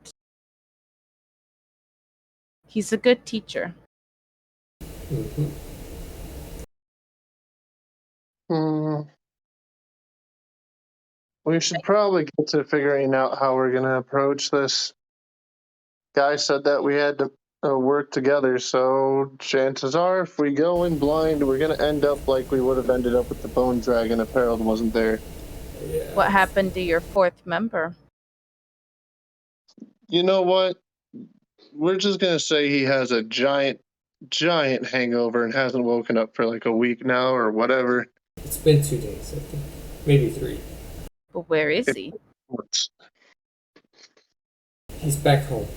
he's a good teacher. Mm-hmm. We should probably get to figuring out how we're going to approach this. Guy said that we had to work together. So chances are, if we go in blind, we're gonna end up like we would have ended up with the Bone Dragon if Harold wasn't there. Yeah. What happened to your fourth member? You know what? We're just gonna say he has a giant hangover and hasn't woken up for like a week now or whatever. It's been 2 days, I think. Maybe 3. But where is he? He's back home.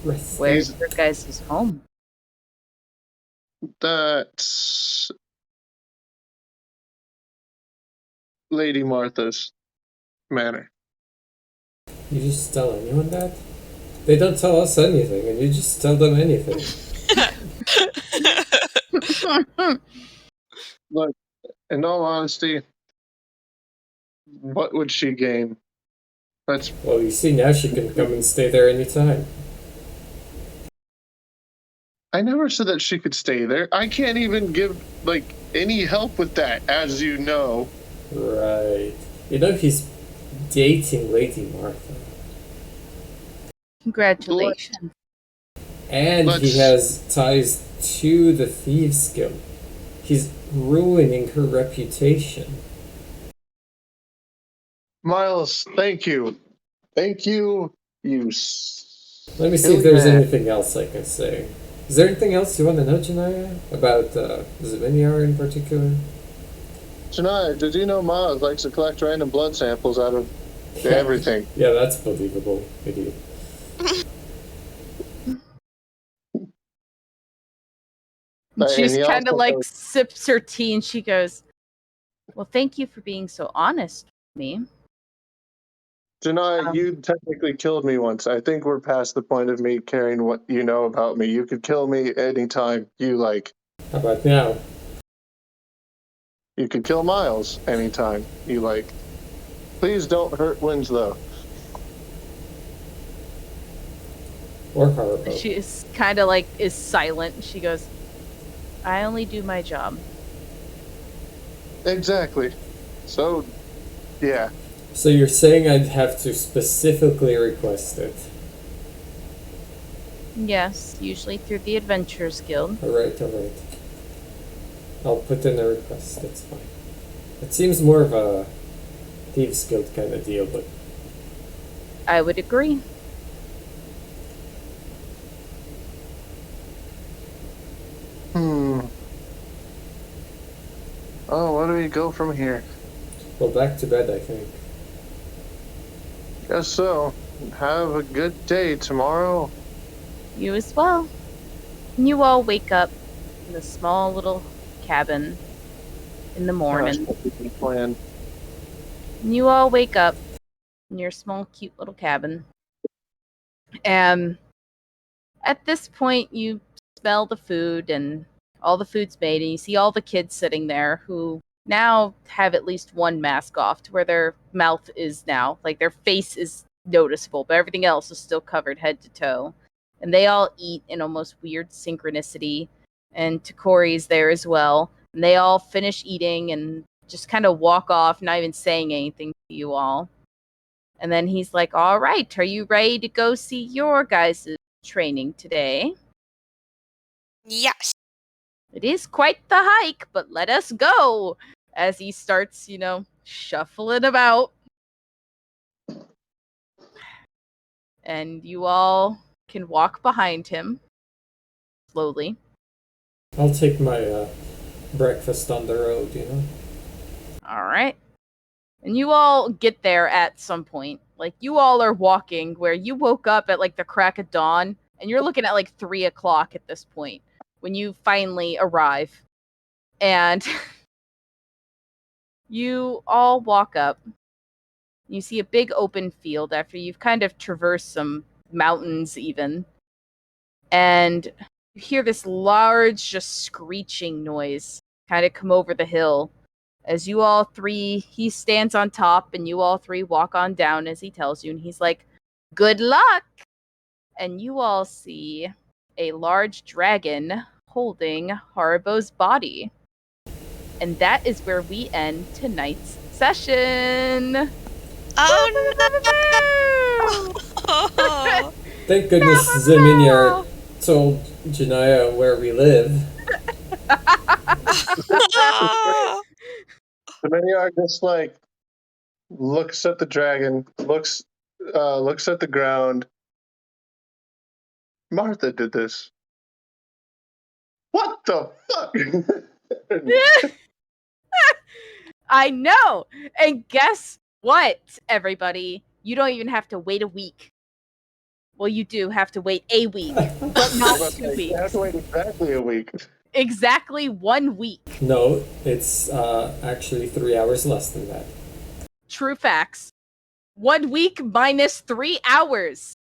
Rest. Where's your guys' home? That's Lady Martha's manor. You just tell anyone that? They don't tell us anything, and you just tell them anything. Look, in all honesty, what would she gain? Well, you see, now she can come and stay there anytime. I never said that she could stay there. I can't even give, like, any help with that, as you know. Right. You know, he's dating Lady Martha. Congratulations. And he has ties to the Thieves Guild. He's ruining her reputation. Miles, thank you. Thank you, Let me see if there's anything else I can say. Is there anything else you want to know, Janaya? About Zviniar in particular? Janaya, did you know Miles likes to collect random blood samples out of everything? Yeah, that's believable, idiot. She's kind of like sips her tea and she goes, well, thank you for being so honest with me. Janaya, you technically killed me once. I think we're past the point of me caring what you know about me. You could kill me anytime you like. How about now? You could kill Miles anytime you like. Please don't hurt Winslow. Or Harpo. She is kind of like is silent. She goes, I only do my job. Exactly. So, yeah. So you're saying I'd have to specifically request it? Yes, usually through the Adventurers Guild. Alright. I'll put in a request, that's fine. It seems more of a Thieves Guild kind of deal, but... I would agree. Oh, where do we go from here? Well, back to bed, I think. Guess so. Have a good day tomorrow. You as well. And you all wake up in the small little cabin in the morning. Plan. And you all wake up in your small, cute little cabin. And at this point, you smell the food and all the food's made, and you see all the kids sitting there who now have at least one mask off to where their mouth is now, like their face is noticeable, but everything else is still covered head to toe. And they all eat in almost weird synchronicity, and Takori's there as well. And they all finish eating and just kind of walk off, not even saying anything to you all. And then he's like, all right, are you ready to go see your guys' training today? Yes. It is quite the hike, but let us go. As he starts, shuffling about. And you all can walk behind him. Slowly. I'll take my breakfast on the road, Alright. And you all get there at some point. Like, you all are walking where you woke up at, like, the crack of dawn. And you're looking at, like, 3 o'clock at this point. When you finally arrive. And you all walk up. You see a big open field after you've kind of traversed some mountains even. And you hear this large, just screeching noise kind of come over the hill. As you all three, he stands on top and you all three walk on down as he tells you. And he's like, good luck! And you all see a large dragon holding Haribo's body. And that is where we end tonight's session. Oh no! Thank goodness Zeminyar told Janaya where we live. The Maniac just like looks at the dragon, looks at the ground. Martha did this. What the fuck? I know. And guess what, everybody? You don't even have to wait a week. Well, you do have to wait a week, but not 2 You weeks. have to wait exactly a week. Exactly 1 week. No, it's actually 3 hours less than that. True facts. 1 week minus 3 hours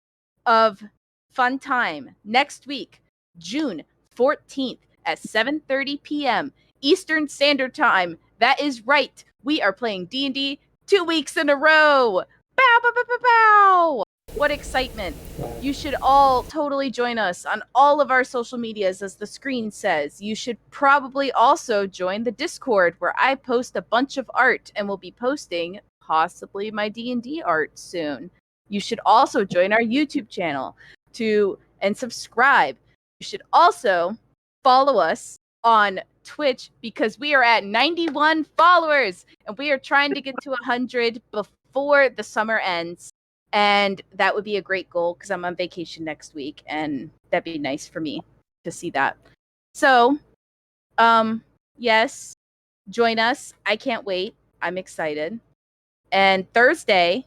of fun time next week, June 14th at 7:30 p.m. Eastern Standard Time. That is right. We are playing D&D 2 weeks in a row. Bow, bow, bow, bow, bow. What excitement. Wow. You should all totally join us on all of our social medias, as the screen says. You should probably also join the Discord, where I post a bunch of art and will be posting possibly my D&D art soon. You should also join our YouTube channel and subscribe. You should also follow us on Twitch, because we are at 91 followers and we are trying to get to 100 before the summer ends. And that would be a great goal, because I'm on vacation next week and that'd be nice for me to see that. So, yes, join us. I can't wait. I'm excited. And Thursday,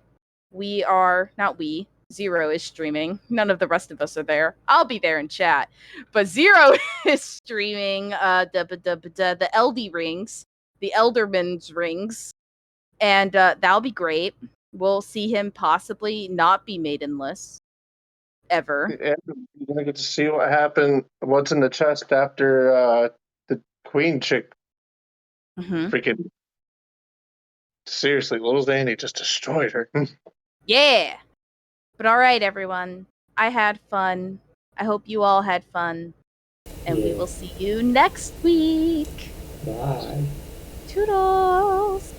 Zero is streaming. None of the rest of us are there. I'll be there in chat. But Zero is streaming the LD rings, the Elderman's rings. And that'll be great. We'll see him possibly not be maidenless. Ever. And you're gonna get to see what happened, what's in the chest after the queen chick Mm-hmm. freaking seriously, little Zanny just destroyed her. Yeah. But all right, everyone. I had fun. I hope you all had fun. And we Yeah. will see you next week. Bye. Toodles.